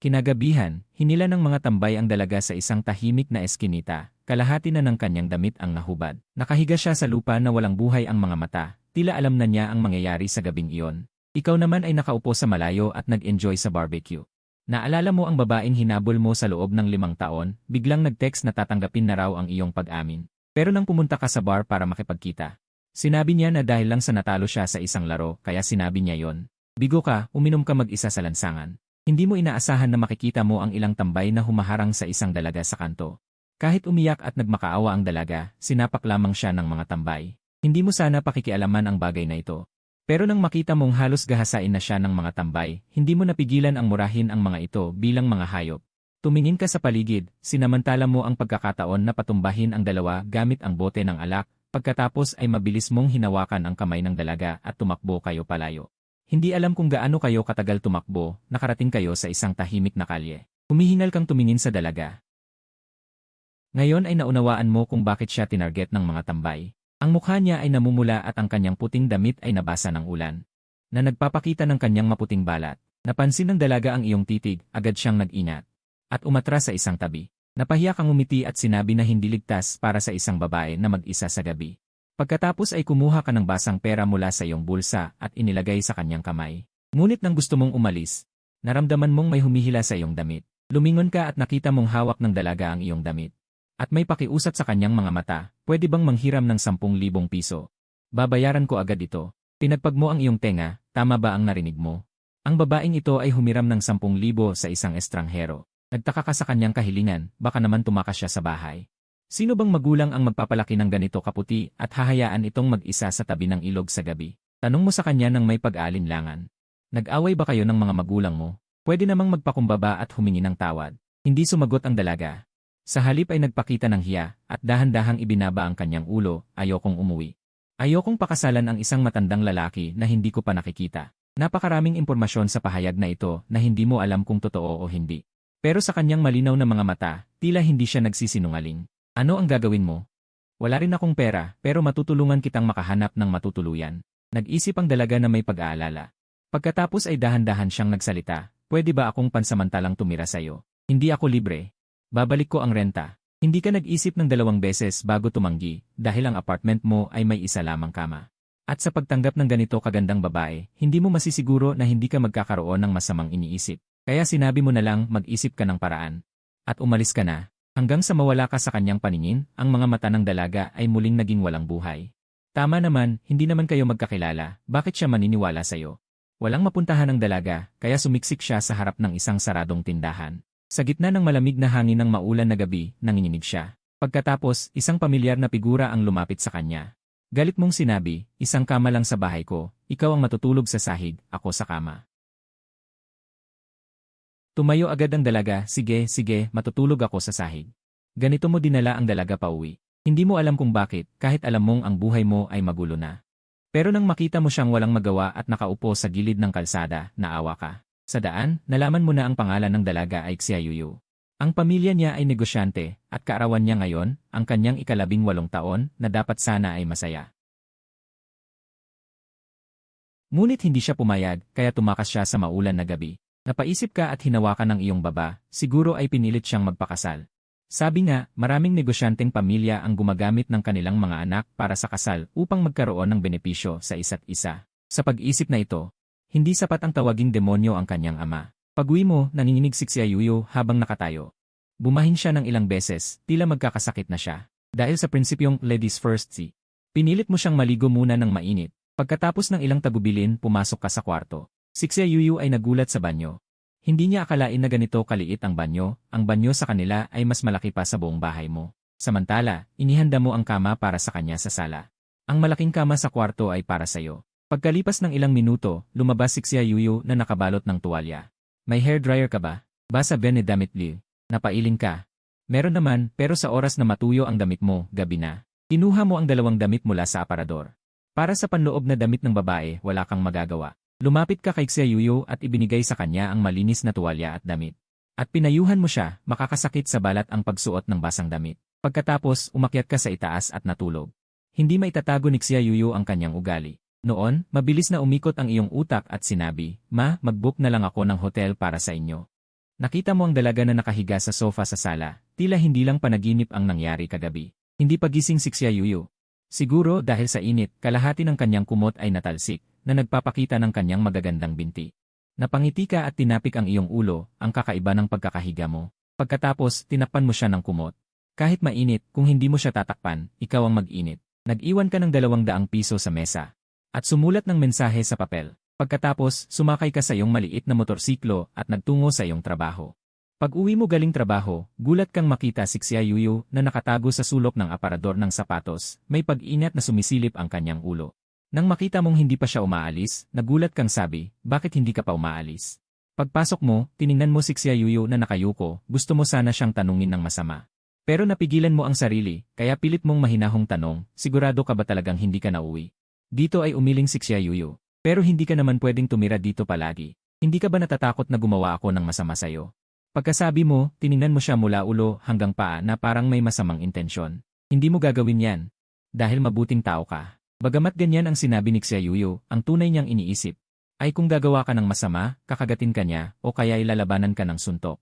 Kinagabihan, hinila ng mga tambay ang dalaga sa isang tahimik na eskinita, kalahati na ng kanyang damit ang nahubad. Nakahiga siya sa lupa na walang buhay ang mga mata, tila alam na niya ang mangyayari sa gabing iyon. Ikaw naman ay nakaupo sa malayo at nag-enjoy sa barbecue. Naalala mo ang babaeng hinabol mo sa loob ng 5 taon, biglang nag-text na tatanggapin na raw ang iyong pag-amin. Pero nang pumunta ka sa bar para makipagkita, sinabi niya na dahil lang sa natalo siya sa isang laro kaya sinabi niya yon. Bigo ka, uminom ka mag-isa sa lansangan. Hindi mo inaasahan na makikita mo ang ilang tambay na humaharang sa isang dalaga sa kanto. Kahit umiyak at nagmakaawa ang dalaga, sinapak lamang siya ng mga tambay. Hindi mo sana pakikialaman ang bagay na ito. Pero nang makita mong halos gahasain na siya ng mga tambay, hindi mo napigilan ang murahin ang mga ito bilang mga hayop. Tumingin ka sa paligid, sinamantala mo ang pagkakataon na patumbahin ang dalawa gamit ang bote ng alak, pagkatapos ay mabilis mong hinawakan ang kamay ng dalaga at tumakbo kayo palayo. Hindi alam kung gaano kayo katagal tumakbo, nakarating kayo sa isang tahimik na kalye. Humihingal kang tumingin sa dalaga. Ngayon ay naunawaan mo kung bakit siya tinarget ng mga tambay. Ang mukha niya ay namumula at ang kanyang puting damit ay nabasa ng ulan, na nagpapakita ng kanyang maputing balat. Napansin ng dalaga ang iyong titig, agad siyang nag-inat. At umatras sa isang tabi. Napahiya kang umiti at sinabi na hindi ligtas para sa isang babae na mag-isa sa gabi. Pagkatapos ay kumuha ka ng basang pera mula sa iyong bulsa at inilagay sa kanyang kamay. Ngunit nang gusto mong umalis, naramdaman mong may humihila sa iyong damit. Lumingon ka at nakita mong hawak ng dalaga ang iyong damit. At may pakiusap sa kanyang mga mata, pwede bang manghiram ng 10,000 piso? Babayaran ko agad ito. Pinagpag mo ang iyong tenga, tama ba ang narinig mo? Ang babaeng ito ay humiram ng 10,000 sa isang estranghero. Nagtaka ka sa kanyang kahilingan, baka naman tumakas siya sa bahay. Sino bang magulang ang magpapalaki ng ganito kaputi at hahayaan itong mag-isa sa tabi ng ilog sa gabi? Tanong mo sa kanya nang may pag-aalinlangan. Nag-away ba kayo ng mga magulang mo? Pwede namang magpakumbaba at humingi ng tawad. Hindi sumagot ang dalaga. Sa halip ay nagpakita ng hiya at dahan-dahang ibinaba ang kanyang ulo, ayokong umuwi. Ayokong pakasalan ang isang matandang lalaki na hindi ko pa nakikita. Napakaraming impormasyon sa pahayag na ito na hindi mo alam kung totoo o hindi. Pero sa kanyang malinaw na mga mata, tila hindi siya nagsisinungaling. Ano ang gagawin mo? Wala rin akong pera, pero matutulungan kitang makahanap ng matutuluyan. Nag-isip ang dalaga na may pag-aalala. Pagkatapos ay dahan-dahan siyang nagsalita, pwede ba akong pansamantalang tumira sa'yo? Hindi ako libre. Babalik ko ang renta. Hindi ka nag-isip ng 2 beses bago tumanggi, dahil ang apartment mo ay may isa lamang kama. At sa pagtanggap ng ganito kagandang babae, hindi mo masisiguro na hindi ka magkakaroon ng masamang iniisip. Kaya sinabi mo na lang mag-isip ka ng paraan. At umalis ka na. Hanggang sa mawala ka sa kanyang paningin, ang mga mata ng dalaga ay muling naging walang buhay. Tama naman, hindi naman kayo magkakilala, bakit siya maniniwala sa'yo? Walang mapuntahan ng dalaga, kaya sumiksik siya sa harap ng isang saradong tindahan. Sa gitna ng malamig na hangin ng maulan na gabi, nanginginig siya. Pagkatapos, isang pamilyar na figura ang lumapit sa kanya. Galit mong sinabi, isang kama lang sa bahay ko, ikaw ang matutulog sa sahig, ako sa kama. Tumayo agad ang dalaga, sige, matutulog ako sa sahig. Ganito mo dinala ang dalaga pauwi. Hindi mo alam kung bakit, kahit alam mong ang buhay mo ay magulo na. Pero nang makita mo siyang walang magawa at nakaupo sa gilid ng kalsada, naawa ka. Sa daan, nalaman mo na ang pangalan ng dalaga ay Xiaoyu. Ang pamilya niya ay negosyante, at kaarawan niya ngayon, ang kanyang 18 taon, na dapat sana ay masaya. Ngunit hindi siya pumayag, kaya tumakas siya sa maulan na gabi. Napaisip ka at hinawakan ng iyong baba, siguro ay pinilit siyang magpakasal. Sabi nga, maraming negosyanteng pamilya ang gumagamit ng kanilang mga anak para sa kasal upang magkaroon ng benepisyo sa isa't isa. Sa pag-isip na ito, hindi sapat ang tawaging demonyo ang kanyang ama. Pag-uwi mo, nanginginig si Xiaoyu habang nakatayo. Bumahin siya ng ilang beses, tila magkakasakit na siya. Dahil sa prinsipyong ladies first pinilit mo siyang maligo muna ng mainit. Pagkatapos ng ilang tagubilin, pumasok ka sa kwarto. Si Xiaoyu ay nagulat sa banyo. Hindi niya akalain na ganito kaliit ang banyo sa kanila ay mas malaki pa sa buong bahay mo. Samantala, inihanda mo ang kama para sa kanya sa sala. Ang malaking kama sa kwarto ay para sa'yo. Pagkalipas ng ilang minuto, lumabas si Xiaoyu na nakabalot ng tuwalya. May hairdryer ka ba? Basa Ben damit li. Napailing ka. Meron naman, pero sa oras na matuyo ang damit mo, gabi na. Kinuha mo ang 2 damit mula sa aparador. Para sa panloob na damit ng babae, wala kang magagawa. Lumapit ka kay Xiaoyu at ibinigay sa kanya ang malinis na tuwalya at damit. At pinayuhan mo siya, makakasakit sa balat ang pagsuot ng basang damit. Pagkatapos, umakyat ka sa itaas at natulog. Hindi maitatago ni Xiaoyu ang kanyang ugali. Noon, mabilis na umikot ang iyong utak at sinabi, Ma, mag-book na lang ako ng hotel para sa inyo. Nakita mo ang dalaga na nakahiga sa sofa sa sala, tila hindi lang panaginip ang nangyari kagabi. Hindi pagising si Xia Yuyu. Siguro dahil sa init, kalahati ng kanyang kumot ay natalsik, na nagpapakita ng kanyang magagandang binti. Napangiti ka at tinapik ang iyong ulo, ang kakaiba ng pagkakahiga mo. Pagkatapos, tinakpan mo siya ng kumot. Kahit mainit, kung hindi mo siya tatakpan, ikaw ang mag-init. Nag-iwan ka ng 200 piso sa mesa. At sumulat ng mensahe sa papel. Pagkatapos, sumakay ka sa iyong maliit na motorsiklo at nagtungo sa iyong trabaho. Pag-uwi mo galing trabaho, gulat kang makita si Xia Yuyu na nakatago sa sulok ng aparador ng sapatos, may pag-inat na sumisilip ang kanyang ulo. Nang makita mong hindi pa siya umaalis, nagulat kang sabi, bakit hindi ka pa umaalis? Pagpasok mo, tiningnan mo si Xia Yuyu na nakayuko, gusto mo sana siyang tanungin ng masama. Pero napigilan mo ang sarili, kaya pilit mong mahinahong tanong, sigurado ka ba talagang hindi ka nauwi? Dito ay umiling si Xia Yuyu. Pero hindi ka naman pwedeng tumira dito palagi. Hindi ka ba natatakot na gumawa ako ng masama sa'yo? Pagkasabi mo, tiningnan mo siya mula ulo hanggang paa na parang may masamang intensyon. Hindi mo gagawin yan. Dahil mabuting tao ka. Bagamat ganyan ang sinabi ni Xia Yuyu, ang tunay niyang iniisip ay kung gagawa ka ng masama, kakagatin ka niya, o kaya ilalabanan ka ng suntok.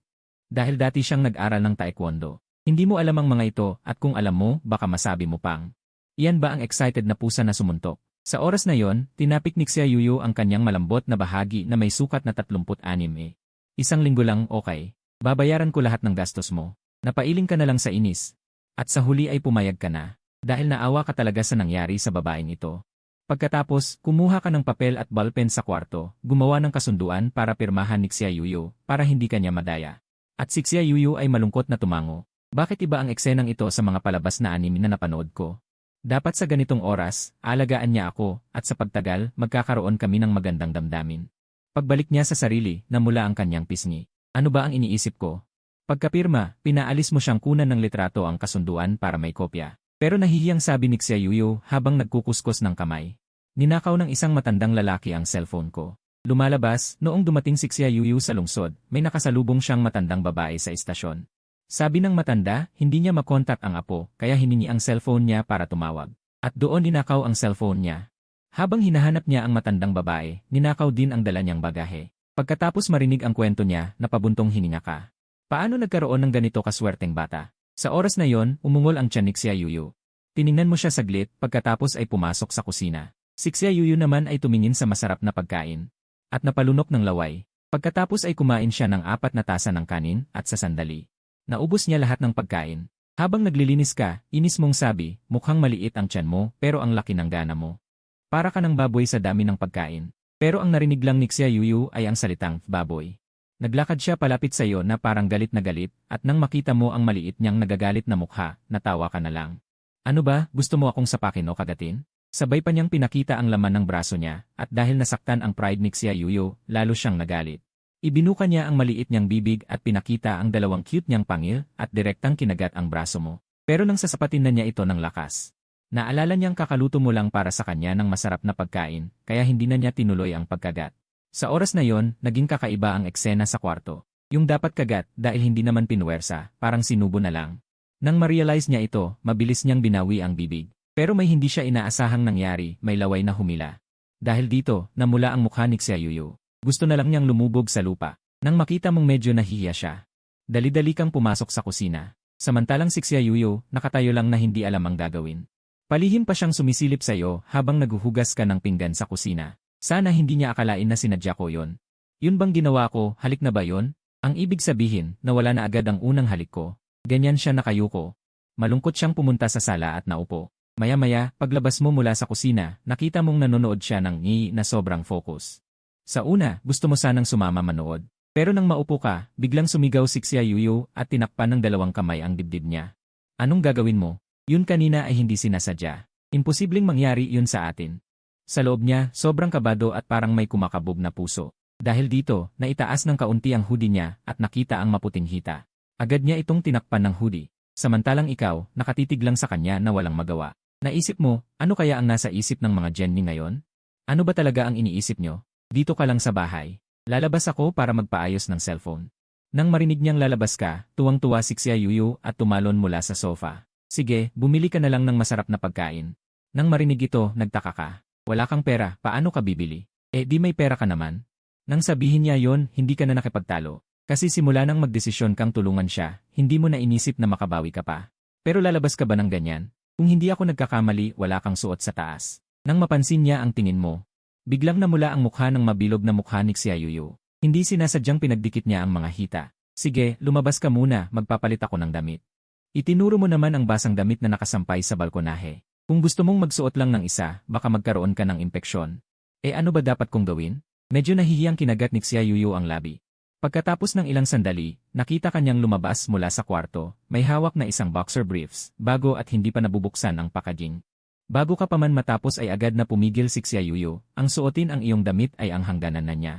Dahil dati siyang nag-aral ng taekwondo. Hindi mo alam ang mga ito at kung alam mo, baka masabi mo pang. Iyan ba ang excited na pusa na sumuntok? Sa oras na yon, tinapik ni Xia Yuyu ang kanyang malambot na bahagi na may sukat na 36 eh. Isang linggo lang, okay. Babayaran ko lahat ng gastos mo. Napailing ka na lang sa inis. At sa huli ay pumayag ka na. Dahil naawa ka talaga sa nangyari sa babaeng ito. Pagkatapos, kumuha ka ng papel at ballpen sa kwarto, gumawa ng kasunduan para pirmahan ni Xia Yuyu para hindi kanya madaya. At si Xia Yuyu ay malungkot na tumango. Bakit iba ang eksenang ito sa mga palabas na anime na napanood ko? Dapat sa ganitong oras, alagaan niya ako, at sa pagtagal, magkakaroon kami ng magandang damdamin. Pagbalik niya sa sarili, namula ang kanyang pisngi. Ano ba ang iniisip ko? Pagkapirma, pinaalis mo siyang kunan ng litrato ang kasunduan para may kopya. Pero nahihiyang sabi ni Xia Yuyu habang nagkukuskos ng kamay. Ninakaw ng isang matandang lalaki ang cellphone ko. Lumalabas, noong dumating si Xia Yuyu sa lungsod, may nakasalubong siyang matandang babae sa istasyon. Sabi ng matanda, hindi niya makontak ang apo, kaya hiningi ang cellphone niya para tumawag. At doon ninakaw ang cellphone niya. Habang hinahanap niya ang matandang babae, ninakaw din ang dala niyang bagahe. Pagkatapos marinig ang kwento niya, napabuntong hininga ka. Paano nagkaroon ng ganito kaswerteng bata? Sa oras na yon, umungol ang tiyan ni Xia Yuyu. Tiningnan mo siya saglit, pagkatapos ay pumasok sa kusina. Si Xia Yuyu naman ay tumingin sa masarap na pagkain. At napalunok ng laway. Pagkatapos ay kumain siya ng 4 na tasa ng kanin, at sa sandali. Naubos niya lahat ng pagkain. Habang naglilinis ka, inis mong sabi, mukhang maliit ang tiyan mo, pero ang laki ng gana mo. Para ka ng baboy sa dami ng pagkain. Pero ang narinig lang ni Xia Yuyu ay ang salitang, baboy. Naglakad siya palapit sa iyo na parang galit na galit, at nang makita mo ang maliit niyang nagagalit na mukha, natawa ka na lang. Ano ba, gusto mo akong sapakin o kagatin? Sabay pa niyang pinakita ang laman ng braso niya, at dahil nasaktan ang pride ni Xia Yuyu, lalo siyang nagalit. Ibinuka niya ang maliit niyang bibig at pinakita ang 2 cute niyang pangil at direktang kinagat ang braso mo. Pero nang sasapatin na niya ito ng lakas. Naalala niyang kakaluto mo lang para sa kanya ng masarap na pagkain, kaya hindi na niya tinuloy ang pagkagat. Sa oras na yon, naging kakaiba ang eksena sa kwarto. Yung dapat kagat dahil hindi naman pinuwersa, parang sinubo na lang. Nang ma-realize niya ito, mabilis niyang binawi ang bibig. Pero may hindi siya inaasahang nangyari, may laway na humila. Dahil dito, namula ang mukha ni Xia Yuyu. Gusto na lang niyang lumubog sa lupa. Nang makita mong medyo nahihiya siya. Dali-dali kang pumasok sa kusina. Samantalang si Xia Yuyu, nakatayo lang na hindi alam ang gagawin. Palihim pa siyang sumisilip sa iyo habang naguhugas ka ng pinggan sa kusina. Sana hindi niya akalain na sinadya ko yon. Yun bang ginawa ko, halik na ba yon? Ang ibig sabihin, nawala na agad ang unang halik ko. Ganyan siya nakayuko. Malungkot siyang pumunta sa sala at naupo. Maya-maya, paglabas mo mula sa kusina, nakita mong nanonood siya ng ngi na sobrang focus. Sa una, gusto mo sanang sumama manood. Pero nang maupo ka, biglang sumigaw si Xia Yuyu at tinakpan ng 2 kamay ang dibdib niya. Anong gagawin mo? Yun kanina ay hindi sinasadya. Imposibleng mangyari yun sa atin. Sa loob niya, sobrang kabado at parang may kumakabog na puso. Dahil dito, naitaas ng kaunti ang hoodie niya at nakita ang maputing hita. Agad niya itong tinakpan ng hoodie. Samantalang ikaw, nakatitig lang sa kanya na walang magawa. Naisip mo, ano kaya ang nasa isip ng mga Jenny ngayon? Ano ba talaga ang iniisip nyo? Dito ka lang sa bahay. Lalabas ako para magpaayos ng cellphone. Nang marinig niyang lalabas ka, tuwang-tuwa si Xia Yuyu at tumalon mula sa sofa. Sige, bumili ka na lang ng masarap na pagkain. Nang marinig ito, nagtaka ka. Wala kang pera, paano ka bibili? Eh di may pera ka naman. Nang sabihin niya yon, hindi ka na nakipagtalo. Kasi simula nang magdesisyon kang tulungan siya, hindi mo na inisip na makabawi ka pa. Pero lalabas ka ba ng ganyan? Kung hindi ako nagkakamali, wala kang suot sa taas. Nang mapansin niya ang tingin mo, biglang namula ang mukha ng mabilog na mukha ni Xiaoyu. Hindi sinasadyang pinagdikit niya ang mga hita. Sige, lumabas ka muna, magpapalit ako ng damit. Itinuro mo naman ang basang damit na nakasampay sa balkonahe. Kung gusto mong magsuot lang ng isa, baka magkaroon ka ng impeksyon. Ano ba dapat kong gawin? Medyo nahihiyang kinagat ni Xiaoyu ang labi. Pagkatapos ng ilang sandali, nakita kanyang lumabas mula sa kwarto, may hawak na isang boxer briefs, bago at hindi pa nabubuksan ang packaging. Bago ka pa man matapos ay agad na pumigil si Xiaoyu, ang suotin ang iyong damit ay ang hangganan na niya.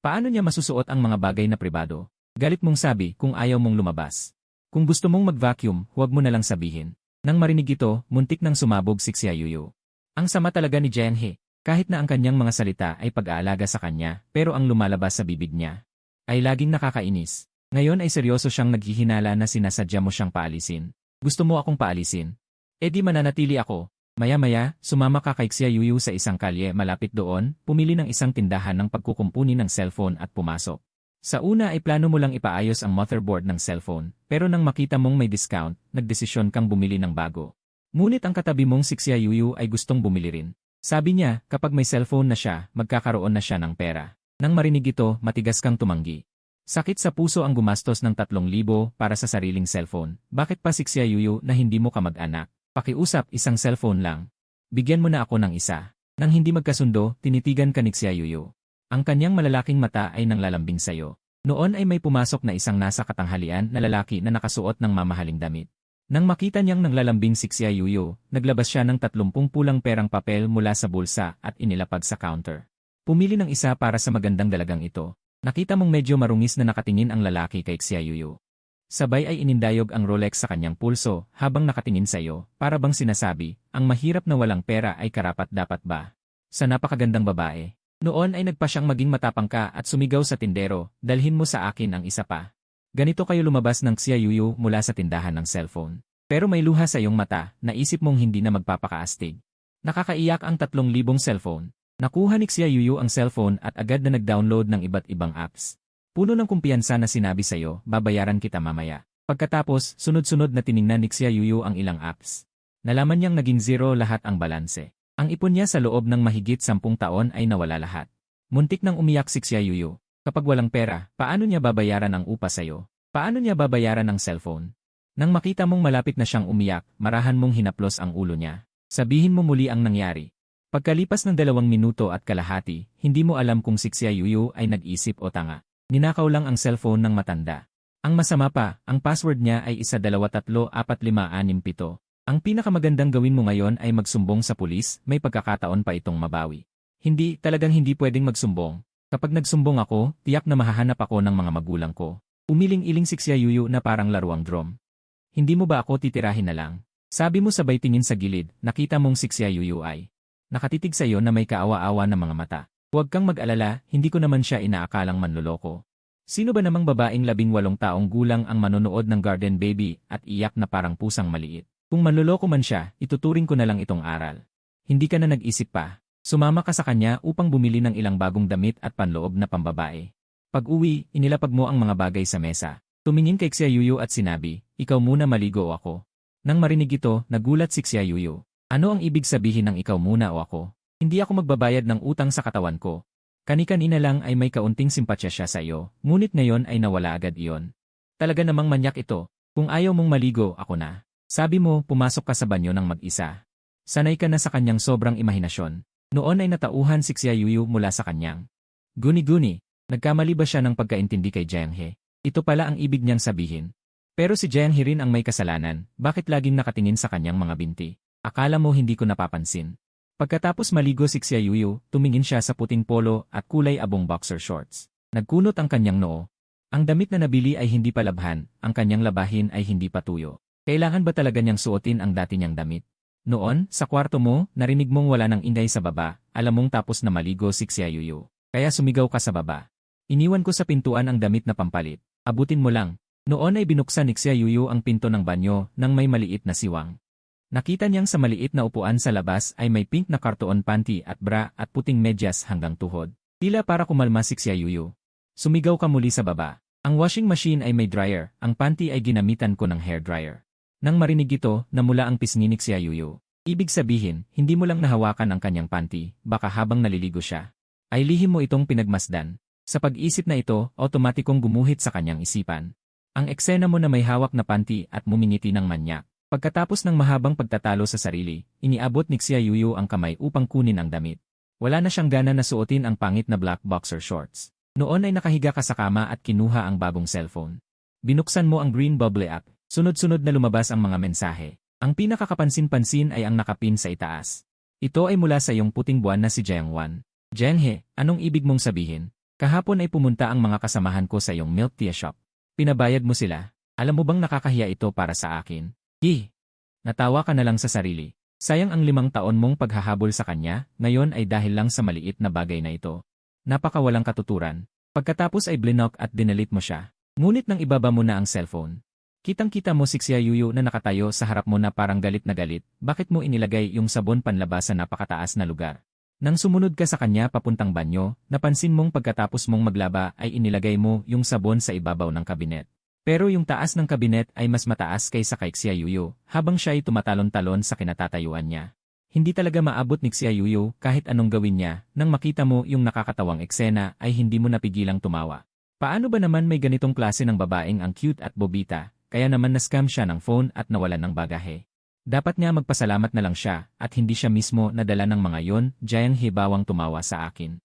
Paano niya masusuot ang mga bagay na pribado? Galit mong sabi kung ayaw mong lumabas. Kung gusto mong mag-vacuum, huwag mo na lang sabihin. Nang marinig ito, muntik nang sumabog si Xiaoyu. Ang sama talaga ni Jiang He, kahit na ang kanyang mga salita ay pag-aalaga sa kanya, pero ang lumalabas sa bibig niya ay laging nakakainis. Ngayon ay seryoso siyang naghihinala na sinasadya mo siyang paalisin. Gusto mo akong paalisin? Di mananatili ako. Maya-maya, sumama ka kay Xiaoyu sa isang kalye malapit doon, pumili ng isang tindahan ng pagkukumpuni ng cellphone at pumasok. Sa una ay plano mo lang ipaayos ang motherboard ng cellphone, pero nang makita mong may discount, nagdesisyon kang bumili ng bago. Ngunit ang katabi mong si Xiaoyu ay gustong bumili rin. Sabi niya, kapag may cellphone na siya, magkakaroon na siya ng pera. Nang marinig ito, matigas kang tumanggi. Sakit sa puso ang gumastos ng 3,000 para sa sariling cellphone. Bakit pa si Xiaoyu na hindi mo kamag-anak? Pakiusap, isang cellphone lang. Bigyan mo na ako ng isa. Nang hindi magkasundo, tinitigan ka ni Xiaoyu. Ang kanyang malalaking mata ay nanglalambing sayo. Noon ay may pumasok na isang nasa katanghalian na lalaki na nakasuot ng mamahaling damit. Nang makita niyang nanglalambing si Xiaoyu, naglabas siya ng 30 pulang perang papel mula sa bulsa at inilapag sa counter. Pumili ng isa para sa magandang dalagang ito. Nakita mong medyo marungis na nakatingin ang lalaki kay Xiaoyu. Sabay ay inindayog ang Rolex sa kanyang pulso habang nakatingin sa iyo, para bang sinasabi, ang mahirap na walang pera ay karapat-dapat ba? Sa napakagandang babae. Noon ay nagpa siyang maging matapang ka at sumigaw sa tindero, dalhin mo sa akin ang isa pa. Ganito kayo lumabas ng Xiaoyu mula sa tindahan ng cellphone. Pero may luha sa iyong mata, naisip mong hindi na magpapakaastig. Nakakaiyak ang 3,000 cellphone. Nakuha ni Xiaoyu ang cellphone at agad na nag-download ng iba't ibang apps. Puno ng kumpiyansa na sinabi sa iyo, babayaran kita mamaya. Pagkatapos, sunod-sunod na tiningnan ni Xiaoyu ang ilang apps. Nalaman niyang naging zero lahat ang balanse. Ang ipon niya sa loob ng mahigit 10 taon ay nawala lahat. Muntik nang umiyak si Xiaoyu. Kapag walang pera, paano niya babayaran ang upa sa iyo? Paano niya babayaran ang cellphone? Nang makita mong malapit na siyang umiyak, marahan mong hinaplos ang ulo niya. Sabihin mo muli ang nangyari. Pagkalipas ng 2 minuto at kalahati, hindi mo alam kung si Xiaoyu ay nag-isip o tanga. Ninakaw lang ang cellphone ng matanda. Ang masama pa, ang password niya ay 1234567. Ang pinakamagandang gawin mo ngayon ay magsumbong sa pulis, may pagkakataon pa itong mabawi. Hindi, talagang hindi pwedeng magsumbong. Kapag nagsumbong ako, tiyak na mahahanap ako ng mga magulang ko. Umiling-iling si Xiaoyu na parang laruang drum. Hindi mo ba ako titirahin na lang? Sabi mo sabay tingin sa gilid, nakita mong si Xiaoyu ay nakatitig sa iyo na may kaawa-awa na mga mata. Huwag kang mag-alala, hindi ko naman siya inaakalang manloloko. Sino ba namang babaeng 18 taong gulang ang manonood ng Garden Baby at iyak na parang pusang maliit? Kung manloloko man siya, ituturing ko na lang itong aral. Hindi ka na nag-isip pa. Sumama ka sa kanya upang bumili ng ilang bagong damit at panloob na pambabae. Pag-uwi, inilapag mo ang mga bagay sa mesa. Tumingin kay Xiaoyu at sinabi, ikaw muna maligo o ako. Nang marinig ito, nagulat si Xiaoyu. Ano ang ibig sabihin ng ikaw muna o ako? Hindi ako magbabayad ng utang sa katawan ko. Kani-kanina lang ay may kaunting simpatsya siya sa iyo, ngunit ngayon ay nawala agad iyon. Talaga namang manyak ito. Kung ayaw mong maligo, ako na. Sabi mo, pumasok ka sa banyo ng mag-isa. Sanay ka na sa kanyang sobrang imahinasyon. Noon ay natauhan si Xiaoyu mula sa kanyang guni-guni. Nagkamali ba siya ng pagkaintindi kay Jiang He? Ito pala ang ibig niyang sabihin. Pero si Jiang He rin ang may kasalanan, bakit laging nakatingin sa kanyang mga binti? Akala mo hindi ko napapansin. Pagkatapos maligo si Xiaoyu, tumingin siya sa puting polo at kulay abong boxer shorts. Nagkunot ang kanyang noo. Ang damit na nabili ay hindi pa labhan, ang kanyang labahin ay hindi pa tuyo. Kailangan ba talaga niyang suotin ang dati niyang damit? Noon, sa kwarto mo, narinig mong wala ng inday sa baba, alam mong tapos na maligo si Xiaoyu. Kaya sumigaw ka sa baba. Iniwan ko sa pintuan ang damit na pampalit. Abutin mo lang. Noon ay binuksan ni Xiaoyu ang pinto ng banyo nang may maliit na siwang. Nakita niyang sa maliit na upuan sa labas ay may pink na kartoon panty at bra at puting medyas hanggang tuhod. Tila para kumalma si Xiaoyu. Sumigaw ka muli sa baba. Ang washing machine ay may dryer, ang panty ay ginamitan ko ng hair dryer. Nang marinig ito, namula ang pisngi ni Xia Yuyu. Ibig sabihin, hindi mo lang nahawakan ang kanyang panty, baka habang naliligo siya. Ay lihim mo itong pinagmasdan. Sa pag-isip na ito, otomatikong gumuhit sa kanyang isipan. Ang eksena mo na may hawak na panty at mumingiti ng manyak. Pagkatapos ng mahabang pagtatalo sa sarili, iniabot ni Xia Yuyu ang kamay upang kunin ang damit. Wala na siyang gana na suotin ang pangit na black boxer shorts. Noon ay nakahiga ka sa kama at kinuha ang bagong cellphone. Binuksan mo ang green bubble app. Sunod-sunod na lumabas ang mga mensahe. Ang pinakakapansin-pansin ay ang nakapin sa itaas. Ito ay mula sa iyong puting buwan na si Jiangwan. Jianghe, anong ibig mong sabihin? Kahapon ay pumunta ang mga kasamahan ko sa iyong milk tea shop. Pinabayad mo sila. Alam mo bang nakakahiya ito para sa akin? Natawa ka na lang sa sarili. Sayang ang 5 taon mong paghahabol sa kanya, ngayon ay dahil lang sa maliit na bagay na ito. Napakawalang katuturan. Pagkatapos ay blinok at dinalit mo siya. Ngunit nang ibaba mo na ang cellphone. Kitang-kita mo si Xia Yuyu na nakatayo sa harap mo na parang galit na galit. Bakit mo inilagay yung sabon panlabas sa napakataas na lugar? Nang sumunod ka sa kanya papuntang banyo, napansin mong pagkatapos mong maglaba ay inilagay mo yung sabon sa ibabaw ng kabinet. Pero yung taas ng kabinet ay mas mataas kaysa kay Xia Yuyu, habang siya ay tumatalon-talon sa kinatatayuan niya. Hindi talaga maabot ni Xia Yuyu kahit anong gawin niya, nang makita mo yung nakakatawang eksena ay hindi mo napigilang tumawa. Paano ba naman may ganitong klase ng babaeng ang cute at bobita, kaya naman na-scam siya ng phone at nawalan ng bagahe? Dapat nga magpasalamat na lang siya at hindi siya mismo nadala ng mga yon. Jianghe bawang tumawa sa akin.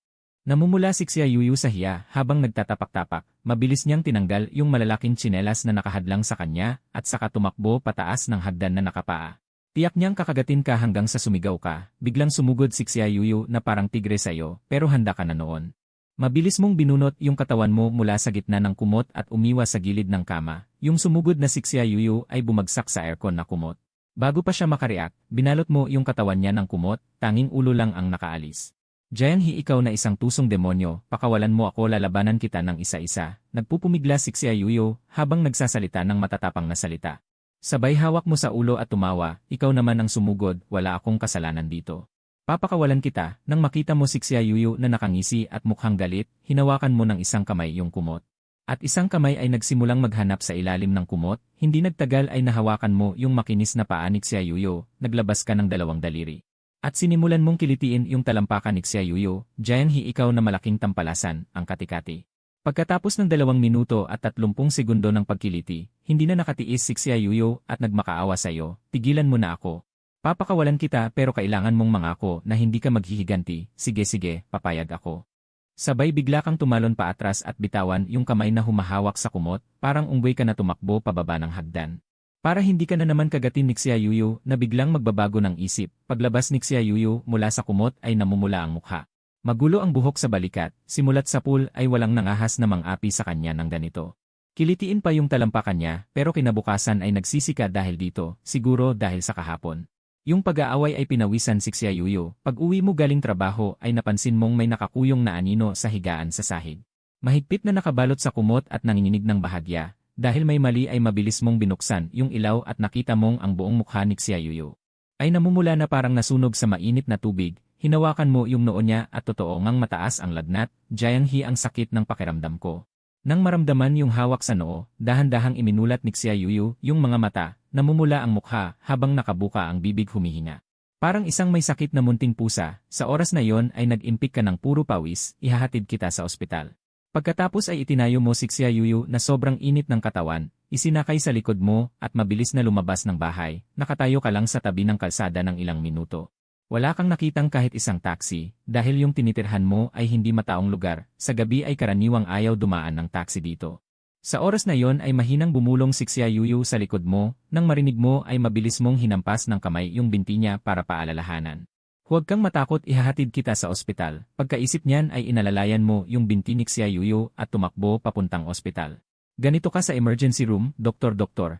Namumula si Xia Yuyu sa hiya habang nagtatapak-tapak, mabilis niyang tinanggal yung malalaking tsinelas na nakahadlang sa kanya at saka tumakbo pataas ng hagdan na nakapaa. Tiyak niyang kakagatin ka hanggang sa sumigaw ka, biglang sumugod si Xia Yuyu na parang tigre sa'yo pero handa ka na noon. Mabilis mong binunot yung katawan mo mula sa gitna ng kumot at umiwas sa gilid ng kama. Yung sumugod na si Xia Yuyu ay bumagsak sa aircon na kumot. Bago pa siya makareact, binalot mo yung katawan niya ng kumot, tanging ulo lang ang nakaalis. Jianghe, ikaw na isang tusong demonyo, pakawalan mo ako, lalabanan kita ng isa-isa. Nagpupumigla si Xia Yuyu habang nagsasalita ng matatapang na salita. Sabay hawak mo sa ulo at tumawa, ikaw naman ang sumugod, wala akong kasalanan dito. Papakawalan kita. Nang makita mo si Xia Yuyu na nakangisi at mukhang galit, hinawakan mo ng isang kamay yung kumot. At isang kamay ay nagsimulang maghanap sa ilalim ng kumot, hindi nagtagal ay nahawakan mo yung makinis na paa ni Xia Yuyu, naglabas ka ng 2 daliri. At sinimulan mong kilitiin yung talampakan ni Xia Yuyu, Jianghe, ikaw na malaking tampalasan, ang katikati. Pagkatapos ng 2 minuto at 30 segundo ng pagkiliti, hindi na nakatiis si Xia Yuyu at nagmakaawa sa iyo, tigilan mo na ako. Papakawalan kita pero kailangan mong mangako na hindi ka maghihiganti, sige, papayag ako. Sabay bigla kang tumalon pa atras at bitawan yung kamay na humahawak sa kumot, parang unggoy ka na tumakbo pababa ng hagdan. Para hindi ka na naman kagatin ni Xia Yuyu na biglang magbabago ng isip, paglabas ni Xia Yuyu mula sa kumot ay namumula ang mukha. Magulo ang buhok sa balikat, simulat sa pool ay walang nangahas na mang-api sa kanya ng ganito. Kilitiin pa yung talampakan niya pero kinabukasan ay nagsisika dahil dito, siguro dahil sa kahapon. Yung pag-aaway ay pinawisan si Xia Yuyu, pag-uwi mo galing trabaho ay napansin mong may nakakuyong na anino sa higaan sa sahig. Mahigpit na nakabalot sa kumot at nanginginig ng bahagya, dahil may mali ay mabilis mong binuksan yung ilaw at nakita mong ang buong mukha ni Xia Yuyu. Ay namumula na parang nasunog sa mainit na tubig. Hinawakan mo yung noo niya at totoo ngang mataas ang lagnat, Jianghe, ang sakit ng pakiramdam ko. Nang maramdaman yung hawak sa noo, dahan-dahang iminulat ni Xia Yuyu yung mga mata, namumula ang mukha habang nakabuka ang bibig, humihinga. Parang isang may sakit na munting pusa, sa oras na yon ay nag-impik ka ng puro pawis, ihahatid kita sa ospital. Pagkatapos ay itinayo mo si Xia Yuyu na sobrang init ng katawan, isinakay sa likod mo at mabilis na lumabas ng bahay, nakatayo ka lang sa tabi ng kalsada ng ilang minuto. Wala kang nakitang kahit isang taxi, dahil yung tinitirhan mo ay hindi mataong lugar, sa gabi ay karaniwang ayaw dumaan ng taxi dito. Sa oras na yon ay mahinang bumulong si Xia Yuyu sa likod mo, nang marinig mo ay mabilis mong hinampas ng kamay yung binti niya para paalalahanan. Huwag kang matakot, ihahatid kita sa ospital. Pagkaisip niyan ay inalalayan mo yung binti ni Xia Yuyu at tumakbo papuntang ospital. Ganito ka sa emergency room, doktor,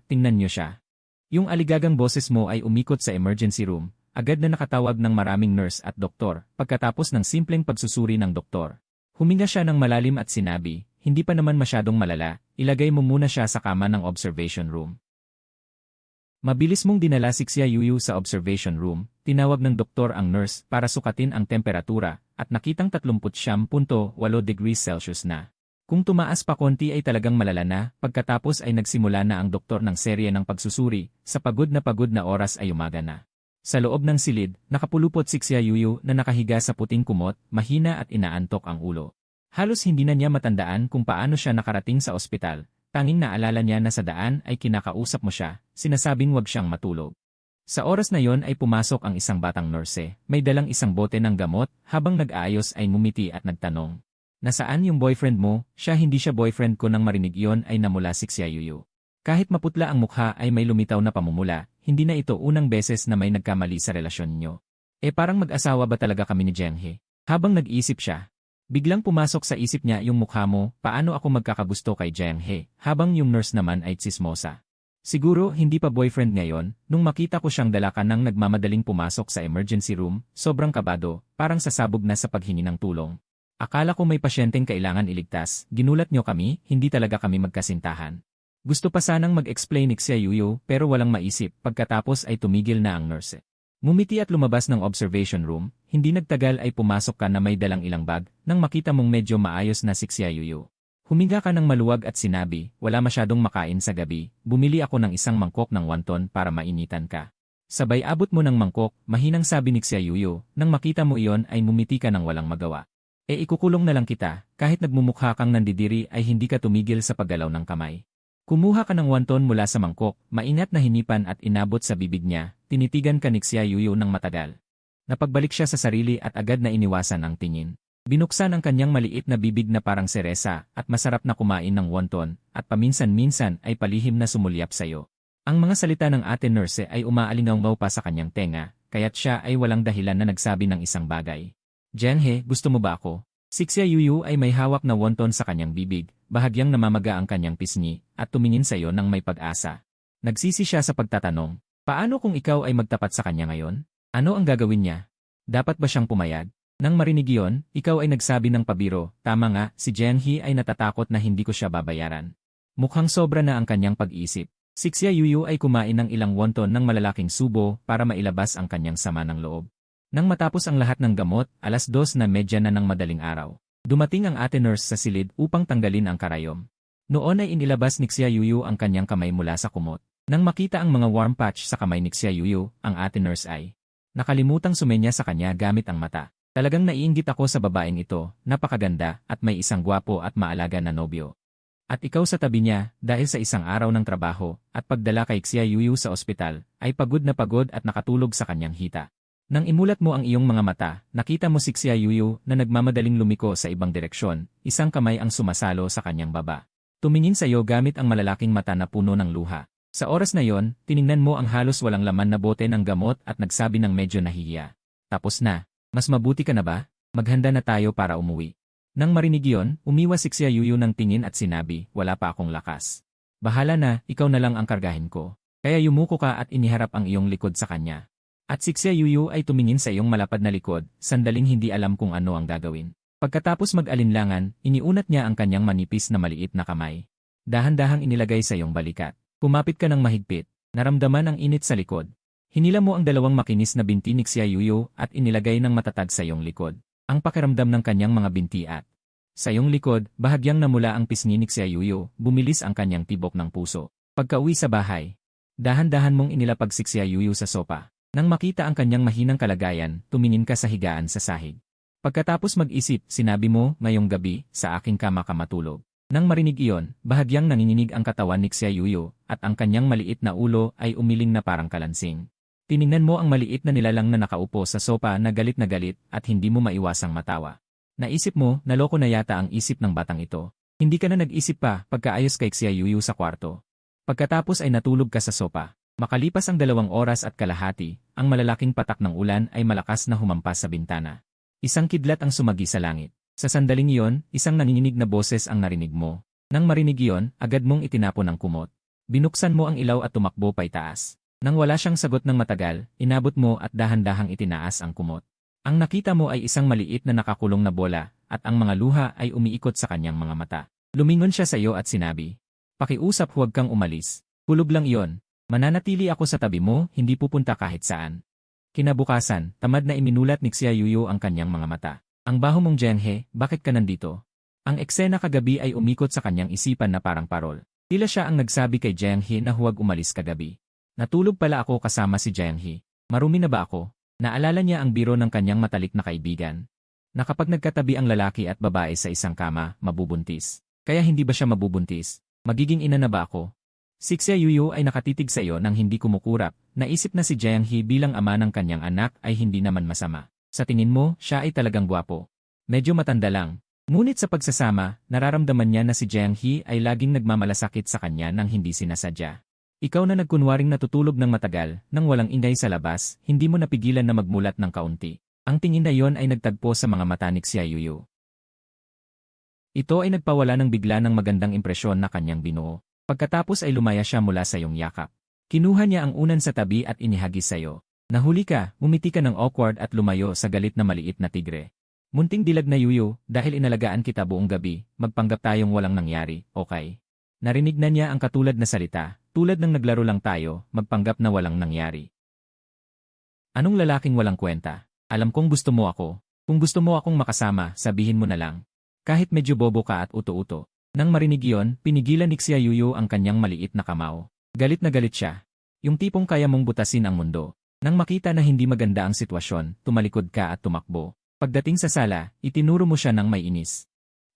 tingnan niyo siya. Yung aligagang boses mo ay umikot sa emergency room. Agad na nakatawag ng maraming nurse at doktor, pagkatapos ng simpleng pagsusuri ng doktor. Huminga siya ng malalim at sinabi, hindi pa naman masyadong malala, ilagay mo muna siya sa kama ng observation room. Mabilis mong dinala si Xia Yuyu sa observation room, tinawag ng doktor ang nurse para sukatin ang temperatura, at nakitang 39.8 degrees Celsius na. Kung tumaas pa konti ay talagang malala na, pagkatapos ay nagsimula na ang doktor ng serye ng pagsusuri, sa pagod na oras ay umaga na. Sa loob ng silid, nakapulupot si Xia Yuyu na nakahiga sa puting kumot, mahina at inaantok ang ulo. Halos hindi na niya matandaan kung paano siya nakarating sa ospital, tanging naalala niya na sa daan ay kinakausap mo siya, sinasabing wag siyang matulog. Sa oras na yon ay pumasok ang isang batang nurse, may dalang isang bote ng gamot, habang nag-aayos ay ngumiti at nagtanong. Nasaan yung boyfriend mo? Hindi siya boyfriend ko, nang marinig yon ay namula si Xia Yuyu. Kahit maputla ang mukha ay may lumitaw na pamumula, hindi na ito unang beses na may nagkamali sa relasyon niyo. Parang mag-asawa ba talaga kami ni Zhenghe? Habang nag-iisip siya, biglang pumasok sa isip niya yung mukha mo, paano ako magkakagusto kay Zhenghe, habang yung nurse naman ay tsismosa. Siguro hindi pa boyfriend ngayon, nung makita ko siyang dalakan nang nagmamadaling pumasok sa emergency room, sobrang kabado, parang sasabog na sa paghingi ng tulong. Akala ko may pasyenteng kailangan iligtas, ginulat niyo kami, hindi talaga kami magkasintahan. Gusto pa sanang mag-explain ni Xia Yuyu pero walang maisip, pagkatapos ay tumigil na ang nurse. Ngumiti at lumabas ng observation room, hindi nagtagal ay pumasok ka na may dalang ilang bag, nang makita mong medyo maayos na si Xia Yuyu. Huminga ka ng maluwag at sinabi, wala masyadong makain sa gabi, bumili ako ng isang mangkok ng wonton para mainitan ka. Sabay abot mo ng mangkok, mahinang sabi ni Xia Yuyu, nang makita mo iyon ay ngumiti ka ng walang magawa. Ikukulong na lang kita, kahit nagmumukha kang nandidiri ay hindi ka tumigil sa paggalaw ng kamay. Kumuha ka ng wonton mula sa mangkok, maingat na hinipan at inabot sa bibig niya, tinitigan ka ni Xia Yuyu ng matagal. Napagbalik siya sa sarili at agad na iniwasan ang tingin. Binuksan ang kanyang maliit na bibig na parang seresa at masarap na kumain ng wonton at paminsan-minsan ay palihim na sumulyap sayo. Ang mga salita ng ate nurse ay umaalingaw pa sa kanyang tenga, kaya't siya ay walang dahilan na nagsabi ng isang bagay. Zhenghe, gusto mo ba ako? Si Xia Yuyu ay may hawak na wonton sa kanyang bibig, bahagyang namamaga ang kanyang pisngi, at tumingin sa iyo ng may pag-asa. Nagsisi siya sa pagtatanong, paano kung ikaw ay magtapat sa kanya ngayon? Ano ang gagawin niya? Dapat ba siyang pumayag? Nang marinig iyon, ikaw ay nagsabi ng pabiro, tama nga, si Zhenghe ay natatakot na hindi ko siya babayaran. Mukhang sobra na ang kanyang pag-iisip. Si Xia Yuyu ay kumain ng ilang wonton ng malalaking subo para mailabas ang kanyang sama ng loob. Nang matapos ang lahat ng gamot, 2:30 na ng madaling araw. Dumating ang ate nurse sa silid upang tanggalin ang karayom. Noon ay inilabas ni Xia Yuyu ang kanyang kamay mula sa kumot. Nang makita ang mga warm patch sa kamay ni Xia Yuyu, ang ate nurse ay nakalimutang sumenya sa kanya gamit ang mata. Talagang naiinggit ako sa babaeng ito, napakaganda at may isang gwapo at maalaga na nobyo. At ikaw sa tabi niya, dahil sa isang araw ng trabaho at pagdala kay Xia Yuyu sa ospital, ay pagod na pagod at nakatulog sa kanyang hita. Nang imulat mo ang iyong mga mata, nakita mo si Xia Yuyu na nagmamadaling lumiko sa ibang direksyon, isang kamay ang sumasalo sa kanyang baba. Tumingin sa iyo gamit ang malalaking mata na puno ng luha. Sa oras na yon, tiningnan mo ang halos walang laman na bote ng gamot at nagsabi ng medyo nahihiya. Tapos na. Mas mabuti ka na ba? Maghanda na tayo para umuwi. Nang marinig yon, umiwas si Xia Yuyu ng tingin at sinabi, wala pa akong lakas. Bahala na, ikaw na lang ang kargahin ko. Kaya yumuko ka at iniharap ang iyong likod sa kanya. At si Xia Yuyu ay tumingin sa iyong malapad na likod, sandaling hindi alam kung ano ang gagawin. Pagkatapos mag-alinlangan, iniunat niya ang kanyang manipis na maliit na kamay. Dahan-dahang inilagay sa iyong balikat. Pumapit ka ng mahigpit. Naramdaman ang init sa likod. Hinila mo ang dalawang makinis na binti ni Xia Yuyu at inilagay ng matatag sa iyong likod. Ang pakiramdam ng kanyang mga binti at sa iyong likod, bahagyang namula ang pisngi ni Xia Yuyu, bumilis ang kanyang tibok ng puso. Pagka-uwi sa bahay, dahan-dahan mong inilapag si Xia Yuyu sa sopa. Nang makita ang kanyang mahinang kalagayan, tumingin ka sa higaan sa sahig. Pagkatapos mag-isip, sinabi mo, ngayong gabi, sa aking kama ka matulog. Nang marinig iyon, bahagyang nanginginig ang katawan ni Xia Yuyu, at ang kanyang maliit na ulo ay umiling na parang kalansing. Tiningnan mo ang maliit na nilalang na nakaupo sa sopa na galit at hindi mo maiwasang matawa. Naisip mo, naloko na yata ang isip ng batang ito. Hindi ka na nag-isip pa pagkaayos kay Xia Yuyu sa kwarto. Pagkatapos ay natulog ka sa sopa. Makalipas ang 2 oras at kalahati, ang malalaking patak ng ulan ay malakas na humampas sa bintana. Isang kidlat ang sumagi sa langit. Sa sandaling iyon, isang nanginginig na boses ang narinig mo. Nang marinig iyon, agad mong itinapon ang kumot. Binuksan mo ang ilaw at tumakbo paitaas. Nang wala siyang sagot ng matagal, inabot mo at dahan-dahang itinaas ang kumot. Ang nakita mo ay isang maliit na nakakulong na bola, at ang mga luha ay umiikot sa kanyang mga mata. Lumingon siya sa iyo at sinabi, "Pakiusap, huwag kang umalis. Hulog lang iyon. Mananatili ako sa tabi mo, hindi pupunta kahit saan." Kinabukasan, tamad na iminulat ni Xia Yuyu ang kanyang mga mata. "Ang baho mong Zhenghe, bakit ka nandito?" Ang eksena kagabi ay umikot sa kanyang isipan na parang parol. Tila siya ang nagsabi kay Jiang He na huwag umalis kagabi. Natulog pala ako kasama si Jiang He. Marumi na ba ako? Naalala niya ang biro ng kanyang matalik na kaibigan. Na kapag nagkatabi ang lalaki at babae sa isang kama, mabubuntis. Kaya hindi ba siya mabubuntis? Magiging ina na ba ako? Si Xia Yuyu ay nakatitig sa iyo nang hindi kumukurap. Naisip na si Jiang He bilang ama ng kanyang anak ay hindi naman masama. Sa tingin mo, siya ay talagang gwapo. Medyo matanda lang. Ngunit sa pagsasama, nararamdaman niya na si Jiang He ay laging nagmamalasakit sa kanya nang hindi sinasadya. Ikaw na nagkunwaring natutulog ng matagal, nang walang ingay sa labas, hindi mo napigilan na magmulat ng kaunti. Ang tingin na yon ay nagtagpo sa mga mata ni Xia Yuyu. Ito ay nagpawala ng bigla ng magandang impresyon na kanyang binuo. Pagkatapos ay lumaya siya mula sa iyong yakap. Kinuha niya ang unan sa tabi at inihagis sa iyo. Nahuli ka, umiti ka ng awkward at lumayo sa galit na maliit na tigre. Munting dilag na Yuyu, dahil inalagaan kita buong gabi, magpanggap tayong walang nangyari, okay? Narinig na niya ang katulad na salita, tulad ng naglaro lang tayo, magpanggap na walang nangyari. Anong lalaking walang kwenta? Alam kong gusto mo ako. Kung gusto mo akong makasama, sabihin mo na lang. Kahit medyo bobo ka at uto-uto. Nang marinig iyon, pinigilan ni Xia Yuyu ang kanyang maliit na kamao. Galit na galit siya. Yung tipong kaya mong butasin ang mundo. Nang makita na hindi maganda ang sitwasyon, tumalikod ka at tumakbo. Pagdating sa sala, itinuro mo siya ng may inis.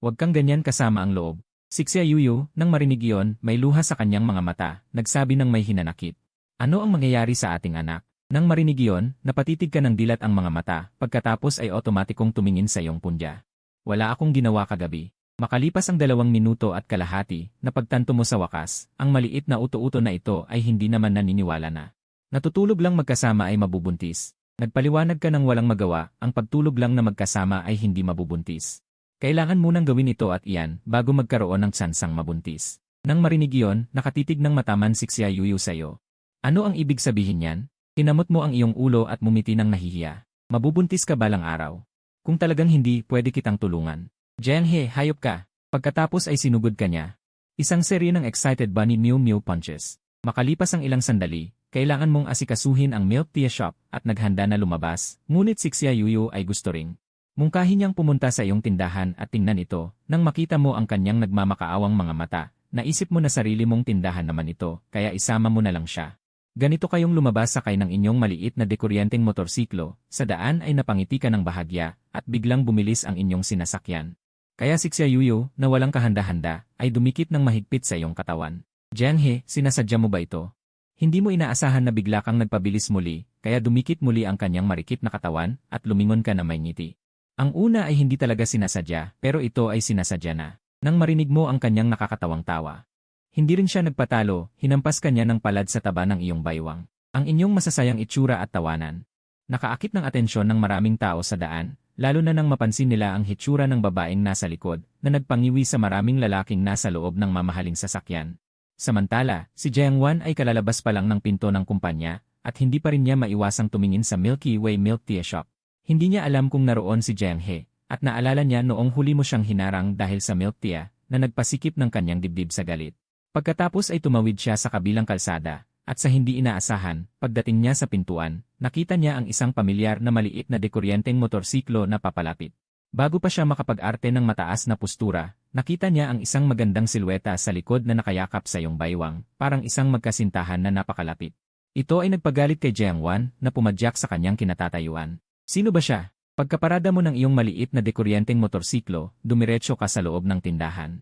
Huwag kang ganyan kasama ang loob. Si Xia Yuyu, nang marinig iyon, may luha sa kanyang mga mata, nagsabi ng may hinanakit. Ano ang mangyayari sa ating anak? Nang marinig iyon, napatitig ka ng dilat ang mga mata, pagkatapos ay otomatikong tumingin sa iyong pundya. Wala akong ginawa kagabi. Makalipas ang 2 minuto at kalahati, napagtanto mo sa wakas, ang maliit na uto-uto na ito ay hindi naman naniniwala na. Natutulog lang magkasama ay mabubuntis. Nagpaliwanag ka ng walang magawa, ang pagtulog lang na magkasama ay hindi mabubuntis. Kailangan munang gawin ito at iyan bago magkaroon ng tsansang mabuntis. Nang marinig iyon, nakatitig ng mataman si Xia Yuyu sa iyo. Ano ang ibig sabihin niyan? Kinamot mo ang iyong ulo at mumiti ng nahihiya. Mabubuntis ka balang araw. Kung talagang hindi, pwede kitang tulungan. Jiang He, hayop ka. Pagkatapos ay sinugod ka niya. Isang serye ng excited bunny mew mew punches. Makalipas ang ilang sandali, kailangan mong asikasuhin ang milk tea shop at naghanda na lumabas, ngunit si Xia Yuyu ay gusto ring. Mungkahin niyang pumunta sa iyong tindahan at tingnan ito, nang makita mo ang kanyang nagmamakaawang mga mata, naisip mo na sarili mong tindahan naman ito, kaya isama mo na lang siya. Ganito kayong lumabas sakay ng inyong maliit na dekuryenteng motorsiklo, sa daan ay napangiti ka ng bahagya, at biglang bumilis ang inyong sinasakyan. Kaya si Xia Yuyu, na walang kahanda-handa, ay dumikit ng mahigpit sa iyong katawan. Jiang He, sinasadya mo ba ito? Hindi mo inaasahan na bigla kang nagpabilis muli, kaya dumikit muli ang kanyang marikit na katawan, at lumingon ka na may ngiti. Ang una ay hindi talaga sinasadya, pero ito ay sinasadya na. Nang marinig mo ang kanyang nakakatawang tawa. Hindi rin siya nagpatalo, hinampas kanya ng palad sa taba ng iyong baywang. Ang inyong masasayang itsura at tawanan. Nakaakit ng atensyon ng maraming tao sa daan, lalo na nang mapansin nila ang hitsura ng babaeng nasa likod, na nagpangiwi sa maraming lalaking nasa loob ng mamahaling sasakyan. Samantala, si Jiang Wan ay kalalabas pa lang ng pinto ng kumpanya, at hindi pa rin niya maiwasang tumingin sa Milky Way Milk Tea Shop. Hindi niya alam kung naroon si Jiang He, at naalala niya noong huli mo siyang hinarang dahil sa milk tea, na nagpasikip ng kanyang dibdib sa galit. Pagkatapos ay tumawid siya sa kabilang kalsada, at sa hindi inaasahan, pagdating niya sa pintuan, nakita niya ang isang pamilyar na maliit na dekuryenteng motorsiklo na papalapit. Bago pa siya makapag-arte ng mataas na postura, nakita niya ang isang magandang silweta sa likod na nakayakap sa iyong baywang, parang isang magkasintahan na napakalapit. Ito ay nagpagalit kay Jiang Wan na pumadyak sa kanyang kinatatayuan. Sino ba siya? Pagkaparada mo ng iyong maliit na dekuryenteng motorsiklo, dumiretso ka sa loob ng tindahan.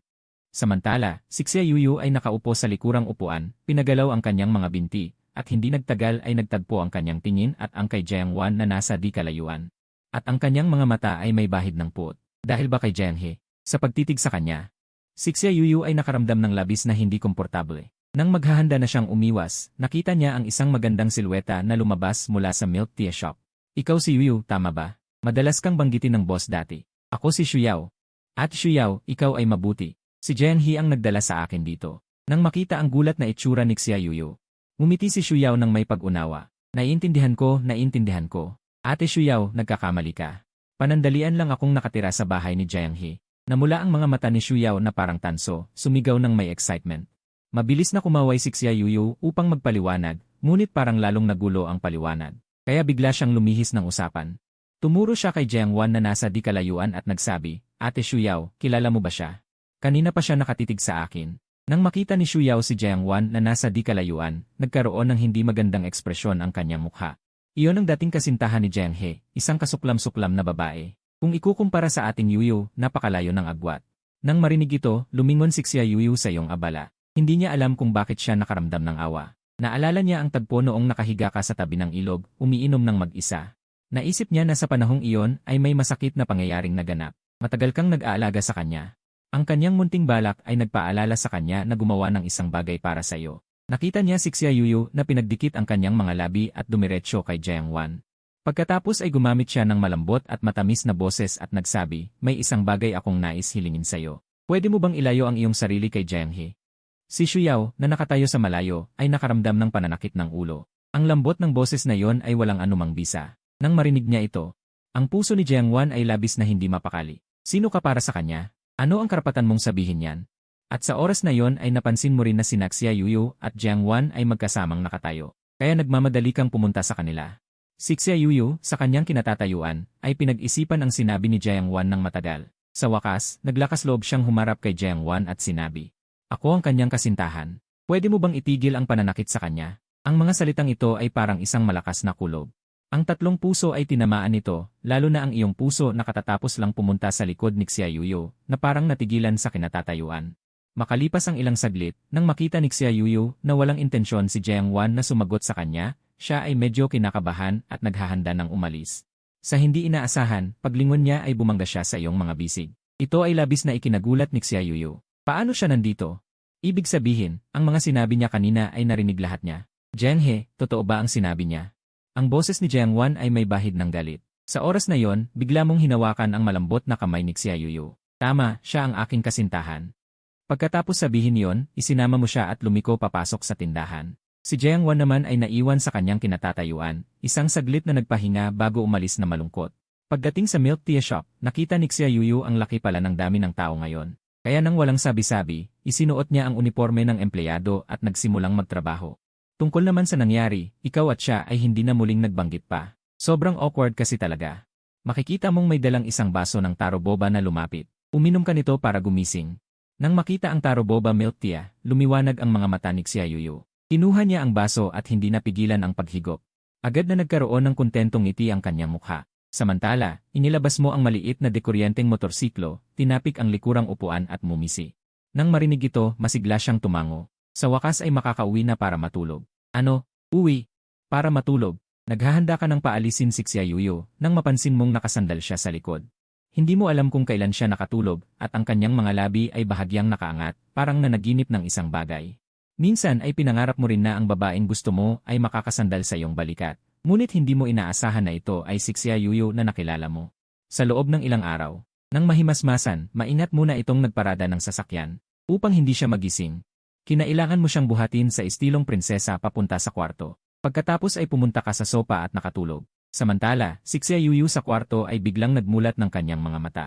Samantala, si Xia Yuyu ay nakaupo sa likurang upuan, pinagalaw ang kanyang mga binti, at hindi nagtagal ay nagtagpo ang kanyang tingin at ang kay Jiang Wan na nasa di kalayuan. At ang kanyang mga mata ay may bahid ng puot. Dahil ba kay Jiang He? Sa pagtitig sa kanya, si Xia Yuyu ay nakaramdam ng labis na hindi komportable. Nang maghahanda na siyang umiwas, nakita niya ang isang magandang silweta na lumabas mula sa milk tea shop. Ikaw si Yuyu, tama ba? Madalas kang banggitin ng boss dati. Ako si Shuyao. At Shuyao, ikaw ay mabuti. Si Jiang He ang nagdala sa akin dito. Nang makita ang gulat na itsura ni Xia Yuyu, ngumiti si Shuyao ng may pag-unawa. Naiintindihan ko, naiintindihan ko. Ate Shuyao, nagkakamali ka. Panandalian lang akong nakatira sa bahay ni Jiang He. Namula ang mga mata ni Shuyao na parang tanso, sumigaw ng may excitement. Mabilis na kumaway si Xia Yuyu upang magpaliwanag, ngunit parang lalong nagulo ang paliwanag. Kaya bigla siyang lumihis ng usapan. Tumuro siya kay Jiang Wan na nasa di kalayuan at nagsabi, Ate Shuyao, kilala mo ba siya? Kanina pa siya nakatitig sa akin. Nang makita ni Shuyao si Jiangwan na nasa di kalayuan, nagkaroon ng hindi magandang ekspresyon ang kanyang mukha. Iyon ang dating kasintahan ni Jiang He, isang kasuklam-suklam na babae. Kung ikukumpara sa ating Yuyu, napakalayo ng agwat. Nang marinig ito, lumingon si Xia Yuyu sa iyong abala. Hindi niya alam kung bakit siya nakaramdam ng awa. Naalala niya ang tagpo noong nakahiga ka sa tabi ng ilog, umiinom ng mag-isa. Naisip niya na sa panahong iyon ay may masakit na pangyayaring naganap. Matagal kang nag-aalaga sa kanya. Ang kanyang munting balak ay nagpaalala sa kanya na gumawa ng isang bagay para sa iyo. Nakita niya si Xia Yuyu na pinagdikit ang kanyang mga labi at dumiretso kay Jiangwan. Pagkatapos ay gumamit siya ng malambot at matamis na boses at nagsabi, may isang bagay akong nais hilingin sa iyo. Pwede mo bang ilayo ang iyong sarili kay Jiang He? Si Shuyao, na nakatayo sa malayo, ay nakaramdam ng pananakit ng ulo. Ang lambot ng boses na yon ay walang anumang bisa. Nang marinig niya ito, ang puso ni Jiangwan ay labis na hindi mapakali. Sino ka para sa kanya? Ano ang karapatan mong sabihin yan? At sa oras na yon ay napansin mo rin na si Xia Yuyu at Jiangwan ay magkasamang nakatayo. Kaya nagmamadali kang pumunta sa kanila. Si Xia Yuyu, sa kanyang kinatatayuan, ay pinag-isipan ang sinabi ni Jiangwan ng matagal. Sa wakas, naglakas loob siyang humarap kay Jiangwan at sinabi, ako ang kanyang kasintahan. Pwede mo bang itigil ang pananakit sa kanya? Ang mga salitang ito ay parang isang malakas na kulob. Ang tatlong puso ay tinamaan nito, lalo na ang iyong puso na katatapos lang pumunta sa likod ni Xia Yuyu, na parang natigilan sa kinatatayuan. Makalipas ang ilang saglit, nang makita ni Xia Yuyu na walang intensyon si Jiangwan na sumagot sa kanya, siya ay medyo kinakabahan at naghahanda ng umalis. Sa hindi inaasahan, paglingon niya ay bumangga siya sa iyong mga bisig. Ito ay labis na ikinagulat ni Xia Yuyu. Paano siya nandito? Ibig sabihin, ang mga sinabi niya kanina ay narinig lahat niya. Jiang He, totoo ba ang sinabi niya? Ang boses ni Jiangwan ay may bahid ng galit. Sa oras na yon, bigla mong hinawakan ang malambot na kamay ni Xia Yuyu. Tama, siya ang aking kasintahan. Pagkatapos sabihin yon, isinama mo siya at lumiko papasok sa tindahan. Si Jiangwan naman ay naiwan sa kanyang kinatatayuan, isang saglit na nagpahinga bago umalis na malungkot. Pagdating sa milk tea shop, nakita ni Xia Yuyu ang laki pala ng dami ng tao ngayon. Kaya nang walang sabi-sabi, isinuot niya ang uniforme ng empleyado at nagsimulang magtrabaho. Tungkol naman sa nangyari, ikaw at siya ay hindi na muling nagbanggit pa. Sobrang awkward kasi talaga. Makikita mong may dalang isang baso ng taro boba na lumapit. Uminom ka nito para gumising. Nang makita ang taro boba milk tea, lumiwanag ang mga mata ni Xia Yuyu. Kinuha niya ang baso at hindi napigilan ang paghigop. Agad na nagkaroon ng kontentong ngiti ang kanyang mukha. Samantala, inilabas mo ang maliit na dekuryenteng motorsiklo, tinapik ang likurang upuan at mumisi. Nang marinig ito, masigla siyang tumango. Sa wakas ay makakauwi na para matulog. Ano? Uwi? Para matulog? Naghahanda ka ng paalisin si Xia Yuyu nang mapansin mong nakasandal siya sa likod. Hindi mo alam kung kailan siya nakatulog at ang kanyang mga labi ay bahagyang nakaangat, parang nanaginip ng isang bagay. Minsan ay pinangarap mo rin na ang babaeng gusto mo ay makakasandal sa iyong balikat. Ngunit hindi mo inaasahan na ito ay si Xia Yuyu na nakilala mo. Sa loob ng ilang araw, nang mahimasmasan, maingat muna itong nagparada ng sasakyan, upang hindi siya magising. Kinailangan mo siyang buhatin sa estilong prinsesa papunta sa kwarto. Pagkatapos ay pumunta ka sa sopa at nakatulog. Samantala, si Xia Yuyu sa kwarto ay biglang nagmulat ng kanyang mga mata.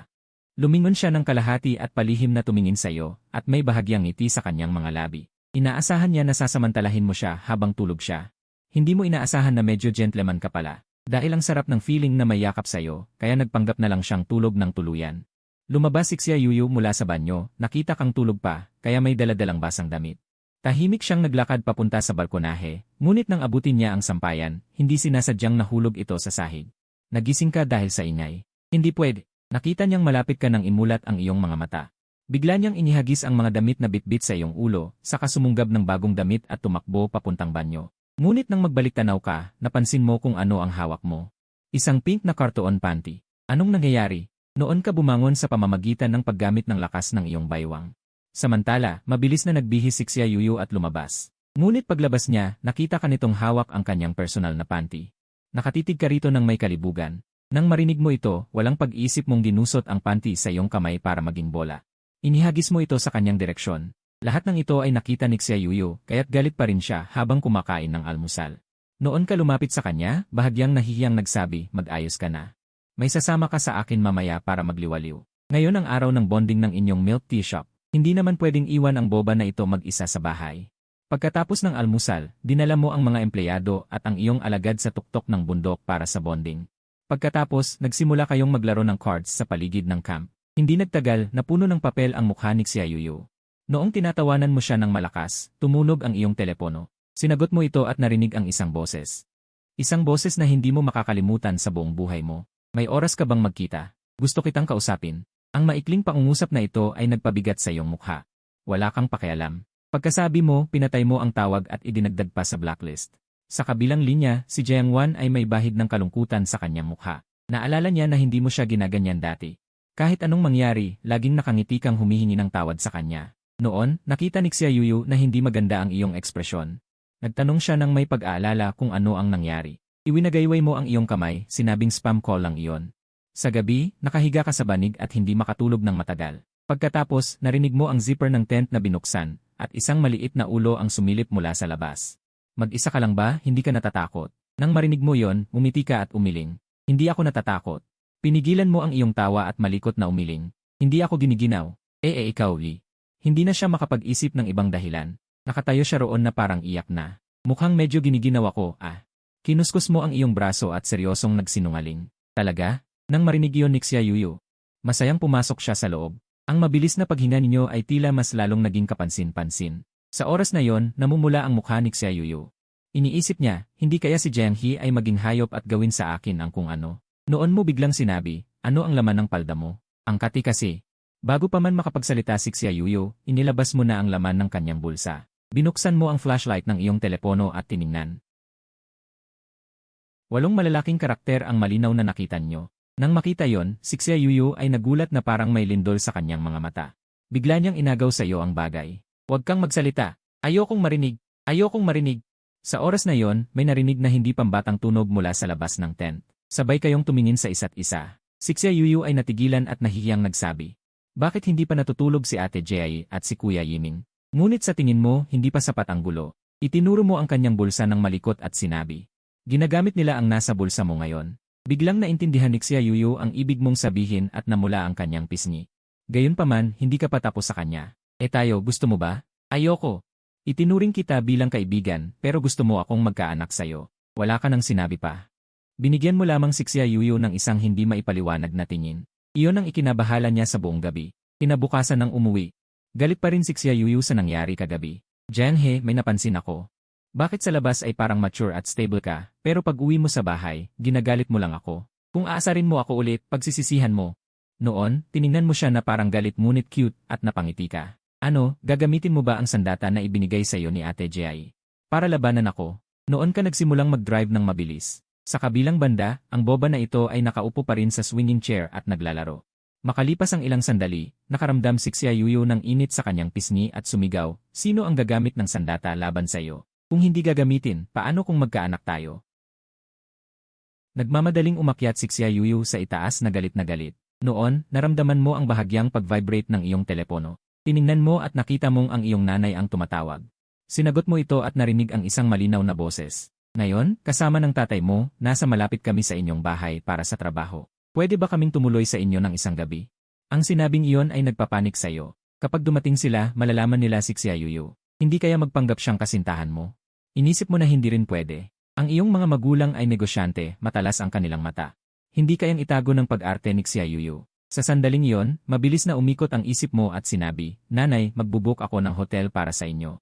Lumingon siya ng kalahati at palihim na tumingin sa iyo, at may bahagyang ngiti sa kanyang mga labi. Inaasahan niya na sasamantalahin mo siya habang tulog siya. Hindi mo inaasahan na medyo gentleman ka pala. Dahil ang sarap ng feeling na may yakap sa'yo, kaya nagpanggap na lang siyang tulog ng tuluyan. Lumabas si Xia Yuyu mula sa banyo, nakita kang tulog pa, kaya may daladalang basang damit. Tahimik siyang naglakad papunta sa balkonahe, ngunit nang abutin niya ang sampayan, hindi sinasadyang nahulog ito sa sahig. Nagising ka dahil sa ingay. Hindi pwede. Nakita niyang malapit ka nang imulat ang iyong mga mata. Bigla niyang inihagis ang mga damit na bitbit sa iyong ulo, saka sumunggab ng bagong damit at tumakbo papuntang banyo. Ngunit nang magbalik tanaw ka, napansin mo kung ano ang hawak mo. Isang pink na cartoon panty. Anong nangyayari? Noon ka bumangon sa pamamagitan ng paggamit ng lakas ng iyong baywang. Samantala, mabilis na nagbihis si Xia Yuyu at lumabas. Ngunit paglabas niya, nakita ka nitong hawak ang kanyang personal na panty. Nakatitig ka rito ng may kalibugan. Nang marinig mo ito, walang pag-iisip mong ginusot ang panty sa iyong kamay para maging bola. Inihagis mo ito sa kanyang direksyon. Lahat ng ito ay nakita ni Xia Yuyu, kaya't galit pa rin siya habang kumakain ng almusal. Noon ka lumapit sa kanya, bahagyang nahihiyang nagsabi, mag-ayos ka na. May sasama ka sa akin mamaya para magliwaliw. Ngayon ang araw ng bonding ng inyong milk tea shop. Hindi naman pwedeng iwan ang boba na ito mag-isa sa bahay. Pagkatapos ng almusal, dinala mo ang mga empleyado at ang iyong alagad sa tuktok ng bundok para sa bonding. Pagkatapos, nagsimula kayong maglaro ng cards sa paligid ng camp. Hindi nagtagal, napuno ng papel ang mukha ni Xia Yuyu. Noong tinatawanan mo siya ng malakas, tumunog ang iyong telepono. Sinagot mo ito at narinig ang isang boses. Isang boses na hindi mo makakalimutan sa buong buhay mo. May oras ka bang magkita? Gusto kitang kausapin. Ang maikling pangungusap na ito ay nagpabigat sa iyong mukha. Wala kang pakialam. Pagkasabi mo, pinatay mo ang tawag at idinagdag pa sa blacklist. Sa kabilang linya, si Jiang Wan ay may bahid ng kalungkutan sa kanyang mukha. Naalala niya na hindi mo siya ginaganyan dati. Kahit anong mangyari, laging nakangiti kang humihingi ng tawad sa kanya. Noon, nakita ni Xia Yuyu na hindi maganda ang iyong ekspresyon. Nagtanong siya ng may pag-aalala kung ano ang nangyari. Iwinagayway mo ang iyong kamay, sinabing spam call lang iyon. Sa gabi, nakahiga ka sa banig at hindi makatulog ng matagal. Pagkatapos, narinig mo ang zipper ng tent na binuksan, at isang maliit na ulo ang sumilip mula sa labas. Mag-isa ka lang ba, hindi ka natatakot? Nang marinig mo yon, umiti ka at umiling. Hindi ako natatakot. Pinigilan mo ang iyong tawa at malikot na umiling. Hindi ako giniginaw. Ikaw, Lee. Hindi na siya makapag-isip ng ibang dahilan. Nakatayo siya roon na parang iyak na. Mukhang medyo giniginaw ako, Kinuskus mo ang iyong braso at seryosong nagsinungaling. Talaga? Nang marinig iyon ni Xia Yuyu, masayang pumasok siya sa loob. Ang mabilis na paghinga ninyo ay tila mas lalong naging kapansin-pansin. Sa oras na yon, namumula ang mukha ni Xia Yuyu. Iniisip niya, hindi kaya si Jiang He ay maging hayop at gawin sa akin ang kung ano. Noon mo biglang sinabi, ano ang laman ng palda mo? Ang kati kasi. Bago pa man makapagsalita si Xia Yuyu, inilabas mo na ang laman ng kanyang bulsa. Binuksan mo ang flashlight ng iyong telepono at tiningnan. 8 malalaking karakter ang malinaw na nakita nyo. Nang makita yon, si Xia Yuyu ay nagulat na parang may lindol sa kanyang mga mata. Bigla niyang inagaw sa iyo ang bagay. Huwag kang magsalita. Ayokong marinig. Ayokong marinig. Sa oras na yon, may narinig na hindi pambatang tunog mula sa labas ng tent. Sabay kayong tumingin sa isa't isa. Si Xia Yuyu ay natigilan at nahihiyang nagsabi. Bakit hindi pa natutulog si Ate Jai at si Kuya Yiming? Ngunit sa tingin mo, hindi pa sapat ang gulo. Itinuro mo ang kanyang bulsa ng malikot at sinabi. Ginagamit nila ang nasa bulsa mo ngayon. Biglang naintindihan ni Xia Yuyu ang ibig mong sabihin at namula ang kanyang pisngi. Gayunpaman, hindi ka pa tapos sa kanya. Tayo, gusto mo ba? Ayoko. Itinuring kita bilang kaibigan, pero gusto mo akong magkaanak sa'yo. Wala ka nang sinabi pa. Binigyan mo lamang si Xia Yuyu ng isang hindi maipaliwanag na tingin. Iyon ang ikinabahala niya sa buong gabi. Kinabukasan ng umuwi. Galit pa rin si Xia Yuyu sa nangyari kagabi. Jiang He, may napansin ako. Bakit sa labas ay parang mature at stable ka, pero pag uwi mo sa bahay, ginagalit mo lang ako? Kung aasarin mo ako ulit, pagsisisihan mo. Noon, tiningnan mo siya na parang galit ngunit cute at napangiti ka. Ano, gagamitin mo ba ang sandata na ibinigay sa iyo ni Ate Jai? Para labanan ako. Noon ka nagsimulang mag-drive ng mabilis. Sa kabilang banda, ang boba na ito ay nakaupo pa rin sa swinging chair at naglalaro. Makalipas ang ilang sandali, nakaramdam si Xia Yuyu ng init sa kanyang pisngi at sumigaw, sino ang gagamit ng sandata laban sa iyo? Kung hindi gagamitin, paano kung magkaanak tayo? Nagmamadaling umakyat si Xia Yuyu sa itaas na galit na galit. Noon, naramdaman mo ang bahagyang pag-vibrate ng iyong telepono. Tiningnan mo at nakita mong ang iyong nanay ang tumatawag. Sinagot mo ito at narinig ang isang malinaw na boses. Ngayon, kasama ng tatay mo, nasa malapit kami sa inyong bahay para sa trabaho. Pwede ba kaming tumuloy sa inyo ng isang gabi? Ang sinabing iyon ay nagpapanik sa iyo. Kapag dumating sila, malalaman nila si Xia Yuyu. Hindi kaya magpanggap siyang kasintahan mo? Inisip mo na hindi rin pwede. Ang iyong mga magulang ay negosyante, matalas ang kanilang mata. Hindi kayang itago ng pag-arte ni Xia Yuyu. Sa sandaling iyon, mabilis na umikot ang isip mo at sinabi, Nanay, magbubuk ako ng hotel para sa inyo.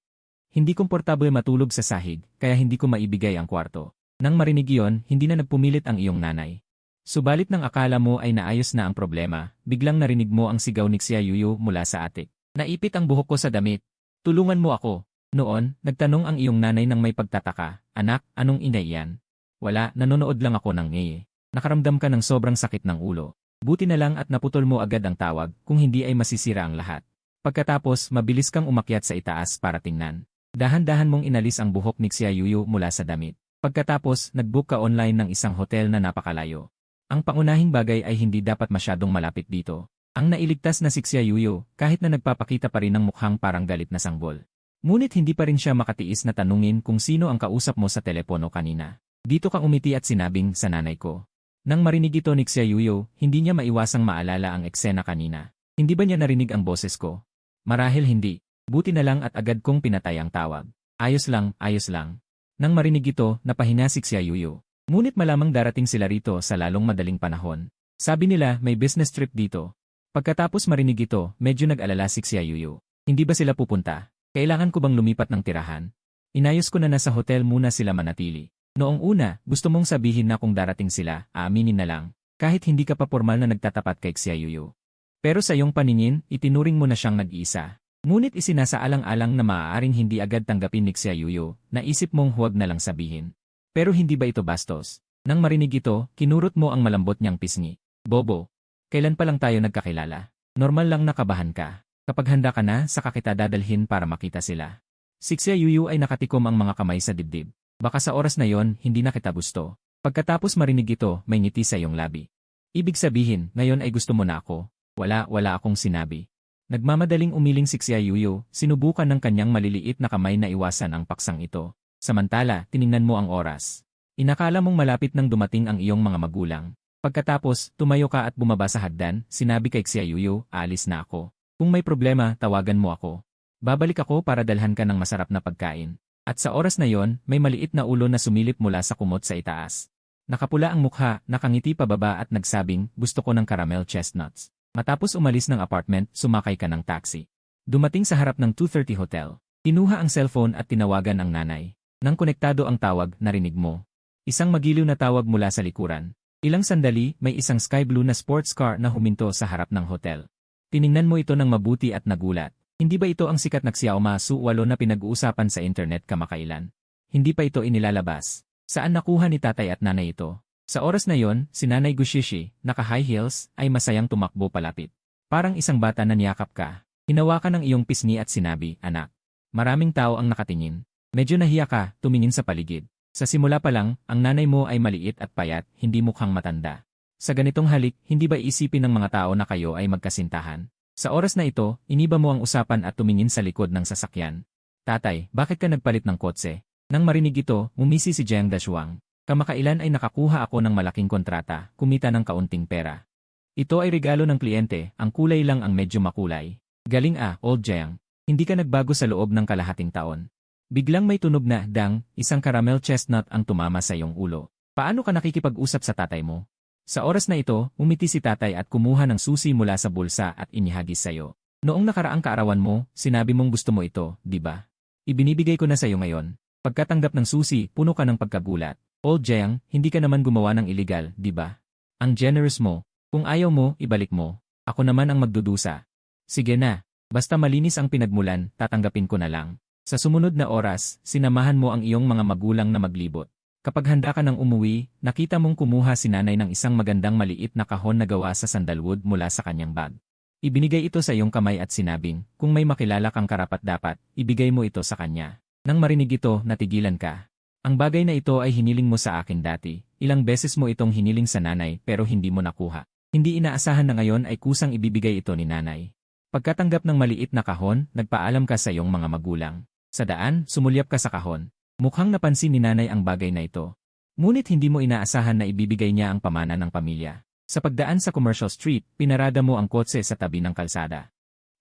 Hindi komportable matulog sa sahig, kaya hindi ko maibigay ang kwarto. Nang marinig iyon, hindi na nagpumilit ang iyong nanay. Subalit nang akala mo ay naayos na ang problema, biglang narinig mo ang sigaw ni Xia Yuyu mula sa atik. Naipit ang buhok ko sa damit. Tulungan mo ako. Noon, nagtanong ang iyong nanay ng may pagtataka, Anak, anong inay yan? Wala, nanonood lang ako ng ngeye. Nakaramdam ka ng sobrang sakit ng ulo. Buti na lang at naputol mo agad ang tawag, kung hindi ay masisira ang lahat. Pagkatapos, mabilis kang umakyat sa itaas para tingnan. Dahan-dahan mong inalis ang buhok ni Xia Yuyu mula sa damit. Pagkatapos, nag-book ka online ng isang hotel na napakalayo. Ang pangunahing bagay ay hindi dapat masyadong malapit dito. Ang nailigtas na si Xia Yuyu, kahit na nagpapakita pa rin ng mukhang parang galit na sanggol. Ngunit hindi pa rin siya makatiis na tanungin kung sino ang kausap mo sa telepono kanina. Dito kang umiti at sinabing, sa nanay ko. Nang marinig ito ni Xia Yuyu, hindi niya maiwasang maalala ang eksena kanina. Hindi ba niya narinig ang boses ko? Marahil hindi. Buti na lang at agad kong pinatay ang tawag. Ayos lang, ayos lang. Nang marinig ito, napahina si Xia Yuyu. Ngunit malamang darating sila rito sa lalong madaling panahon. Sabi nila may business trip dito. Pagkatapos marinig ito, medyo nag-alala si Xia Yuyu. Hindi ba sila pupunta? Kailangan ko bang lumipat ng tirahan? Inayos ko na nasa hotel muna sila manatili. Noong una, gusto mong sabihin na kung darating sila, aaminin na lang. Kahit hindi ka pa formal na nagtatapat kay Xia Yuyu. Pero sa iyong paningin, itinuring mo na siyang nag-iisa. Ngunit isinasaalang-alang na maaaring hindi agad tanggapin ni Xia Yuyu, naisip mong huwag na lang sabihin. Pero hindi ba ito bastos? Nang marinig ito, kinurot mo ang malambot niyang pisngi. Bobo, kailan pa lang tayo nagkakilala? Normal lang nakabahan ka. Kapag handa ka na, saka kita dadalhin para makita sila. Si Xia Yuyu ay nakatikom ang mga kamay sa dibdib. Baka sa oras na yon, hindi na kita gusto. Pagkatapos marinig ito, may ngiti sa iyong labi. Ibig sabihin, ngayon ay gusto mo na ako. Wala akong sinabi. Nagmamadaling umiling si Xia Yuyu, sinubukan ng kanyang maliliit na kamay na iwasan ang paksang ito. Samantala, tiningnan mo ang oras. Inakala mong malapit nang dumating ang iyong mga magulang. Pagkatapos, tumayo ka at bumaba sa hagdan, sinabi kay Xia Yuyu, aalis na ako. Kung may problema, tawagan mo ako. Babalik ako para dalhan ka ng masarap na pagkain. At sa oras na yon, may maliit na ulo na sumilip mula sa kumot sa itaas. Nakapula ang mukha, nakangiti pababa at nagsabing, gusto ko ng caramel chestnuts. Matapos umalis ng apartment, sumakay ka ng taxi. Dumating sa harap ng 230 Hotel. Kinuha ang cellphone at tinawagan ang nanay. Nang konektado ang tawag, narinig mo. Isang magiliw na tawag mula sa likuran. Ilang sandali, may isang sky blue na sports car na huminto sa harap ng hotel. Tiningnan mo ito ng mabuti at nagulat. Hindi ba ito ang sikat na Xiaoma Su-8 na pinag-uusapan sa internet kamakailan? Hindi pa ito inilalabas. Saan nakuha ni tatay at nanay ito? Sa oras na yon, si Nanay Gushishi, naka-high heels, ay masayang tumakbo palapit. Parang isang bata na niyakap ka. Hinawakan ng iyong pisngi at sinabi, anak. Maraming tao ang nakatingin. Medyo nahiya ka, tumingin sa paligid. Sa simula pa lang, ang nanay mo ay maliit at payat, hindi mukhang matanda. Sa ganitong halik, hindi ba isipin ng mga tao na kayo ay magkasintahan? Sa oras na ito, iniba mo ang usapan at tumingin sa likod ng sasakyan. Tatay, bakit ka nagpalit ng kotse? Nang marinig ito, umisi si Jiang Dashuang. Kamakailan ay nakakuha ako ng malaking kontrata, kumita ng kaunting pera. Ito ay regalo ng kliyente, ang kulay lang ang medyo makulay. Galing Old Jiang. Hindi ka nagbago sa loob ng kalahating taon. Biglang may tunog na, dang, isang caramel chestnut ang tumama sa iyong ulo. Paano ka nakikipag-usap sa tatay mo? Sa oras na ito, umiti si tatay at kumuha ng susi mula sa bulsa at inihagis sa iyo. Noong nakaraang kaarawan mo, sinabi mong gusto mo ito, di ba? Ibinibigay ko na sa iyo ngayon. Pagkatanggap ng susi, puno ka ng pagkagulat. Old Jiang, hindi ka naman gumawa ng illegal, di ba? Ang generous mo. Kung ayaw mo, ibalik mo. Ako naman ang magdudusa. Sige na. Basta malinis ang pinagmulan, tatanggapin ko na lang. Sa sumunod na oras, sinamahan mo ang iyong mga magulang na maglibot. Kapag handa ka nang umuwi, nakita mong kumuha si nanay ng isang magandang maliit na kahon na gawa sa sandalwood mula sa kanyang bag. Ibinigay ito sa iyong kamay at sinabing, kung may makilala kang karapat-dapat, ibigay mo ito sa kanya. Nang marinig ito, natigilan ka. Ang bagay na ito ay hiniling mo sa akin dati. Ilang beses mo itong hiniling sa nanay pero hindi mo nakuha. Hindi inaasahan na ngayon ay kusang ibibigay ito ni nanay. Pagkatanggap ng maliit na kahon, nagpaalam ka sa iyong mga magulang. Sa daan, sumulyap ka sa kahon. Mukhang napansin ni nanay ang bagay na ito. Ngunit hindi mo inaasahan na ibibigay niya ang pamana ng pamilya. Sa pagdaan sa Commercial Street, pinarada mo ang kotse sa tabi ng kalsada.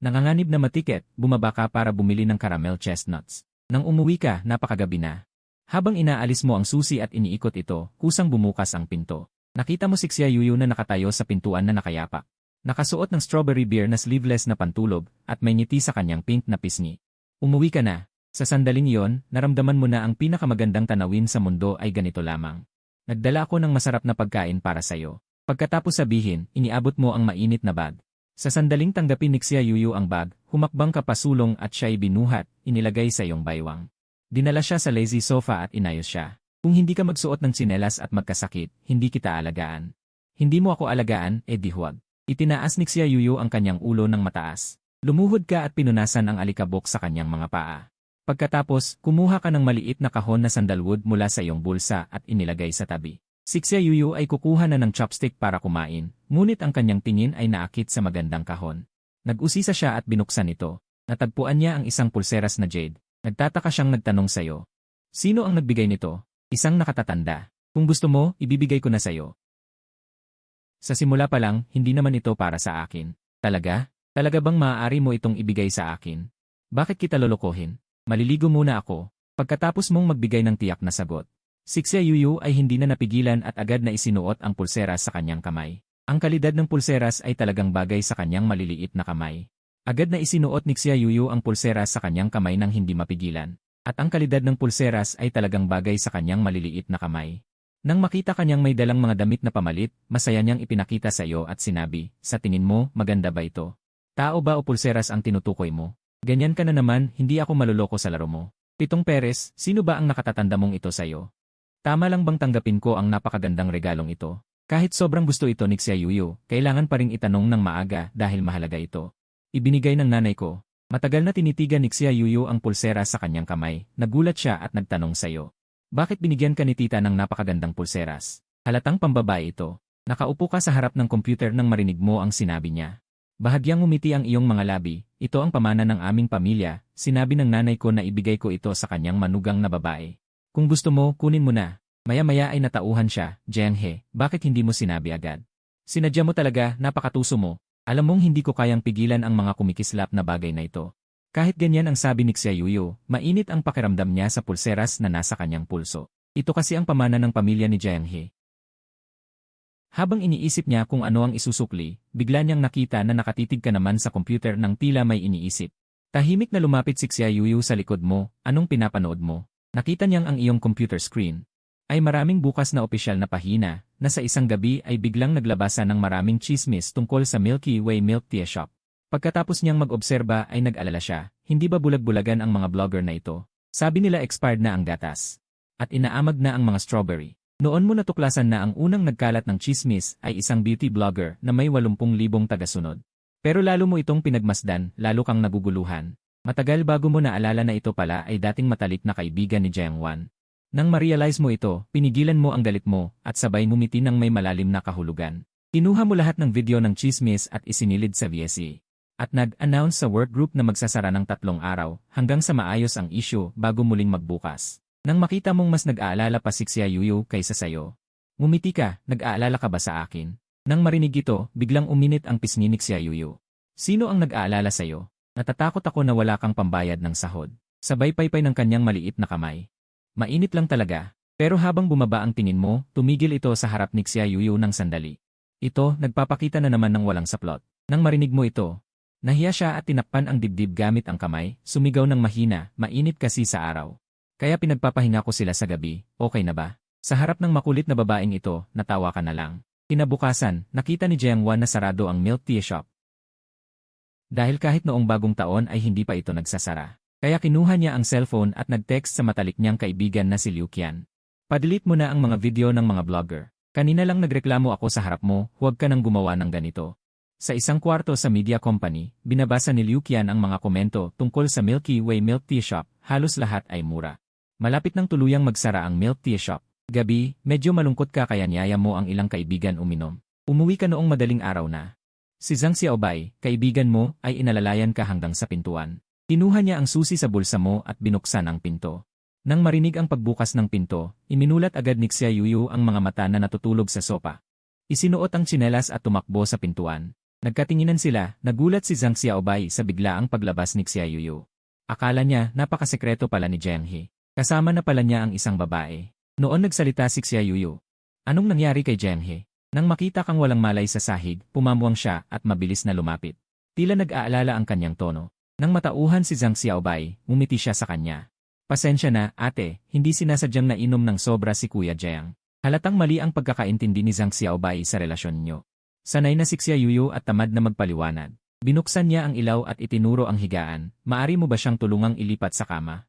Nanganganib na matiket, bumaba ka para bumili ng caramel chestnuts. Nang umuwi ka, napakagabi na. Habang inaalis mo ang susi at iniikot ito, kusang bumukas ang pinto. Nakita mo si Xia Yuyu na nakatayo sa pintuan na nakayapak. Nakasuot ng strawberry beer na sleeveless na pantulog at may ngiti sa kanyang pink na pisngi. Umuwi ka na. Sa sandaling iyon, naramdaman mo na ang pinakamagandang tanawin sa mundo ay ganito lamang. Nagdala ako ng masarap na pagkain para sa'yo. Pagkatapos sabihin, iniabot mo ang mainit na bag. Sa sandaling tanggapin ni Xia Yuyu ang bag, humakbang ka pasulong at siya'y binuhat, inilagay sa iyong baywang. Dinala siya sa lazy sofa at inayos siya. Kung hindi ka magsuot ng tsinelas at magkasakit, hindi kita alagaan. Hindi mo ako alagaan, di huwag. Itinaas ni Xia Yuyu ang kanyang ulo ng mataas. Lumuhod ka at pinunasan ang alikabok sa kanyang mga paa. Pagkatapos, kumuha ka ng maliit na kahon na sandalwood mula sa iyong bulsa at inilagay sa tabi. Si Xia Yuyu ay kukuha na ng chopstick para kumain, ngunit ang kanyang tingin ay naakit sa magandang kahon. Nag-usisa siya at binuksan ito. Natagpuan niya ang isang pulseras na jade. Nagtataka siyang nagtanong sa'yo. Sino ang nagbigay nito? Isang nakatatanda. Kung gusto mo, ibibigay ko na sa'yo. Sa simula pa lang, hindi naman ito para sa akin. Talaga? Talaga bang maaari mo itong ibigay sa akin? Bakit kita lolokohin? Maliligo muna ako. Pagkatapos mong magbigay ng tiyak na sagot. Si Xia Yuyu ay hindi na napigilan at agad na isinuot ang pulsera sa kanyang kamay. Ang kalidad ng pulseras ay talagang bagay sa kanyang maliliit na kamay. Agad na isinuot ni Xia Yuyu ang pulseras sa kanyang kamay nang hindi mapigilan. At ang kalidad ng pulseras ay talagang bagay sa kanyang maliliit na kamay. Nang makita kanyang may dalang mga damit na pamalit, masaya niyang ipinakita sa iyo at sinabi, sa tingin mo, maganda ba ito? Tao ba o pulseras ang tinutukoy mo? Ganyan ka na naman, hindi ako maluloko sa laro mo. Pitong Perez, sino ba ang nakatatanda mong ito sa iyo? Tama lang bang tanggapin ko ang napakagandang regalong ito? Kahit sobrang gusto ito ni Xia Yuyu, kailangan pa ring itanong ng maaga dahil mahalaga ito. Ibinigay ng nanay ko. Matagal na tinitigan ni Xia Yuyu ang pulsera sa kanyang kamay, nagulat siya at nagtanong sa iyo. Bakit binigyan ka ni tita ng napakagandang pulseras? Halatang pambabae ito. Nakaupo ka sa harap ng computer nang marinig mo ang sinabi niya. Bahagyang umiti ang iyong mga labi, ito ang pamana ng aming pamilya, sinabi ng nanay ko na ibigay ko ito sa kanyang manugang na babae. Kung gusto mo, kunin mo na. Maya-maya ay natauhan siya, Jiang He, bakit hindi mo sinabi agad? Sinadya mo talaga, napakatuso mo. Alam mong hindi ko kayang pigilan ang mga kumikislap na bagay na ito. Kahit ganyan ang sabi ni Xia Yuyu, mainit ang pakiramdam niya sa pulseras na nasa kanyang pulso. Ito kasi ang pamana ng pamilya ni Jiang He. Habang iniisip niya kung ano ang isusukli, bigla niyang nakita na nakatitig ka naman sa computer ng tila may iniisip. Tahimik na lumapit si Xia Yuyu sa likod mo, anong pinapanood mo? Nakita niyang ang iyong computer screen ay maraming bukas na opisyal na pahina, na sa isang gabi ay biglang naglabasan ng maraming chismis tungkol sa Milky Way Milk Tea Shop. Pagkatapos niyang mag-obserba ay nag-alala siya, hindi ba bulag-bulagan ang mga blogger na ito? Sabi nila expired na ang gatas. At inaamag na ang mga strawberry. Noon mo natuklasan na ang unang nagkalat ng chismis ay isang beauty blogger na may 80,000 tagasunod. Pero lalo mo itong pinagmasdan, lalo kang naguguluhan. Matagal bago mo naalala na ito pala ay dating matalik na kaibigan ni Jiang Wan. Nang ma-realize mo ito, pinigilan mo ang galit mo at sabay ngumiti ng may malalim na kahulugan. Kinuha mo lahat ng video ng chismis at isinilid sa VSE. At nag-announce sa workgroup na magsasara ng 3 araw hanggang sa maayos ang issue bago muling magbukas. Nang makita mong mas nag-aalala pa si Xia Yuyu kaysa sayo. Ngumiti ka, nag-aalala ka ba sa akin? Nang marinig ito, biglang uminit ang pisngi ni Xia Yuyu. Sino ang nag-aalala sayo? Natatakot ako na wala kang pambayad ng sahod. Sabay paypay ng kanyang maliit na kamay. Mainit lang talaga. Pero habang bumaba ang tingin mo, tumigil ito sa harap ni Xia Yuyu ng sandali. Ito, nagpapakita na naman ng walang saplot. Nang marinig mo ito, nahiya siya at tinakpan ang dibdib gamit ang kamay, sumigaw ng mahina, mainit kasi sa araw. Kaya pinagpapahinga ko sila sa gabi, okay na ba? Sa harap ng makulit na babaeng ito, natawa ka na lang. Kinabukasan, nakita ni Jiang Wan na sarado ang milk tea shop. Dahil kahit noong bagong taon ay hindi pa ito nagsasara. Kaya kinuha niya ang cellphone at nag-text sa matalik niyang kaibigan na si Liu Qian. Padelete mo na ang mga video ng mga vlogger. Kanina lang nagreklamo ako sa harap mo, huwag ka nang gumawa ng ganito. Sa isang kwarto sa media company, binabasa ni Liu Qian ang mga komento tungkol sa Milky Way Milk Tea Shop, halos lahat ay mura. Malapit nang tuluyang magsara ang milk tea shop. Gabi, medyo malungkot ka kaya niyaya mo ang ilang kaibigan uminom. Umuwi ka noong madaling araw na. Si Zhang Xiaobei, kaibigan mo, ay inalalayan ka hanggang sa pintuan. Kinuha niya ang susi sa bulsa mo at binuksan ang pinto. Nang marinig ang pagbukas ng pinto, iminulat agad ni Xia Yuyu ang mga mata na natutulog sa sopa. Isinuot ang tsinelas at tumakbo sa pintuan. Nagkatinginan sila, nagulat si Zhang Xiaobei sa biglaang paglabas ni Xia Yuyu. Akala niya napakasekreto pala ni Jiang He. Kasama na pala niya ang isang babae. Noon nagsalita si Xia Yuyu. Anong nangyari kay Jiang He? Nang makita kang walang malay sa sahig, pumamwang siya at mabilis na lumapit. Tila nag-aalala ang kanyang tono. Nang matauhan si Zhang Xiaobei, ngumiti siya sa kanya. Pasensya na, ate, hindi sinasadyang nainom ng sobra si Kuya Jiang. Halatang mali ang pagkakaintindi ni Zhang Xiaobei sa relasyon niyo. Sanay na si Xia Yuyu at tamad na magpaliwanag. Binuksan niya ang ilaw at itinuro ang higaan. Maari mo ba siyang tulungang ilipat sa kama?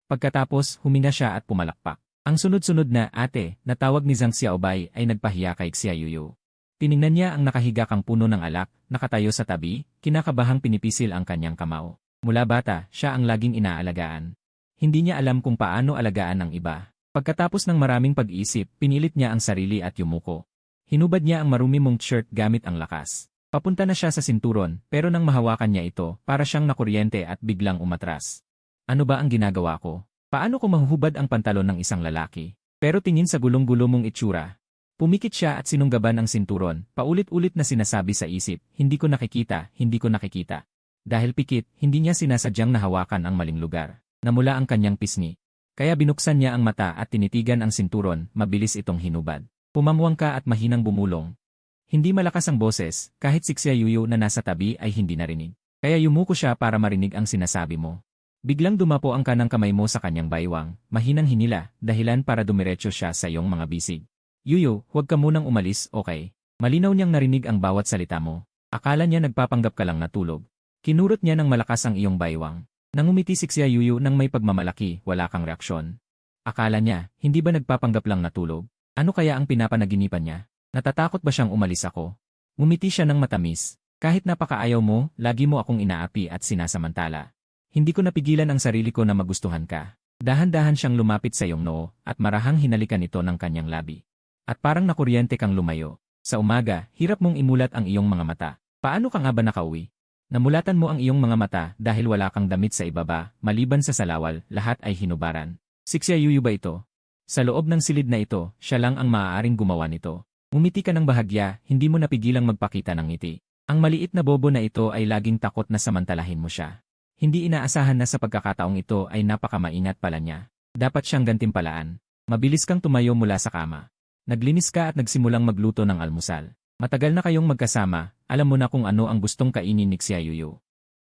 Pagkatapos, huminga siya at pumalakpak. Ang sunod-sunod na ate, na tawag ni Zhang Xiaobei ay nagpahiya kay Xia Yuyu. Tiningnan niya ang nakahiga kang puno ng alak, nakatayo sa tabi, kinakabahang pinipisil ang kanyang kamao. Mula bata, siya ang laging inaalagaan. Hindi niya alam kung paano alagaan ang iba. Pagkatapos ng maraming pag-iisip, pinilit niya ang sarili at yumuko. Hinubad niya ang marumi mong shirt gamit ang lakas. Papunta na siya sa sinturon, pero nang mahawakan niya ito, para siyang nakuryente at biglang umatras. Ano ba ang ginagawa ko? Paano ko mahuhubad ang pantalon ng isang lalaki? Pero tingin sa gulong-gulo mong itsura. Pumikit siya at sinunggaban ang sinturon, paulit-ulit na sinasabi sa isip, hindi ko nakikita, hindi ko nakikita. Dahil pikit, hindi niya sinasadyang nahawakan ang maling lugar. Namula ang kanyang pisngi. Kaya binuksan niya ang mata at tinitigan ang sinturon, mabilis itong hinubad. Pumamwang ka at mahinang bumulong. Hindi malakas ang boses, kahit si Xia Yuyu na nasa tabi ay hindi narinig. Kaya yumuko siya para marinig ang sinasabi mo. Biglang dumapo ang kanang kamay mo sa kanyang baywang, mahinang hinila, dahilan para dumiretso siya sa iyong mga bisig. Yuyu, huwag ka munang umalis, okay? Malinaw niyang narinig ang bawat salita mo. Akala niya nagpapanggap ka lang natulog. Kinurot niya ng malakas ang iyong baywang. Nangumiti si Xia Yuyu nang may pagmamalaki, wala kang reaksyon. Akala niya, hindi ba nagpapanggap lang natulog? Ano kaya ang pinapanaginipan niya? Natatakot ba siyang umalis ako? Ngumiti siya ng matamis. Kahit napakaayaw mo, lagi mo akong inaapi at sinasamantala. Hindi ko napigilan ang sarili ko na magustuhan ka. Dahan-dahan siyang lumapit sa iyong noo at marahang hinalikan ito ng kanyang labi. At parang nakuryente kang lumayo. Sa umaga, hirap mong imulat ang iyong mga mata. Paano ka nga ba nakauwi? Namulatan mo ang iyong mga mata dahil wala kang damit sa ibaba, maliban sa salawal, lahat ay hinubaran. Si Xia Yuyu ba ito? Sa loob ng silid na ito, siya lang ang maaaring gumawa nito. Ngumiti ka ng bahagya, hindi mo napigilang magpakita ng ngiti. Ang maliit na bobo na ito ay laging takot na samantalahin mo siya. Hindi inaasahan na sa pagkakataong ito ay napakamaingat pala niya. Dapat siyang gantimpalaan. Mabilis kang tumayo mula sa kama. Naglinis ka at nagsimulang magluto ng almusal. Matagal na kayong magkasama, alam mo na kung ano ang gustong kainin ni Xia Yuyu.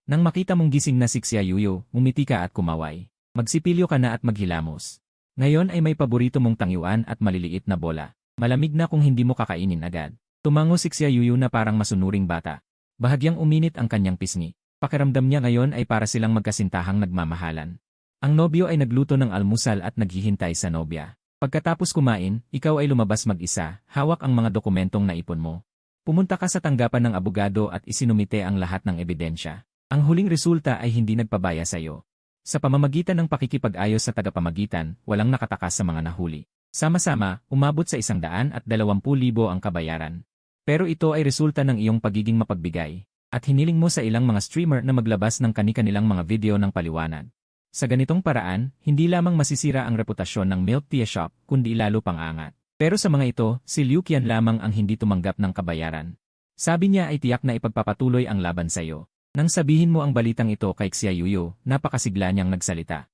Nang makita mong gising na si Xia Yuyu, ngumiti ka at kumaway. Magsipilyo ka na at maghilamos. Ngayon ay may paborito mong tangyuan at maliliit na bola. Malamig na kung hindi mo kakainin agad. Tumango si Xia Yuyu na parang masunuring bata. Bahagyang uminit ang kanyang pisngi. Pakiramdam niya ngayon ay para silang magkasintahang nagmamahalan. Ang nobyo ay nagluto ng almusal at naghihintay sa nobya. Pagkatapos kumain, ikaw ay lumabas mag-isa, hawak ang mga dokumentong naipon mo. Pumunta ka sa tanggapan ng abogado at isinumite ang lahat ng ebidensya. Ang huling resulta ay hindi nagpabaya sa iyo. Sa pamamagitan ng pakikipag-ayos sa tagapamagitan, walang nakatakas sa mga nahuli. Sama-sama, umabot sa 120,000 ang kabayaran. Pero ito ay resulta ng iyong pagiging mapagbigay. At hiniling mo sa ilang mga streamer na maglabas ng kani-kanilang mga video ng paliwanag. Sa ganitong paraan, hindi lamang masisira ang reputasyon ng Milk Tea Shop, kundi lalo pang angat. Pero sa mga ito, si Liu Qian lamang ang hindi tumanggap ng kabayaran. Sabi niya ay tiyak na ipagpapatuloy ang laban sa iyo. Nang sabihin mo ang balitang ito kay Xia Yuyu, napakasigla niyang nagsalita.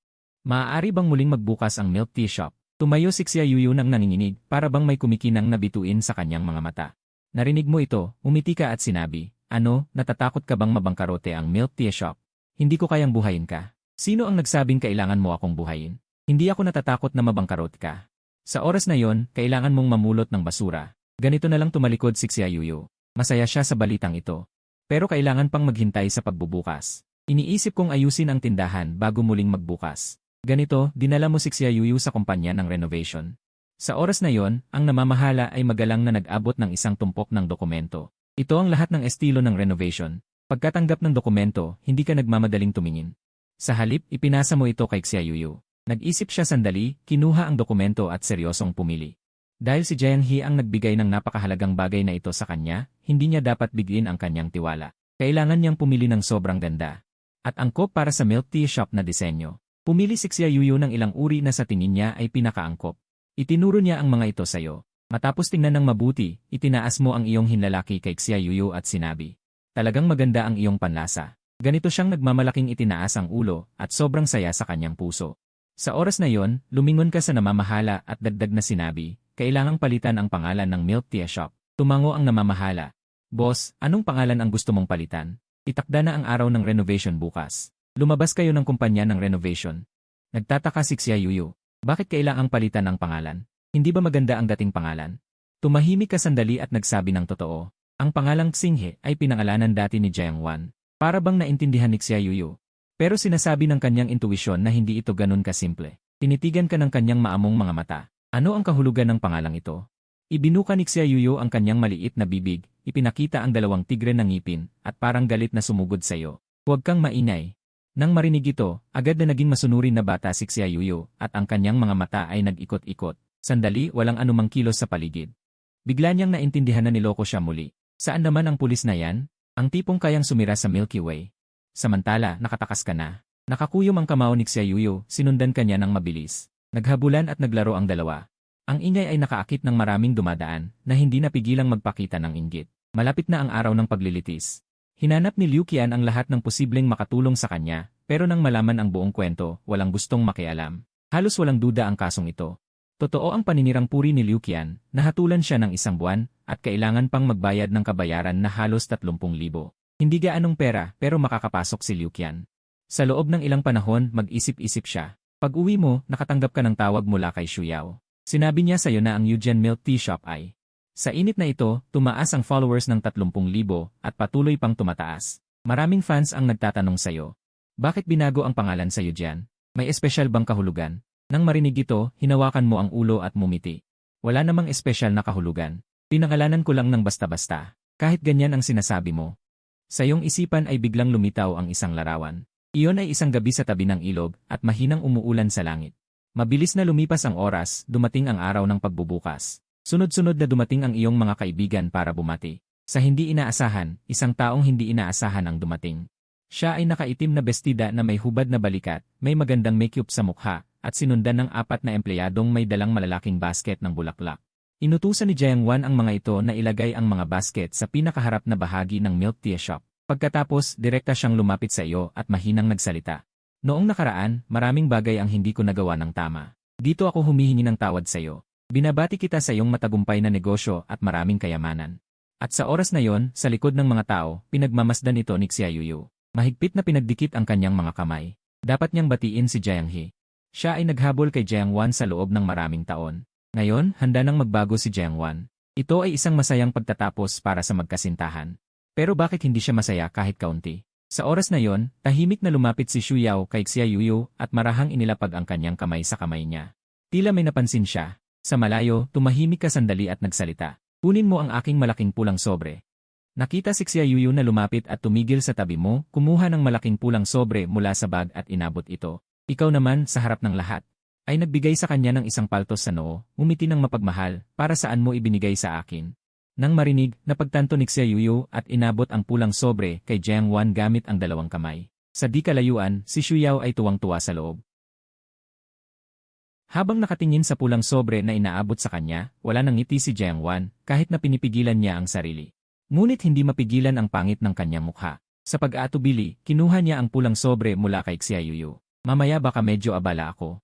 Maaari bang muling magbukas ang Milk Tea Shop? Tumayo si Xia Yuyu nang nanginginig, para bang may kumikinang na bituin sa kanyang mga mata. Narinig mo ito, umiti ka at sinabi, ano, natatakot ka bang mabangkarote ang Milk Tea Shop? Hindi ko kayang buhayin ka. Sino ang nagsabing kailangan mo akong buhayin? Hindi ako natatakot na mabangkarot ka. Sa oras na yon, kailangan mong mamulot ng basura. Ganito na lang tumalikod si Xia Yuyu. Masaya siya sa balitang ito. Pero kailangan pang maghintay sa pagbubukas. Iniisip kong ayusin ang tindahan bago muling magbukas. Ganito, dinala mo si Xia Yuyu sa kumpanya ng renovation. Sa oras na yon, ang namamahala ay magalang na nag-abot ng isang tumpok ng dokumento. Ito ang lahat ng estilo ng renovation. Pagkatanggap ng dokumento, hindi ka nagmamadaling tumingin. Sa halip, ipinasa mo ito kay Xia Yuyu. Nag-isip siya sandali, kinuha ang dokumento at seryosong pumili. Dahil si Jiang He ang nagbigay ng napakahalagang bagay na ito sa kanya, hindi niya dapat bigyan ang kanyang tiwala. Kailangan niyang pumili ng sobrang ganda. At angkop para sa Milk Tea Shop na disenyo. Pumili si Xia Yuyu ng ilang uri na sa tingin niya ay pinakaangkop. Itinuro niya ang mga ito sa iyo. Matapos tingnan ng mabuti, itinaas mo ang iyong hinlalaki kay Xia Yuyu at sinabi, talagang maganda ang iyong panlasa. Ganito siyang nagmamalaking itinaas ang ulo at sobrang saya sa kanyang puso. Sa oras na yon, lumingon ka sa namamahala at dagdag na sinabi, kailangang palitan ang pangalan ng Milk Tea Shop. Tumango ang namamahala. Boss, anong pangalan ang gusto mong palitan? Itakda na ang araw ng renovation bukas. Lumabas kayo ng kumpanya ng renovation. Nagtataka si Xia Yuyu. Bakit kailangang palitan ang pangalan? Hindi ba maganda ang dating pangalan? Tumahimik ka sandali at nagsabi ng totoo. Ang pangalang Xinghe ay pinangalanan dati ni Jiang Wan. Para bang naintindihan ni Xia Yuyu. Pero sinasabi ng kanyang intuwisyon na hindi ito ganun kasimple. Tinitigan ka ng kanyang maamong mga mata. Ano ang kahulugan ng pangalang ito? Ibinuka ni Xia Yuyu ang kanyang maliit na bibig, ipinakita ang dalawang tigre ng ngipin, at parang galit na sumugod sa iyo. Huwag kang maingay. Nang marinig ito, agad na naging masunurin na bata si Xia Yuyu, at ang kanyang mga mata ay nag-ikot-ikot. Sandali, walang anumang kilos sa paligid. Bigla niyang naintindihan na niloko siya muli. Saan naman ang pulis na yan? Ang tipong kayang sumira sa Milky Way. Samantala, nakatakas ka na. Nakakuyom ang kamao ni Xia Yuyu, sinundan kanya ng mabilis. Naghabulan at naglaro ang dalawa. Ang ingay ay nakaakit ng maraming dumadaan, na hindi napigilang magpakita ng inggit. Malapit na ang araw ng paglilitis. Hinanap ni Liu Qian ang lahat ng posibleng makatulong sa kanya, pero nang malaman ang buong kwento, walang gustong makialam. Halos walang duda ang kasong ito. Totoo ang paninirang puri ni Liu Qian, nahatulan siya ng 1 buwan, at kailangan pang magbayad ng kabayaran na halos 30,000. Hindi gaanong pera pero makakapasok si Liu Qian. Sa loob ng ilang panahon mag-isip-isip siya. Pag-uwi mo, nakatanggap ka ng tawag mula kay Xu Yao. Sinabi niya sa'yo na ang Yujian Milk Tea Shop ay. Sa init na ito, tumaas ang followers ng 30,000 at patuloy pang tumataas. Maraming fans ang nagtatanong sa'yo. Bakit binago ang pangalan sa Yujian? May espesyal bang kahulugan? Nang marinig ito, hinawakan mo ang ulo at mumiti. Wala namang espesyal na kahulugan. Pinangalanan ko lang ng basta-basta. Kahit ganyan ang sinasabi mo. Sa iyong isipan ay biglang lumitaw ang isang larawan. Iyon ay isang gabi sa tabi ng ilog at mahinang umuulan sa langit. Mabilis na lumipas ang oras, dumating ang araw ng pagbubukas. Sunod-sunod na dumating ang iyong mga kaibigan para bumati. Sa hindi inaasahan, isang taong hindi inaasahan ang dumating. Siya ay nakaitim na bestida na may hubad na balikat, may magandang makeup sa mukha, at sinundan ng 4 na empleyadong may dalang malalaking basket ng bulaklak. Inutusan ni Jiang Wan ang mga ito na ilagay ang mga basket sa pinakaharap na bahagi ng milk tea shop. Pagkatapos, direkta siyang lumapit sa iyo at mahinang nagsalita. Noong nakaraan, maraming bagay ang hindi ko nagawa ng tama. Dito ako humihingi ng tawad sa iyo. Binabati kita sa iyong matagumpay na negosyo at maraming kayamanan. At sa oras na yon, sa likod ng mga tao, pinagmamasdan ito ni Xia Yuyu. Mahigpit na pinagdikit ang kanyang mga kamay. Dapat niyang batiin si Jiang He. Siya ay naghabol kay Jiang Wan sa loob ng maraming taon. Ngayon, handa nang magbago si Jiang Wan. Ito ay isang masayang pagtatapos para sa magkasintahan. Pero bakit hindi siya masaya kahit kaunti? Sa oras na yon, tahimik na lumapit si Xu Yao kay Xia Yuyu at marahang inilapag ang kanyang kamay sa kamay niya. Tila may napansin siya. Sa malayo, tumahimik ka sandali at nagsalita. Kunin mo ang aking malaking pulang sobre. Nakita si Xia Yuyu na lumapit at tumigil sa tabi mo, kumuha ng malaking pulang sobre mula sa bag at inabot ito. Ikaw naman, sa harap ng lahat, ay nagbigay sa kanya ng isang paltos sa noo, umiti ng mapagmahal, para saan mo ibinigay sa akin. Nang marinig, napagtanto ni Xia Yuyu at inabot ang pulang sobre kay Jiang Wan gamit ang 2 kamay. Sa di kalayuan, si Xu Yao ay tuwang-tuwa sa loob. Habang nakatingin sa pulang sobre na inaabot sa kanya, wala nang ngiti si Jiang Wan kahit na pinipigilan niya ang sarili. Ngunit hindi mapigilan ang pangit ng kanyang mukha. Sa pag-aatubili, kinuha niya ang pulang sobre mula kay Xia Yuyu. Mamaya baka medyo abala ako.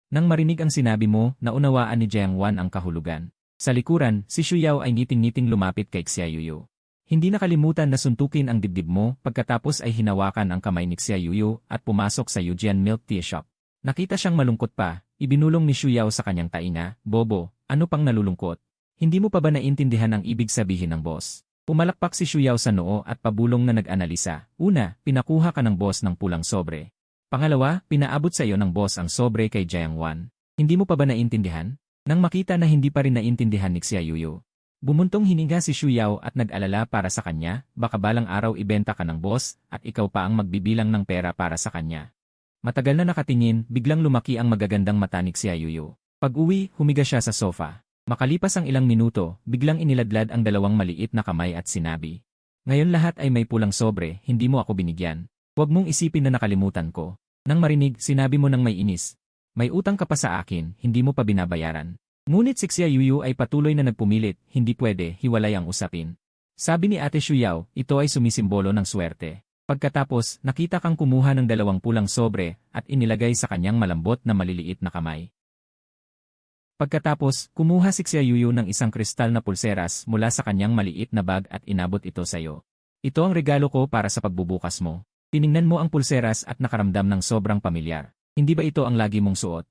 Nang marinig ang sinabi mo, naunawaan ni Jiang Wan ang kahulugan. Sa likuran, si Xu Yao ay ngiting-ngiting lumapit kay Xia Yuyu. Hindi nakalimutan na suntukin ang dibdib mo, pagkatapos ay hinawakan ang kamay ni Xia Yuyu at pumasok sa Yujian Milk Tea Shop. Nakita siyang malungkot pa, ibinulong ni Xu Yao sa kanyang tainga, "Bobo, ano pang nalulungkot? Hindi mo pa ba naintindihan ang ibig sabihin ng boss?" Pumalakpak si Xu Yao sa noo at pabulong na nag-analisa. Una, pinakuha ka ng boss ng pulang sobre. Pangalawa, pinaabot sa iyo ng boss ang sobre kay Jiang Wan. Hindi mo pa ba naintindihan? Nang makita na hindi pa rin naintindihan ni Xia Yuyu, bumuntong hininga si Xu Yao at nag-alala para sa kanya, baka balang araw ibenta ka ng boss at ikaw pa ang magbibilang ng pera para sa kanya. Matagal na nakatingin, biglang lumaki ang magagandang mata ni Xia Yuyu. Pag-uwi, humiga siya sa sofa. Makalipas ang ilang minuto, biglang iniladlad ang 2 maliit na kamay at sinabi, "Ngayon lahat ay may pulang sobre, hindi mo ako binigyan. Huwag mong isipin na nakalimutan ko." Nang marinig, sinabi mo ng may inis, "May utang ka pa sa akin, hindi mo pa binabayaran." Ngunit si Xia Yuyu ay patuloy na nagpumilit, hindi pwede, hiwalay ang usapin. Sabi ni Ate Xu Yao, ito ay sumisimbolo ng swerte. Pagkatapos, nakita kang kumuha ng 2 pulang sobre at inilagay sa kanyang malambot na maliliit na kamay. Pagkatapos, kumuha si Xia Yuyu ng isang kristal na pulseras mula sa kanyang maliit na bag at inabot ito sa iyo. Ito ang regalo ko para sa pagbubukas mo. Tiningnan mo ang pulseras at nakaramdam ng sobrang pamilyar. Hindi ba ito ang lagi mong suot?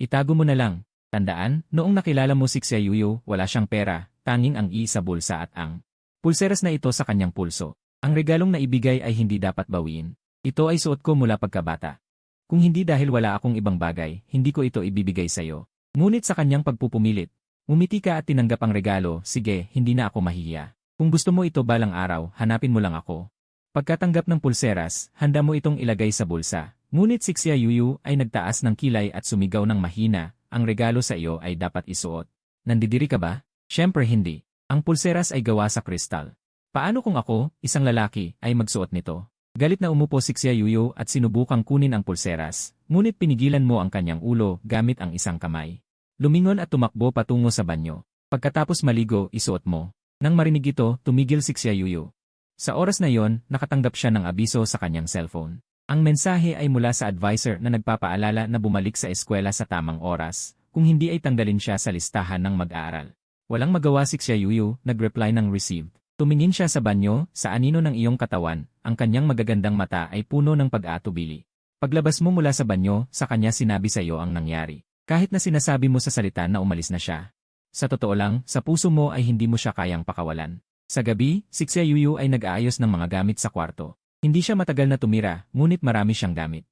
Itago mo na lang. Tandaan, noong nakilala mo si Xia Yuyu, wala siyang pera, tanging ang sa bulsa at ang pulseras na ito sa kanyang pulso. Ang regalong naibigay ay hindi dapat bawiin. Ito ay suot ko mula pagkabata. Kung hindi dahil wala akong ibang bagay, hindi ko ito ibibigay sa iyo. Ngunit sa kanyang pagpupumilit, umiti ka at tinanggap ang regalo, sige, hindi na ako mahihiya. Kung gusto mo ito balang araw, hanapin mo lang ako. Pagkatanggap ng pulseras, handa mo itong ilagay sa bulsa. Ngunit si Xia Yuyu ay nagtaas ng kilay at sumigaw ng mahina, ang regalo sa iyo ay dapat isuot. Nandidiri ka ba? Siyempre hindi. Ang pulseras ay gawa sa kristal. Paano kung ako, isang lalaki, ay magsuot nito? Galit na umupo si Xia Yuyu at sinubukang kunin ang pulseras, ngunit pinigilan mo ang kanyang ulo gamit ang isang kamay. Lumingon at tumakbo patungo sa banyo. Pagkatapos maligo, isuot mo. Nang marinig ito, tumigil si Xia Yuyu. Sa oras na yon, nakatanggap siya ng abiso sa kanyang cellphone. Ang mensahe ay mula sa advisor na nagpapaalala na bumalik sa eskwela sa tamang oras. kung hindi ay tanggalin siya sa listahan ng mag-aaral. Walang magawa si Xia Yuyu, nag-reply ng received. Tumingin siya sa banyo, sa anino ng iyong katawan, ang kanyang magagandang mata ay puno ng pag-aatubili. Paglabas mo mula sa banyo, sa kanya sinabi sa iyo ang nangyari. Kahit na sinasabi mo sa salita na umalis na siya. Sa totoo lang, sa puso mo ay hindi mo siya kayang pakawalan. Sa gabi, si Xia Yuyu ay nag-aayos ng mga gamit sa kwarto. Hindi siya matagal na tumira, ngunit marami siyang gamit.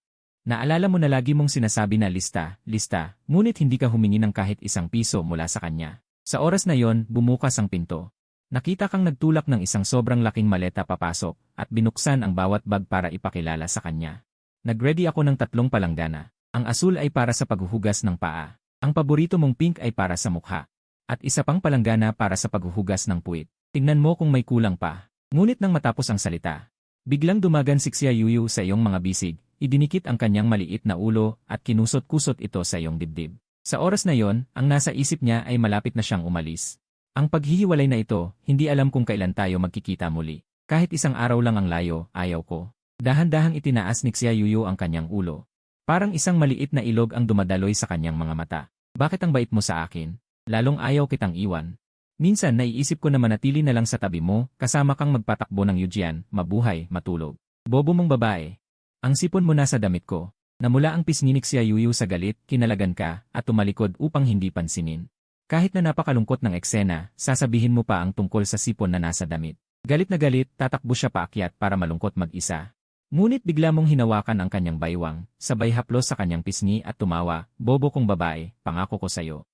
Naalala mo na lagi mong sinasabi na lista, ngunit hindi ka humingi ng kahit ₱1 mula sa kanya. Sa oras na yon, bumukas ang pinto. Nakita kang nagtulak ng isang sobrang laking maleta papasok at binuksan ang bawat bag para ipakilala sa kanya. Nag-ready ako ng 3 palanggana. Ang asul ay para sa paghuhugas ng paa. Ang paborito mong pink ay para sa mukha. At isa pang palanggana para sa paghuhugas ng puwit. Tingnan mo kung may kulang pa. Ngunit nang matapos ang salita, biglang dumagan si Xia Yuyu sa iyong mga bisig, idinikit ang kanyang maliit na ulo at kinusot-kusot ito sa iyong dibdib. Sa oras na yon, ang nasa isip niya ay malapit na siyang umalis. Ang paghihiwalay na ito, hindi alam kung kailan tayo magkikita muli. Kahit isang araw lang ang layo, ayaw ko. Dahan-dahang itinaas ni Xia Yuyu ang kanyang ulo. Parang isang maliit na ilog ang dumadaloy sa kanyang mga mata. Bakit ang bait mo sa akin? Lalong ayaw kitang iwan. Minsan naiisip ko na manatili na lang sa tabi mo, kasama kang magpatakbo ng Yujian, mabuhay, matulog. Bobo mong babae. Ang sipon mo nasa damit ko. Namula ang pisngi ni Xia Yuyu sa galit, kinalagan ka, at tumalikod upang hindi pansinin. Kahit na napakalungkot ng eksena, sasabihin mo pa ang tungkol sa sipon na nasa damit. Galit na galit, tatakbo siya paakyat para malungkot mag-isa. Ngunit bigla mong hinawakan ang kanyang baywang, sabay haplos sa kanyang pisngi at tumawa, bobo kong babae, pangako ko sayo.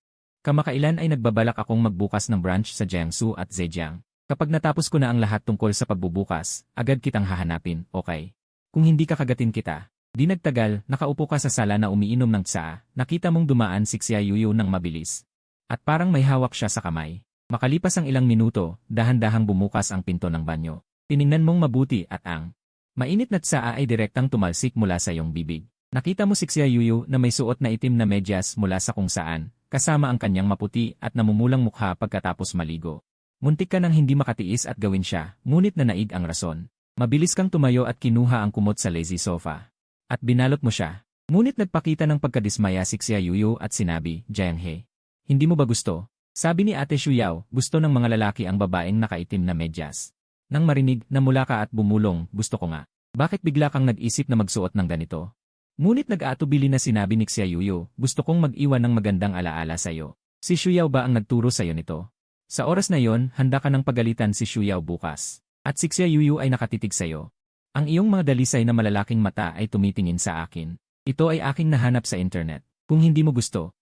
Kamakailan ay nagbabalak akong magbukas ng branch sa Jiangsu at Zhejiang. Kapag natapos ko na ang lahat tungkol sa pagbubukas, agad kitang hahanapin, okay? Kung hindi kakagatin kita. Di nagtagal, nakaupo ka sa sala na umiinom ng tsaa, nakita mong dumaan si Xia Yuyu ng mabilis. At parang may hawak siya sa kamay. Makalipas ang ilang minuto, dahan-dahang bumukas ang pinto ng banyo. Tiningnan mong mabuti at ang mainit na tsaa ay direktang tumalsik mula sa iyong bibig. Nakita mo si Xia Yuyu na may suot na itim na medyas mula sa kung saan, kasama ang kanyang maputi at namumulang mukha pagkatapos maligo. Muntik ka nang hindi makatiis at gawin siya, ngunit nanaig ang rason. Mabilis kang tumayo at kinuha ang kumot sa lazy sofa. At binalot mo siya. Ngunit nagpakita ng pagkadismaya si Xia Yuyu at sinabi, Jiang He. Hindi mo ba gusto? Sabi ni Ate Shuyao, gusto ng mga lalaki ang babaeng nakaitim na medyas. Nang marinig, namula ka at bumulong, gusto ko nga. Bakit bigla kang nag-isip na magsuot ng ganito? Ngunit nag-aatubili na sinabi ni Xia Yuyu, gusto kong mag-iwan ng magandang alaala sa'yo. Si Shuyao ba ang nagturo sa'yo nito? Sa oras na yon, handa ka ng pagalitan si Shuyao bukas. At si Xia Yuyu ay nakatitig sa'yo. Ang iyong mga dalisay na malalaking mata ay tumitingin sa akin. Ito ay aking nahanap sa internet. Kung hindi mo gusto,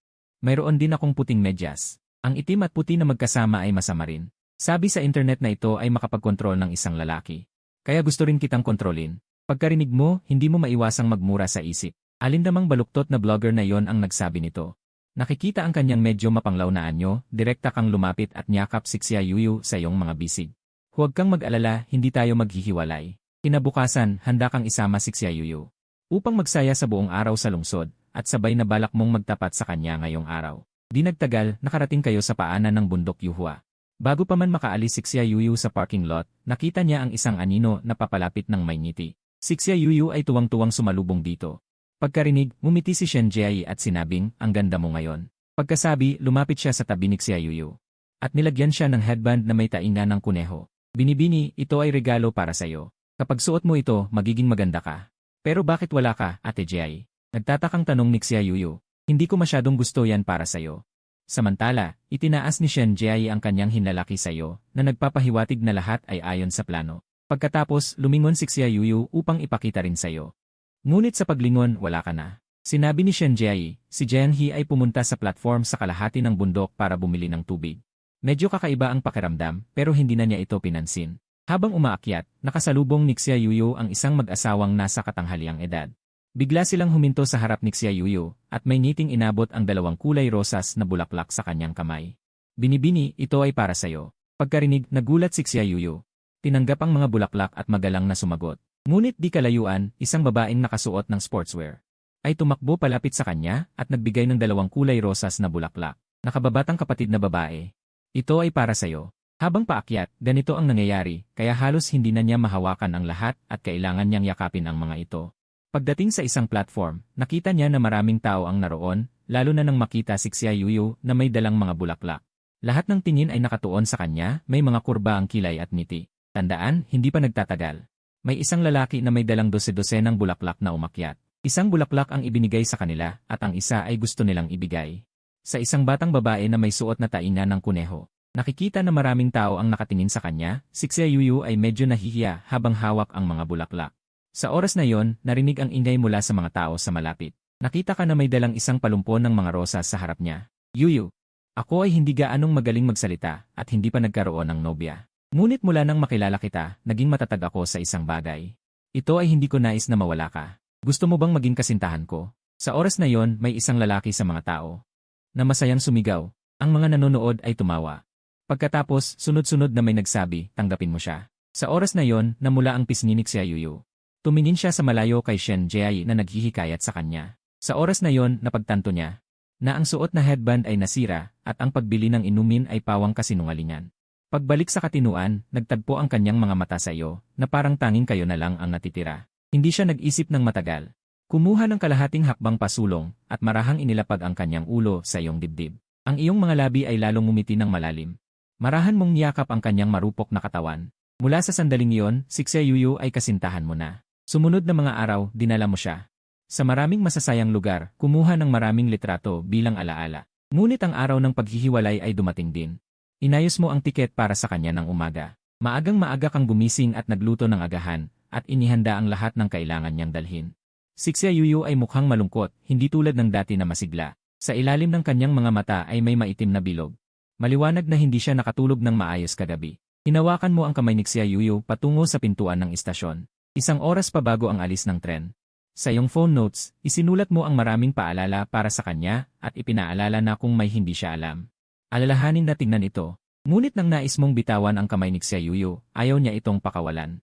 mayroon din akong puting medyas. Ang itim at puti na magkasama ay masama rin. Sabi sa internet na ito ay makapagkontrol ng isang lalaki. Kaya gusto rin kitang kontrolin. Pagkarinig mo, hindi mo maiwasang magmura sa isip. Alin namang baluktot na vlogger na yon ang nagsabi nito. Nakikita ang kanyang medyo mapanglaw na anyo, direkta kang lumapit at niyakap si Xia Yuyu sa iyong mga bisig. Huwag kang mag-alala, hindi tayo maghihiwalay. Kinabukasan, handa kang isama si Xia Yuyu. Upang magsaya sa buong araw sa lungsod, at sabay na balak mong magtapat sa kanya ngayong araw. Di nagtagal, nakarating kayo sa paanan ng bundok Yuhua. Bago pa man makaalis si Xia Yuyu sa parking lot, nakita niya ang isang anino na papalapit ng may ngiti. Si Xia Yuyu ay tuwang-tuwang sumalubong dito. Pagkarinig, ngumiti si Shen Jiai at sinabing, ang ganda mo ngayon. Pagkasabi, lumapit siya sa tabi ni Xia Yuyu. At nilagyan siya ng headband na may tainga ng kuneho. Binibini, ito ay regalo para sa'yo. Kapag suot mo ito, magiging maganda ka. Pero bakit wala ka, Ate Jiai? Nagtatakang tanong ni Xia Yuyu. Hindi ko masyadong gusto yan para sa'yo. Samantala, itinaas ni Shen Jiai ang kanyang hinlalaki sa'yo na nagpapahiwatig na lahat ay ayon sa plano. Pagkatapos, lumingon si Xia Yuyu upang ipakita rin sa'yo. Ngunit sa paglingon, wala ka na. Sinabi ni Shen Jiai, si Jiang He ay pumunta sa platform sa kalahati ng bundok para bumili ng tubig. Medyo kakaiba ang pakiramdam pero hindi na niya ito pinansin. Habang umaakyat, nakasalubong ni Xia Yuyu ang isang mag-asawang nasa katanghaliang edad. Bigla silang huminto sa harap ni Xia Yuyu at may ngiting inabot ang 2 kulay rosas na bulaklak sa kanyang kamay. Binibini, ito ay para sa'yo. Pagkarinig, nagulat si Xia Yuyu. Tinanggap ang mga bulaklak at magalang na sumagot. Ngunit di kalayuan, isang babaeng nakasuot ng sportswear ay tumakbo palapit sa kanya at nagbigay ng 2 kulay rosas na bulaklak. Nakababatang kapatid na babae. Ito ay para sa'yo. Habang paakyat, ganito ang nangyayari, kaya halos hindi na niya mahawakan ang lahat at kailangan niyang yakapin ang mga ito. Pagdating sa isang platform, nakita niya na maraming tao ang naroon, lalo na nang makita si Xia Yuyu na may dalang mga bulaklak. Lahat ng tingin ay nakatuon sa kanya, may mga kurba ang kilay at ngiti. Tandaan, hindi pa nagtatagal. May isang lalaki na may dalang dose-dosenang bulaklak na umakyat. Isang bulaklak ang ibinigay sa kanila at ang isa ay gusto nilang ibigay. Sa isang batang babae na may suot na tainga ng kuneho. Nakikita na maraming tao ang nakatingin sa kanya, si Xia Yuyu ay medyo nahihiya habang hawak ang mga bulaklak. Sa oras na yon, narinig ang ingay mula sa mga tao sa malapit. Nakita ka na may dalang isang palumpon ng mga rosas sa harap niya. Yuyu, ako ay hindi gaanong magaling magsalita at hindi pa nagkaroon ng nobya. Ngunit mula nang makilala kita, naging matatag ako sa isang bagay. Ito ay hindi ko nais na mawala ka. Gusto mo bang maging kasintahan ko? Sa oras na yon, may isang lalaki sa mga tao na masayang sumigaw. Ang mga nanonood ay tumawa. Pagkatapos, sunod-sunod na may nagsabi, tanggapin mo siya. Sa oras na yon, namula ang pisngi ni Xia Yuyu. Tumingin siya sa malayo kay Shen Jiai na naghihikayat sa kanya. Sa oras na yon, napagtanto niya na ang suot na headband ay nasira at ang pagbili ng inumin ay pawang kasinungalingan. Pagbalik sa katinuan, nagtagpo ang kanyang mga mata sa iyo na parang tanging kayo na lang ang natitira. Hindi siya nag-isip ng matagal. Kumuha ng kalahating hakbang pasulong at marahang inilapag ang kanyang ulo sa iyong dibdib. Ang iyong mga labi ay lalong ngumiti ng malalim. Marahan mong niyakap ang kanyang marupok na katawan. Mula sa sandaling iyon, si Xia Yuyu ay kasintahan mo na. Sumunod na mga araw, dinala mo siya sa maraming masasayang lugar, kumuha ng maraming litrato bilang alaala. Ngunit ang araw ng paghihiwalay ay dumating din. Inayos mo ang tiket para sa kanya ng umaga. Maagang maaga kang gumising at nagluto ng agahan, at inihanda ang lahat ng kailangan niyang dalhin. Si Xia Yuyu ay mukhang malungkot, hindi tulad ng dati na masigla. Sa ilalim ng kanyang mga mata ay may maitim na bilog. Maliwanag na hindi siya nakatulog ng maayos kagabi. Hinawakan mo ang kamay ni Xia Yuyu patungo sa pintuan ng istasyon. Isang oras pa bago ang alis ng tren. Sa iyong phone notes, isinulat mo ang maraming paalala para sa kanya at ipinaalala na kung may hindi siya alam. Alalahanin na tingnan ito. Ngunit nang nais mong bitawan ang kamay ni Xia Yuyu, ayaw niya itong pakawalan.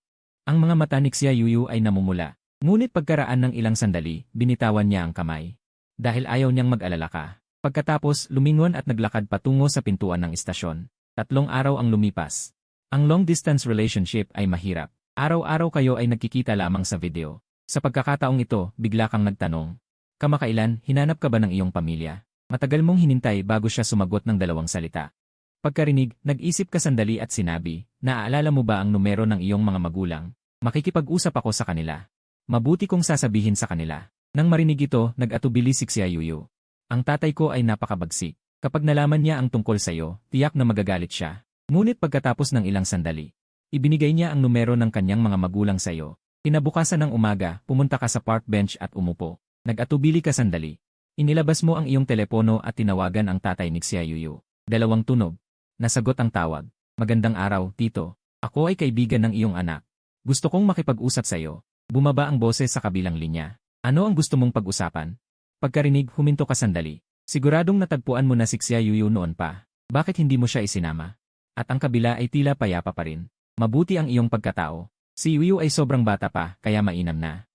Ang mga mata ni Xia Yuyu ay namumula. Ngunit pagkaraan ng ilang sandali, binitawan niya ang kamay. Dahil ayaw niyang mag-alala ka. Pagkatapos, lumingon at naglakad patungo sa pintuan ng istasyon. 3 araw ang lumipas. Ang long-distance relationship ay mahirap. Araw-araw kayo ay nagkikita lamang sa video. Sa pagkakataong ito, bigla kang nagtanong. Kamakailan, hinanap ka ba ng iyong pamilya? Matagal mong hinintay bago siya sumagot ng 2 salita. Pagkarinig, nag-isip ka sandali at sinabi, naaalala mo ba ang numero ng iyong mga magulang? Makikipag-usap ako sa kanila. Mabuti kong sasabihin sa kanila. Nang marinig ito, nag-atubili si Xia Yuyu. Ang tatay ko ay napakabagsik. Kapag nalaman niya ang tungkol sa iyo, tiyak na magagalit siya. Ngunit pagkatapos ng ilang sandali, ibinigay niya ang numero ng kanyang mga magulang sa iyo. Kinabukasan ng umaga, pumunta ka sa park bench at umupo. Nag-atubili ka sandali. Inilabas mo ang iyong telepono at tinawagan ang tatay ni Xia Yuyu. 2 tunog. Nasagot ang tawag. Magandang araw, tito. Ako ay kaibigan ng iyong anak. Gusto kong makipag-usap sa iyo. Bumaba ang boses sa kabilang linya. Ano ang gusto mong pag-usapan? Pagkarinig, huminto ka sandali. Siguradong natagpuan mo na si Xia Yuyu noon pa. Bakit hindi mo siya isinama? At ang kabila ay tila payapa pa rin. Mabuti ang iyong pagkatao. Si Yuyu ay sobrang bata pa, kaya mainam na.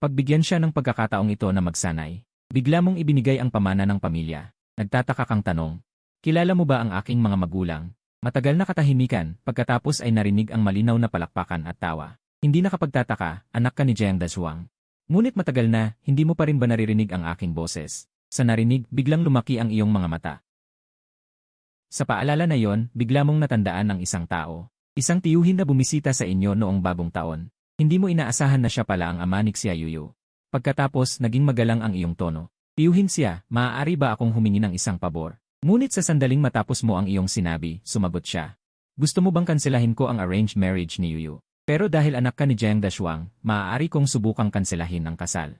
Pagbigyan siya ng pagkakataong ito na magsanay. Bigla mong ibinigay ang pamana ng pamilya. Nagtataka kang tanong. Kilala mo ba ang aking mga magulang? Matagal na katahimikan, pagkatapos ay narinig ang malinaw na palakpakan at tawa. Hindi nakapagtataka, anak ka ni Jiang Dashuang. Ngunit matagal na, hindi mo pa rin ba naririnig ang aking boses? Sa narinig, biglang lumaki ang iyong mga mata. Sa paalala na yon, bigla mong natandaan ang isang tao. Isang tiyuhin na bumisita sa inyo noong bagong taon. Hindi mo inaasahan na siya pala ang ama ni Xia Yuyu. Pagkatapos, naging magalang ang iyong tono. Tiyuhin siya, maaari ba akong humingi ng isang pabor? Ngunit sa sandaling matapos mo ang iyong sinabi, sumagot siya. Gusto mo bang kanselahin ko ang arranged marriage ni Yuyu? Pero dahil anak ka ni Jiang Dashuang, maaari kong subukang kanselahin ang kasal.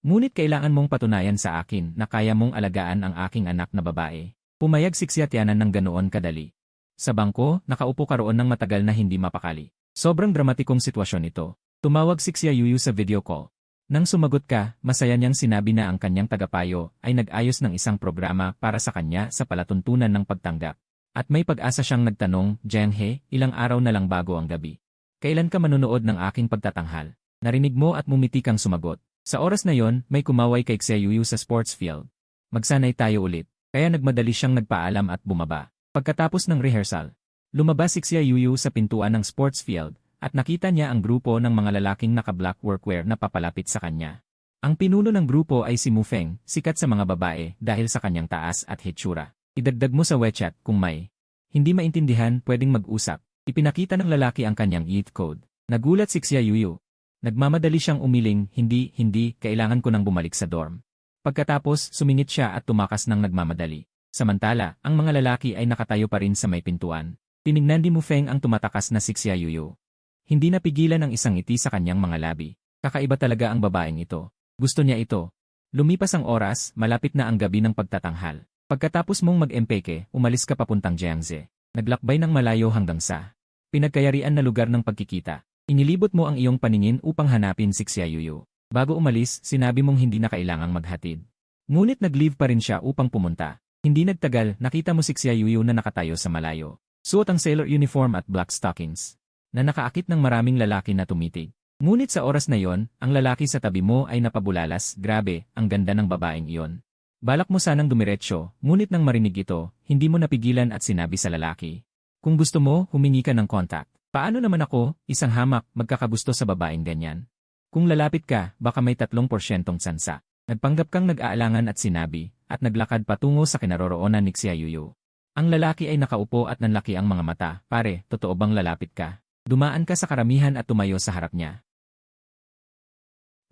Ngunit kailangan mong patunayan sa akin na kaya mong alagaan ang aking anak na babae. Pumayag si Xia Tianan ng ganoon kadali. Sa bangko, nakaupo ka roon ng matagal na hindi mapakali. Sobrang dramatikong sitwasyon ito. Tumawag si Xia Yuyu sa video call. Nang sumagot ka, masaya niyang sinabi na ang kanyang tagapayo ay nag-ayos ng isang programa para sa kanya sa palatuntunan ng pagtanggap. At may pag-asa siyang nagtanong, Jiang He, ilang araw na lang bago ang gabi. Kailan ka manonood ng aking pagtatanghal? Narinig mo at mumiti kang sumagot. Sa oras na yon, may kumaway kay Xia Yuyu sa sports field. Magsanay tayo ulit. Kaya nagmadali siyang nagpaalam at bumaba. Pagkatapos ng rehearsal, lumabas si Xia Yuyu sa pintuan ng sports field at nakita niya ang grupo ng mga lalaking naka-black workwear na papalapit sa kanya. Ang pinuno ng grupo ay si Mufeng, sikat sa mga babae dahil sa kanyang taas at hitsura. Idagdag mo sa WeChat kung may hindi maintindihan pwedeng mag-usap. Ipinakita ng lalaki ang kanyang youth code. Nagulat si Xia Yuyu. Nagmamadali siyang umiling, hindi, kailangan ko nang bumalik sa dorm. Pagkatapos, sumingit siya at tumakas ng nagmamadali. Samantala, ang mga lalaki ay nakatayo pa rin sa may pintuan. Tinignan ni Mufeng ang tumatakas na si Xia Yuyu. Hindi napigilan ang isang ngiti sa kanyang mga labi. Kakaiba talaga ang babaeng ito. Gusto niya ito. Lumipas ang oras, malapit na ang gabi ng pagtatanghal. Pagkatapos mong mag-empeke, umalis ka papuntang Jiangze. Naglakbay ng malayo hanggang sa pinagkayarian na lugar ng pagkikita. Inilibot mo ang iyong paningin upang hanapin si Xia Yuyu. Bago umalis, sinabi mong hindi na kailangang maghatid. Ngunit nag-leave pa rin siya upang pumunta. Hindi nagtagal, nakita mo si Xia Yuyu na nakatayo sa malayo. Suot ang sailor uniform at black stockings. Na nakaakit ng maraming lalaki na tumitig. Ngunit sa oras na yon, ang lalaki sa tabi mo ay napabulalas, grabe, ang ganda ng babaeng iyon. Balak mo sanang dumiretso, ngunit nang marinig ito, hindi mo napigilan at sinabi sa lalaki. Kung gusto mo, humingi ka ng contact. Paano naman ako, isang hamak, magkakagusto sa babaeng ganyan? Kung lalapit ka, baka may 3% tsansa. Nagpanggap kang nag-aalangan at sinabi, at naglakad patungo sa kinaroroonan ni Xia Yuyu. Ang lalaki ay nakaupo at nanlaki ang mga mata, pare, totoo bang lalapit ka? Dumaan ka sa karamihan at tumayo sa harap niya.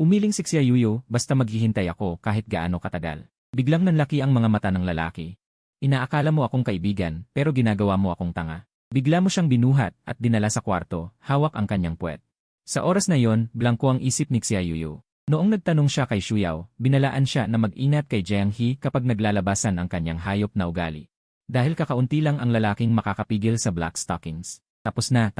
Umiling si Xia Yuyu, basta maghihintay ako kahit gaano katagal. Biglang nanlaki ang mga mata ng lalaki. Inaakala mo akong kaibigan, pero ginagawa mo akong tanga. Bigla mo siyang binuhat at dinala sa kwarto, hawak ang kanyang puwet. Sa oras na yon, blangko ang isip ni Xia Yuyu. Noong nagtanong siya kay Shuyao, binalaan siya na mag-ingat kay Jiang He kapag naglalabasan ang kanyang hayop na ugali. Dahil kakaunti lang ang lalaking makakapigil sa black stockings. Tapos na.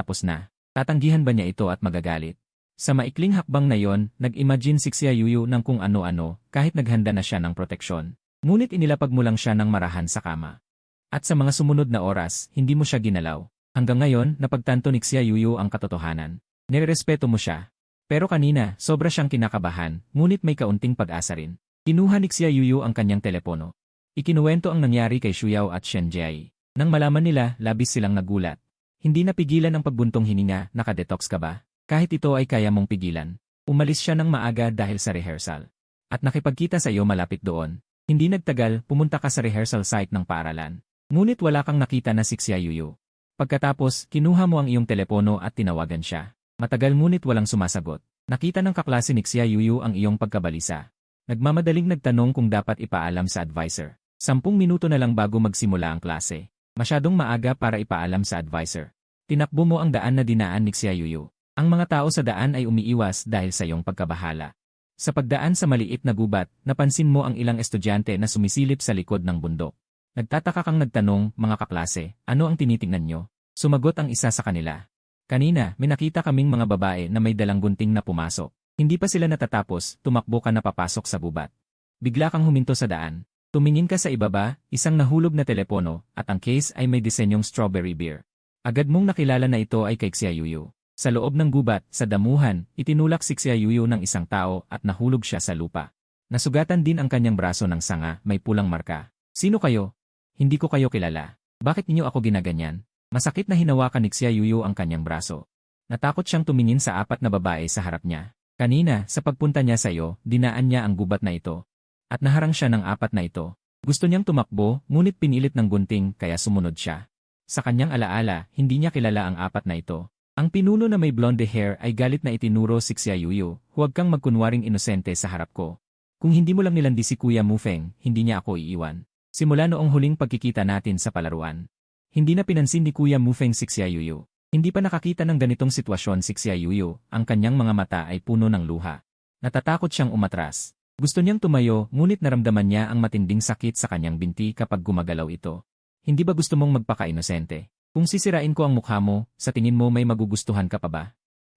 Tatanggihan ba niya ito at magagalit? Sa maikling hakbang na yon, nag-imagine si Xia Yuyu ng kung ano-ano, kahit naghanda na siya ng proteksyon. Ngunit inilapag mo lang siya ng marahan sa kama. At sa mga sumunod na oras, hindi mo siya ginalaw. Hanggang ngayon, napagtanto ni Xia Yuyu ang katotohanan. Nirerespeto mo siya. Pero kanina, sobra siyang kinakabahan, ngunit may kaunting pag-asa rin. Kinuha ni Xia Yuyu ang kanyang telepono. Ikinuwento ang nangyari kay Shuyao at Shen Jiai. Nang malaman nila, labis silang nagulat. Hindi napigilan ang pagbuntong hininga, nakadetox ka ba? Kahit ito ay kaya mong pigilan. Umalis siya ng maaga dahil sa rehearsal. At nakipagkita sa iyo malapit doon. Hindi nagtagal, pumunta ka sa rehearsal site ng paaralan. Ngunit wala kang nakita na si Xia Yuyu. Pagkatapos, kinuha mo ang iyong telepono at tinawagan siya. Matagal ngunit walang sumasagot. Nakita ng kaklase ni Xia Yuyu ang iyong pagkabalisa. Nagmamadaling nagtanong kung dapat ipaalam sa advisor. 10 minuto na lang bago magsimula ang klase. Masyadong maaga para ipaalam sa advisor. Tinakbo mo ang daan na dinaan ni Xia Yuyu. Ang mga tao sa daan ay umiiwas dahil sa iyong pagkabahala. Sa pagdaan sa maliit na gubat, napansin mo ang ilang estudyante na sumisilip sa likod ng bundok. Nagtataka kang nagtanong, mga kaklase, ano ang tinitingnan nyo? Sumagot ang isa sa kanila. Kanina, may nakita kaming mga babae na may dalang gunting na pumasok. Hindi pa sila natatapos, tumakbo ka na papasok sa gubat. Bigla kang huminto sa daan. Tumingin ka sa ibaba, isang nahulog na telepono, at ang case ay may disenyong strawberry beer. Agad mong nakilala na ito ay kay Xia Yuyu. Sa loob ng gubat, sa damuhan, itinulak si Xia Yuyu ng isang tao at nahulog siya sa lupa. Nasugatan din ang kanyang braso ng sanga, may pulang marka. Sino kayo? Hindi ko kayo kilala. Bakit niyo ako ginaganyan? Masakit na hinawakan ni Xia Yuyu ang kanyang braso. Natakot siyang tumingin sa 4 na babae sa harap niya. Kanina, sa pagpunta niya sa iyo, dinaan niya ang gubat na ito. At naharang siya ng 4 na ito. Gusto niyang tumakbo, ngunit pinilit ng gunting kaya sumunod siya. Sa kanyang alaala, hindi niya kilala ang 4 na ito. Ang pinuno na may blonde hair ay galit na itinuro si Xia Yuyu, huwag kang magkunwaring inosente sa harap ko. Kung hindi mo lang nilandi si Kuya Mufeng, hindi niya ako iiwan. Simula noong huling pagkikita natin sa palaruan. Hindi na pinansin ni Kuya Mufeng si Xia Yuyu. Hindi pa nakakita ng ganitong sitwasyon si Xia Yuyu, ang kanyang mga mata ay puno ng luha. Natatakot siyang umatras. Gusto niyang tumayo, ngunit naramdaman niya ang matinding sakit sa kanyang binti kapag gumagalaw ito. Hindi ba gusto mong magpaka-inosente? Kung sisirain ko ang mukha mo, sa tingin mo may magugustuhan ka pa ba?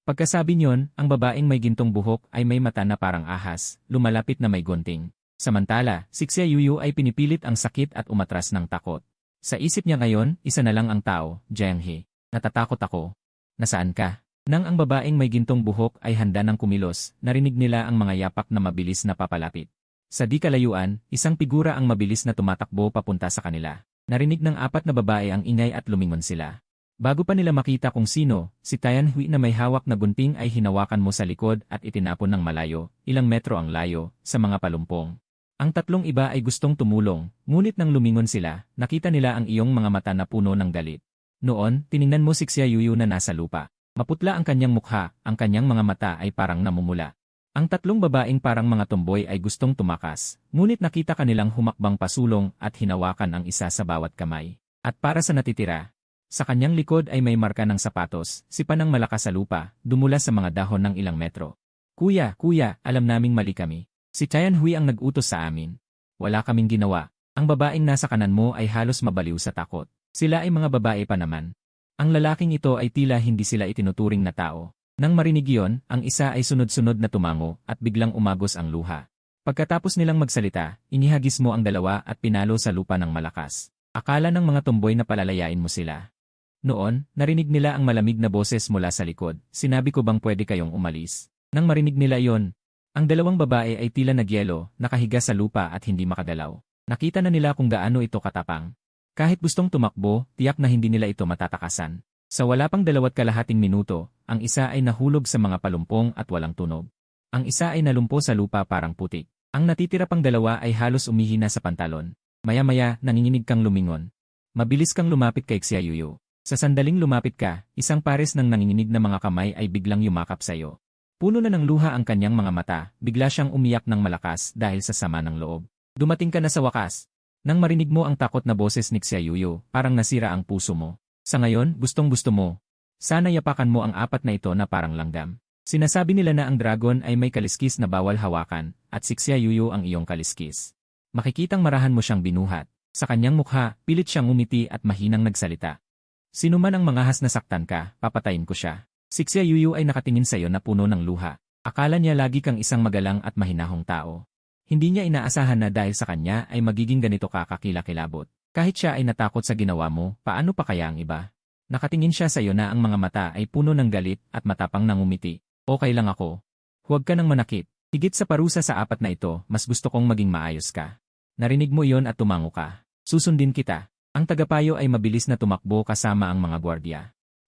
Pagkasabi niyon, ang babaeng may gintong buhok ay may mata na parang ahas, lumalapit na may gunting. Samantala, si Xia Yuyu ay pinipilit ang sakit at umatras ng takot. Sa isip niya ngayon, isa na lang ang tao, Jiang He. Natatakot ako. Nasaan ka? Nang ang babaeng may gintong buhok ay handa ng kumilos, narinig nila ang mga yapak na mabilis na papalapit. Sa di kalayuan, isang figura ang mabilis na tumatakbo papunta sa kanila. Narinig ng 4 na babae ang ingay at lumingon sila. Bago pa nila makita kung sino, si Tian Hui na may hawak na gunting ay hinawakan mo sa likod at itinapon ng malayo, ilang metro ang layo, sa mga palumpong. Ang tatlong iba ay gustong tumulong, ngunit nang lumingon sila, nakita nila ang iyong mga mata na puno ng galit. Noon, tiningnan mo si Xia Yuyu na nasa lupa. Maputla ang kanyang mukha, ang kanyang mga mata ay parang namumula. Ang tatlong babaeng parang mga tomboy ay gustong tumakas, ngunit nakita kanilang humakbang pasulong at hinawakan ang isa sa bawat kamay. At para sa natitira, sa kanyang likod ay may marka ng sapatos, sipa ng malakas sa lupa, dumula sa mga dahon ng ilang metro. Kuya, alam naming mali kami. Si Tian Hui ang nag-utos sa amin. Wala kaming ginawa. Ang babaeng nasa kanan mo ay halos mabaliw sa takot. Sila ay mga babae pa naman. Ang lalaking ito ay tila hindi sila itinuturing na tao. Nang marinig iyon, ang isa ay sunod-sunod na tumango at biglang umagos ang luha. Pagkatapos nilang magsalita, inihagis mo ang dalawa at pinalo sa lupa ng malakas. Akala ng mga tomboy na palalayain mo sila. Noon, narinig nila ang malamig na boses mula sa likod. Sinabi ko bang pwede kayong umalis? Nang marinig nila iyon, ang dalawang babae ay tila nagyelo, nakahiga sa lupa at hindi makagalaw. Nakita na nila kung gaano ito katapang. Kahit gustong tumakbo, tiyak na hindi nila ito matatakasan. Sa wala pang 2.5 minuto, ang isa ay nahulog sa mga palumpong at walang tunog. Ang isa ay nalumpo sa lupa parang putik. Ang natitira pang dalawa ay halos umihina sa pantalon. Maya-maya, nanginginig kang lumingon. Mabilis kang lumapit kay Xia Yuyu. Sa sandaling lumapit ka, isang pares ng nanginginig na mga kamay ay biglang yumakap sa iyo. Puno na ng luha ang kanyang mga mata, bigla siyang umiyak ng malakas dahil sa sama ng loob. Dumating ka na sa wakas. Nang marinig mo ang takot na boses ni Xia Yuyu, parang nasira ang puso mo. Sa ngayon, gustong-gusto mo. Sana yapakan mo ang apat na ito na parang langgam. Sinasabi nila na ang dragon ay may kaliskis na bawal hawakan, at si Xia Yuyu ang iyong kaliskis. Makikitang marahan mo siyang binuhat. Sa kanyang mukha, pilit siyang umiti at mahinang nagsalita. Sino man ang mangahas na saktan ka, papatayin ko siya. Si Xia Yuyu ay nakatingin sa iyo na puno ng luha. Akala niya lagi kang isang magalang at mahinahong tao. Hindi niya inaasahan na dahil sa kanya ay magiging ganito ka kakilakilabot. Kahit siya ay natakot sa ginawa mo, paano pa kaya ang iba? Nakatingin siya sa iyo na ang mga mata ay puno ng galit at matapang nang umiti. Okay lang ako. Huwag ka nang manakit. Higit sa parusa sa apat na ito, mas gusto kong maging maayos ka. Narinig mo iyon at tumango ka. Susundin kita. Ang tagapayo ay mabilis na tumakbo kasama ang mga gwardya.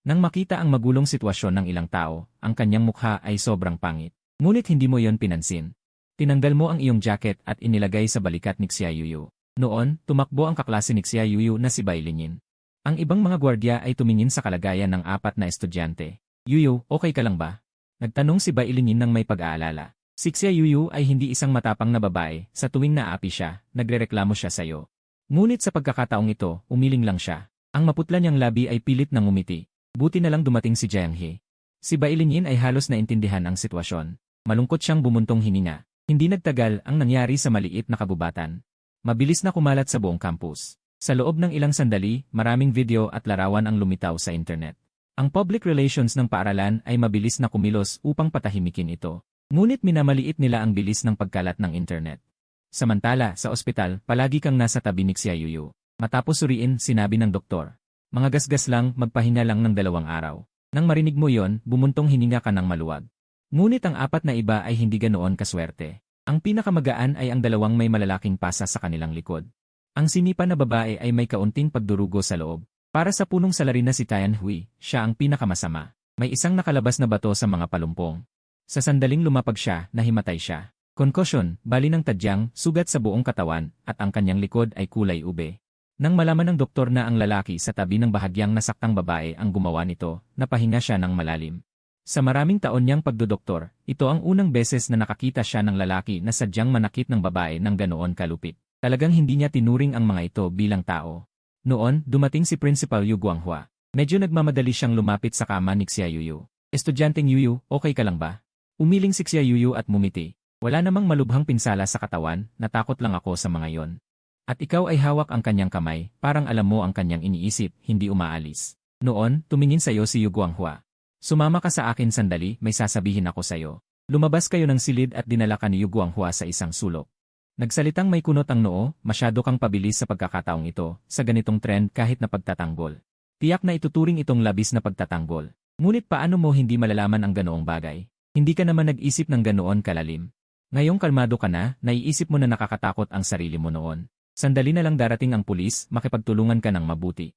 Nang makita ang magulong sitwasyon ng ilang tao, ang kanyang mukha ay sobrang pangit. Ngunit hindi mo iyon pinansin. Tinanggal mo ang iyong jacket at inilagay sa balikat ni Xia Yuyu. Noon, tumakbo ang kaklase ni Xia Yuyu na si Bai Linyin. Ang ibang mga gwardya ay tumingin sa kalagayan ng apat na estudyante. Yuyu, okay ka lang ba? Nagtanong si Bai Linyin nang may pag-aalala. Si Xia Yuyu ay hindi isang matapang na babae, sa tuwing naapi siya, nagrereklamo siya sa iyo. Ngunit sa pagkakataong ito, umiling lang siya. Ang maputla niyang labi ay pilit nang umiti. Buti na lang dumating si Jiang He. Si Bai Linyin ay halos naintindihan ang sitwasyon. Malungkot siyang bumuntong hininga. Hindi nagtagal ang nangyari sa maliit na kabubatan. Mabilis na kumalat sa buong campus. Sa loob ng ilang sandali, maraming video at larawan ang lumitaw sa internet. Ang public relations ng paaralan ay mabilis na kumilos upang patahimikin ito. Ngunit minamaliit nila ang bilis ng pagkalat ng internet. Samantala, sa ospital, palagi kang nasa tabi ni Xia Yuyu. Matapos suriin, sinabi ng doktor. Mga gasgas lang, magpahinga lang ng 2 araw. Nang marinig mo yon, bumuntong hininga ka ng maluwag. Ngunit ang apat na iba ay hindi ganoon kaswerte. Ang pinakamagaan ay ang 2 may malalaking pasa sa kanilang likod. Ang sinipa na babae ay may kaunting pagdurugo sa loob. Para sa punong salarin na si Tian Hui, siya ang pinakamasama. May isang nakalabas na bato sa mga palumpong. Sa sandaling lumapag siya, nahimatay siya. Concussion, bali ng tadyang, sugat sa buong katawan, at ang kanyang likod ay kulay ube. Nang malaman ng doktor na ang lalaki sa tabi ng bahagyang nasaktang babae ang gumawa nito, napahinga siya ng malalim. Sa maraming taon niyang pagdodoktor, ito ang unang beses na nakakita siya ng lalaki na sadyang manakit ng babae ng ganoon kalupit. Talagang hindi niya tinuring ang mga ito bilang tao. Noon, dumating si Principal Yu Guanghua. Medyo nagmamadali siyang lumapit sa kama ni Xia Yuyu. Estudyanteng Yuyu, okay ka lang ba? Umiling si Xia Yuyu at mumiti. Wala namang malubhang pinsala sa katawan, natakot lang ako sa mga yon. At ikaw ay hawak ang kanyang kamay, parang alam mo ang kanyang iniisip, hindi umaalis. Noon, tumingin sa iyo si Yu Guanghua. Sumama ka sa akin sandali, may sasabihin ako sa iyo. Lumabas kayo ng silid at dinala ka ni Yu Guanghua sa isang sulok. Nagsalitang may kunot ang noo, masyado kang pabilis sa pagkakataong ito, sa ganitong trend kahit na pagtatanggol. Tiyak na ituturing itong labis na pagtatanggol. Ngunit paano mo hindi malalaman ang ganoong bagay? Hindi ka naman nag-isip ng ganoon kalalim. Ngayong kalmado ka na, naiisip mo na nakakatakot ang sarili mo noon. Sandali na lang darating ang pulis, makipagtulungan ka ng mabuti.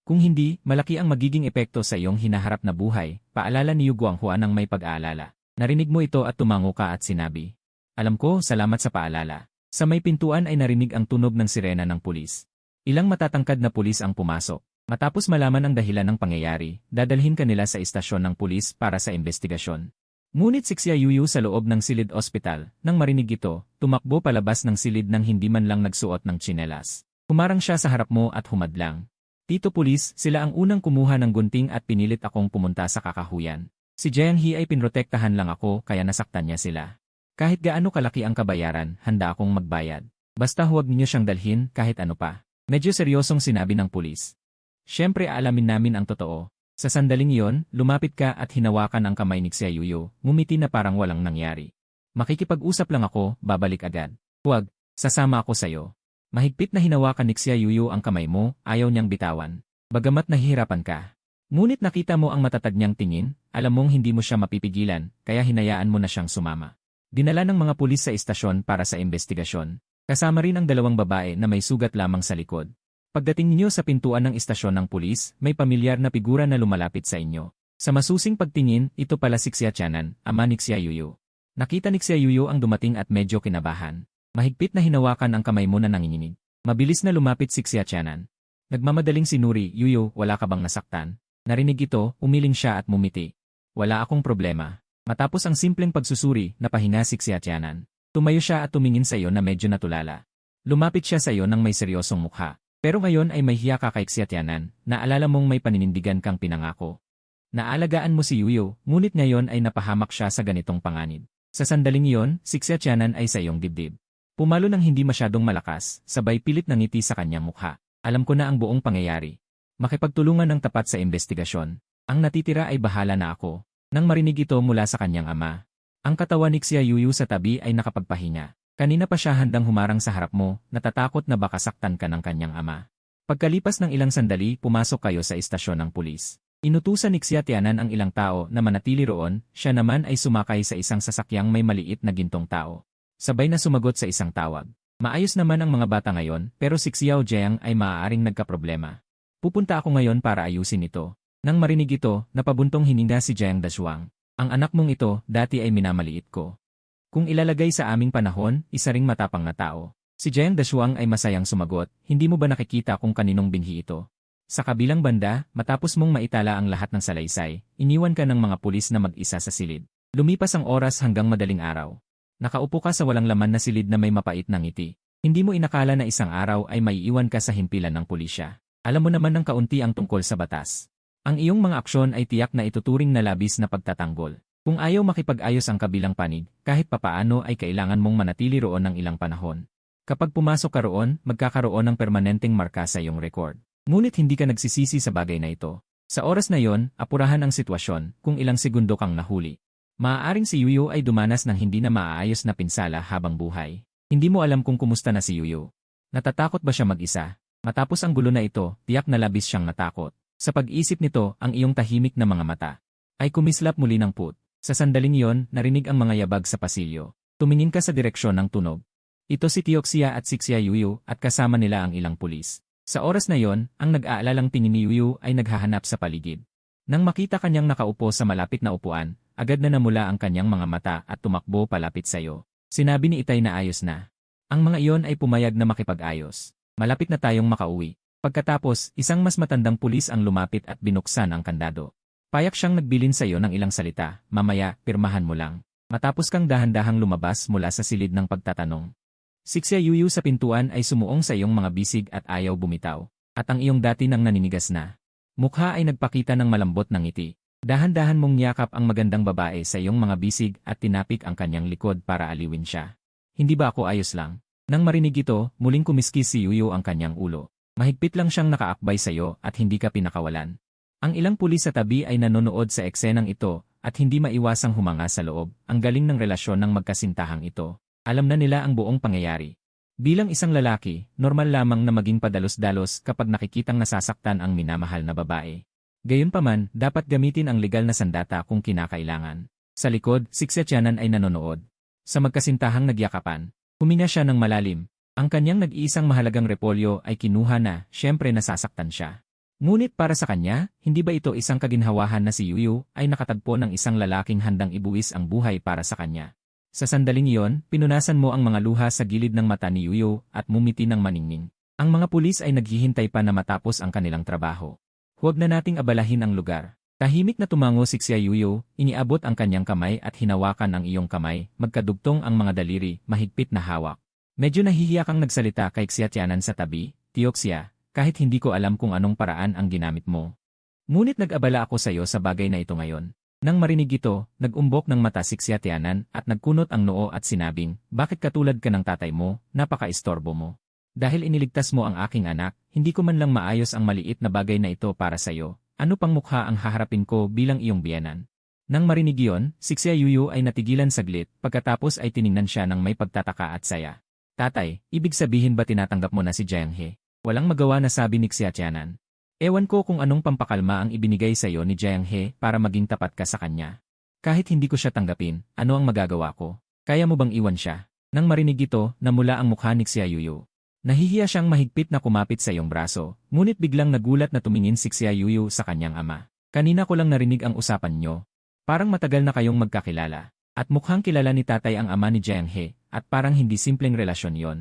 Kung hindi, malaki ang magiging epekto sa iyong hinaharap na buhay, paalala ni Yu Guanghua ng may pag-aalala. Narinig mo ito at tumango ka at sinabi. Alam ko, salamat sa paalala. Sa may pintuan ay narinig ang tunog ng sirena ng pulis. Ilang matatangkad na pulis ang pumasok. Matapos malaman ang dahilan ng pangyayari, dadalhin kanila sa istasyon ng pulis para sa investigasyon. Ngunit si Xia Yuyu sa loob ng silid ospital, nang marinig ito, tumakbo palabas ng silid nang hindi man lang nagsuot ng tsinelas. Humarang siya sa harap mo at humadlang. Tito pulis, sila ang unang kumuha ng gunting at pinilit akong pumunta sa kakahuyan. Si Jiang He ay pinrotektahan lang ako kaya nasaktan niya sila. Kahit gaano kalaki ang kabayaran, handa akong magbayad. Basta huwag niyo siyang dalhin kahit ano pa. Medyo seryosong sinabi ng pulis. Siyempre aalamin namin ang totoo. Sa sandaling iyon, lumapit ka at hinawakan ang kamay ni Xia Yuyu, ngumiti na parang walang nangyari. Makikipag-usap lang ako, babalik agad. Huwag, sasama ako sa'yo. Mahigpit na hinawakan ni Xia Yuyu ang kamay mo, ayaw niyang bitawan. Bagamat nahihirapan ka. Ngunit nakita mo ang matatag niyang tingin, alam mong hindi mo siya mapipigilan, kaya hinayaan mo na siyang sumama. Dinala ng mga pulis sa istasyon para sa investigasyon. Kasama rin ang dalawang babae na may sugat lamang sa likod. Pagdating niyo sa pintuan ng istasyon ng pulis, may pamilyar na figura na lumalapit sa inyo. Sa masusing pagtingin, ito pala si Xia Tianan, ama ni Xia Yuyu. Nakita ni Xia Yuyu ang dumating at medyo kinabahan. Mahigpit na hinawakan ang kamay mo na nanginginig. Mabilis na lumapit si Xia Tianan. Nagmamadaling sinuri, Yuyu, wala ka bang nasaktan? Narinig ito, umiling siya at mumiti. Wala akong problema. Matapos ang simpleng pagsusuri, napahinga si Xia Tianan. Tumayo siya at tumingin sa iyo na medyo natulala. Lumapit siya sa iyo ng may seryosong mukha. Pero ngayon ay may hiya ka kay Xia Tianan, naalala mong may paninindigan kang pinangako. Naalagaan mo si Yuyu, ngunit ngayon ay napahamak siya sa ganitong panganib. Sa sandaling iyon, si Xia Tianan ay sa iyong dibdib. Pumalo ng hindi masyadong malakas, sabay pilit ng ngiti sa kanyang mukha. Alam ko na ang buong pangyayari. Makipagtulungan ng tapat sa investigasyon. Ang natitira ay bahala na ako. Nang marinig ito mula sa kanyang ama. Ang katawan ni Xia Yuyu sa tabi ay nakapagpahinga. Kanina pa siya handang humarang sa harap mo, natatakot na baka saktan ka ng kanyang ama. Pagkalipas ng ilang sandali, pumasok kayo sa istasyon ng pulis. Inutusan ni Xia Tianan ang ilang tao na manatili roon, siya naman ay sumakay sa isang sasakyang may maliit na gintong tao. Sabay na sumagot sa isang tawag. Maayos naman ang mga bata ngayon, pero si Xiao Jiang ay maaaring nagkaproblema. Pupunta ako ngayon para ayusin ito. Nang marinig ito, napabuntong hininga si Jiang Dashuang. Ang anak mong ito, dati ay minamaliit ko. Kung ilalagay sa aming panahon, isa ring matapang na tao. Si Jiang Dashuang ay masayang sumagot, hindi mo ba nakikita kung kaninong binhi ito? Sa kabilang banda, matapos mong maitala ang lahat ng salaysay, iniwan ka ng mga pulis na mag-isa sa silid. Lumipas ang oras hanggang madaling araw. Nakaupo ka sa walang laman na silid na may mapait na ngiti. Hindi mo inakala na isang araw ay maiiwan ka sa himpilan ng pulisya. Alam mo naman ng kaunti ang tungkol sa batas. Ang iyong mga aksyon ay tiyak na ituturing na labis na pagtatanggol. Kung ayaw makipag-ayos ang kabilang panig, kahit papaano ay kailangan mong manatili roon ng ilang panahon. Kapag pumasok ka roon, magkakaroon ng permanenteng marka sa iyong record. Ngunit hindi ka nagsisisi sa bagay na ito. Sa oras na yon, apurahan ang sitwasyon kung ilang segundo kang nahuli. Maaaring si Yuyu ay dumanas ng hindi na maaayos na pinsala habang buhay. Hindi mo alam kung kumusta na si Yuyu. Natatakot ba siya mag-isa? Matapos ang gulo na ito, tiyak na labis siyang natakot. Sa pag-isip nito, ang iyong tahimik na mga mata ay kumislap muli ng put. Sa sandaling iyon, narinig ang mga yabag sa pasilyo. Tumingin ka sa direksyon ng tunog. Ito si Tioxia at si Xia Yuyu at kasama nila ang ilang pulis. Sa oras na yon, ang nag-aalalang tingin ni Yuyu ay naghahanap sa paligid. Nang makita kanyang nakaupo sa malapit na upuan, agad na namula ang kanyang mga mata at tumakbo palapit sa iyo. Sinabi ni Itay na ayos na. Ang mga iyon ay pumayag na makipag-ayos. Malapit na tayong makauwi. Pagkatapos, isang mas matandang pulis ang lumapit at binuksan ang kandado. Payak siyang nagbilin sa iyo ng ilang salita, mamaya, pirmahan mo lang. Matapos kang dahan-dahang lumabas mula sa silid ng pagtatanong. Si Xia Yuyu sa pintuan ay sumuong sa iyong mga bisig at ayaw bumitaw. At ang iyong dati nang naninigas na mukha ay nagpakita ng malambot na ngiti. Dahan-dahan mong niyakap ang magandang babae sa iyong mga bisig at tinapik ang kanyang likod para aliwin siya. Hindi ba ako ayos lang? Nang marinig ito, muling kumiskis si Yuyu ang kanyang ulo. Mahigpit lang siyang nakaakbay sa iyo at hindi ka pinakawalan. Ang ilang pulis sa tabi ay nanonood sa eksenang ito at hindi maiwasang humanga sa loob. Ang galing ng relasyon ng magkasintahang ito. Alam na nila ang buong pangyayari. Bilang isang lalaki, normal lamang na maging padalos-dalos kapag nakikitang nasasaktan ang minamahal na babae. Gayunpaman, dapat gamitin ang legal na sandata kung kinakailangan. Sa likod, si Xia Tianan ay nanonood. Sa magkasintahang nagyakapan, huminga siya ng malalim. Ang kanyang nag-iisang mahalagang repolyo ay kinuha na, syempre nasasaktan siya. Ngunit para sa kanya, hindi ba ito isang kaginhawahan na si Yuyu ay nakatagpo ng isang lalaking handang ibuwis ang buhay para sa kanya? Sa sandaling iyon, pinunasan mo ang mga luha sa gilid ng mata ni Yuyu at mumiti ng maningning. Ang mga pulis ay naghihintay pa na matapos ang kanilang trabaho. Huwag na nating abalahin ang lugar. Tahimik na tumango si Xia Yuyu, iniabot ang kanyang kamay at hinawakan ang iyong kamay, magkadugtong ang mga daliri, mahigpit na hawak. Medyo nahihiya kang nagsalita kay Xia Tianan sa tabi, Tioxia, kahit hindi ko alam kung anong paraan ang ginamit mo. Ngunit nag-abala ako sa iyo sa bagay na ito ngayon. Nang marinig ito, nag-umbok ng mata si Xia Tianan at nagkunot ang noo at sinabing, bakit katulad ka ng tatay mo, napaka-istorbo mo. Dahil iniligtas mo ang aking anak, hindi ko man lang maayos ang maliit na bagay na ito para sa iyo. Ano pang mukha ang haharapin ko bilang iyong biyenan? Nang marinig iyon, si Xia Yuyu ay natigilan saglit, pagkatapos ay tiningnan siya ng may pagtataka at saya. Tatay, ibig sabihin ba tinatanggap mo na si Jiang He? Walang magawa na sabi ni Xia Tianan. Ewan ko kung anong pampakalma ang ibinigay sa iyo ni Jiang He para maging tapat ka sa kanya. Kahit hindi ko siya tanggapin, ano ang magagawa ko? Kaya mo bang iwan siya? Nang marinig ito, namula ang mukha ni Xia Yuyu. Nahihiya siyang mahigpit na kumapit sa iyong braso, ngunit biglang nagulat na tumingin si Xia Yuyu sa kanyang ama. Kanina ko lang narinig ang usapan niyo. Parang matagal na kayong magkakilala. At mukhang kilala ni tatay ang ama ni Jiang He, at parang hindi simpleng relasyon yon.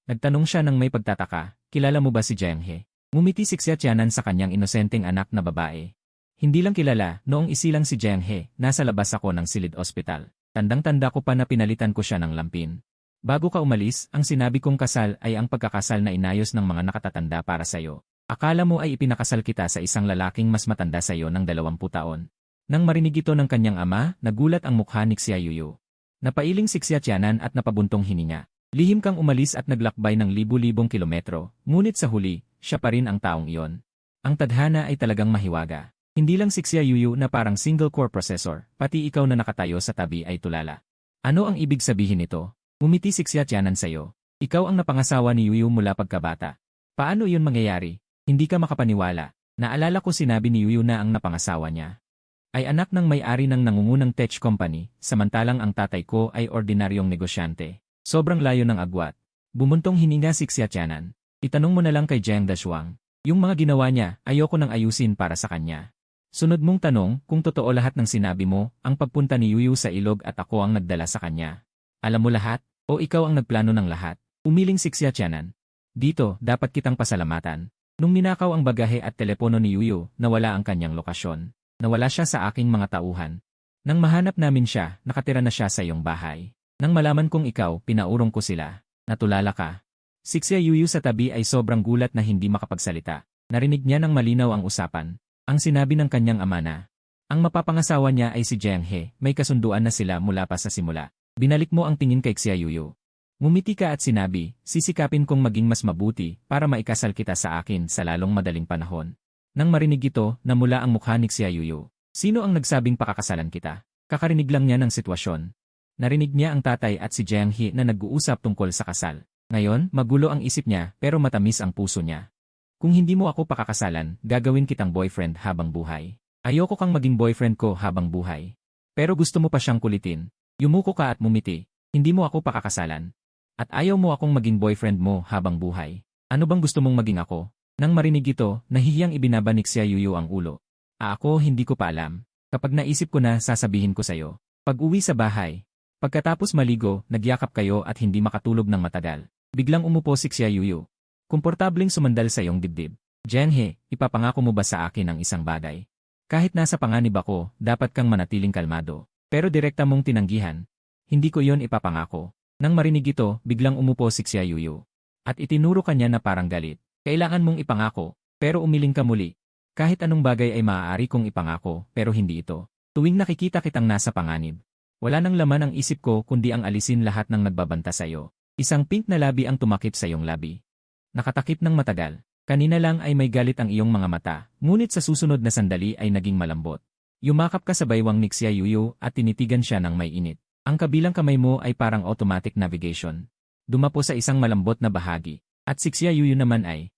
Nagtanong siya ng may pagtataka, kilala mo ba si Jiang He? Ngumiti si Xia Tianan sa kanyang inosenteng anak na babae. Hindi lang kilala, noong isilang si Jiang He, nasa labas ako ng silid ospital. Tandang-tanda ko pa na pinalitan ko siya ng lampin. Bago ka umalis, ang sinabi kong kasal ay ang pagkakasal na inayos ng mga nakatatanda para sa'yo. Akala mo ay ipinakasal kita sa isang lalaking mas matanda sa'yo ng 20 taon. Nang marinig ito ng kanyang ama, nagulat ang mukha ni Xia Yuyu. Napailing si Xia Tianan at napabuntong hininga. Lihim kang umalis at naglakbay ng libu-libong kilometro, ngunit sa huli, siya pa rin ang taong iyon. Ang tadhana ay talagang mahiwaga. Hindi lang si Xia Yuyu na parang single-core processor, pati ikaw na nakatayo sa tabi ay tulala. Ano ang ibig sabihin nito? Umiti si Xia Tianan sa'yo. Ikaw ang napangasawa ni Yuyu mula pagkabata. Paano iyon mangyayari? Hindi ka makapaniwala. Naalala ko sinabi ni Yuyu na ang napangasawa niya ay anak ng may-ari ng nangungunang tech company, samantalang ang tatay ko ay ordinaryong negosyante. Sobrang layo ng agwat. Bumuntong hininga si Xia Tianan. Itanong mo na lang kay Jiang Dashuang. Yung mga ginawa niya, ayoko nang ayusin para sa kanya. Sunod mong tanong, kung totoo lahat ng sinabi mo, ang pagpunta ni Yuyu sa ilog at ako ang nagdala sa kanya. Alam mo lahat? O ikaw ang nagplano ng lahat? Umiling si Xia Tianan. Dito, dapat kitang pasalamatan. Nung ninakaw ang bagahe at telepono ni Yuyu, nawala ang kanyang lokasyon. Nawala siya sa aking mga tauhan. Nang mahanap namin siya, nakatira na siya sa iyong bahay. Nang malaman kong ikaw, pinaurong ko sila. Natulala ka. Si Xia Yuyu sa tabi ay sobrang gulat na hindi makapagsalita. Narinig niya ng malinaw ang usapan. Ang sinabi ng kanyang ama na ang mapapangasawa niya ay si Jiang He, may kasunduan na sila mula pa sa simula. Binalik mo ang tingin kay Xia Yuyu. Ngumiti ka at sinabi, sisikapin kong maging mas mabuti para maikasal kita sa akin sa lalong madaling panahon. Nang marinig ito, namula ang mukha ni Xia Yuyu. Sino ang nagsabing pakakasalan kita? Kakarinig lang niya ng sitwasyon. Narinig niya ang tatay at si Jiang He na nag-uusap tungkol sa kasal. Ngayon, magulo ang isip niya pero matamis ang puso niya. Kung hindi mo ako pakakasalan, gagawin kitang boyfriend habang buhay. Ayoko kang maging boyfriend ko habang buhay. Pero gusto mo pa siyang kulitin. Yumuko ka at mumiti, hindi mo ako pakakasalan. At ayaw mo akong maging boyfriend mo habang buhay. Ano bang gusto mong maging ako? Nang marinig ito, nahihiyang ibinaba ni Xia Yuyu ang ulo. Ako hindi ko pa alam. Kapag naisip ko na sasabihin ko sa'yo. Pag-uwi sa bahay. Pagkatapos maligo, nagyakap kayo at hindi makatulog ng matagal. Biglang umupo si Xia Yuyu. Komportabling sumandal sa iyong dibdib. Jiang He, ipapangako mo ba sa akin ang isang bagay? Kahit nasa panganib ako, dapat kang manatiling kalmado. Pero direkta mong tinanggihan. Hindi ko iyon ipapangako. Nang marinig ito, biglang umupo si Xia Yuyu. At itinuro kanya na parang galit. Kailangan mong ipangako, pero umiling ka muli. Kahit anong bagay ay maaari kong ipangako, pero hindi ito. Tuwing nakikita kitang nasa panganib. Wala nang laman ang isip ko kundi ang alisin lahat ng nagbabanta sa iyo. Isang pink na labi ang tumakip sa iyong labi. Nakatakip ng matagal. Kanina lang ay may galit ang iyong mga mata, ngunit sa susunod na sandali ay naging malambot. Yumakap ka sa baywang ni Xia Yuyu at tinitigan siya ng may init. Ang kabilang kamay mo ay parang automatic navigation. Dumapo sa isang malambot na bahagi. At si Xia Yuyu naman ay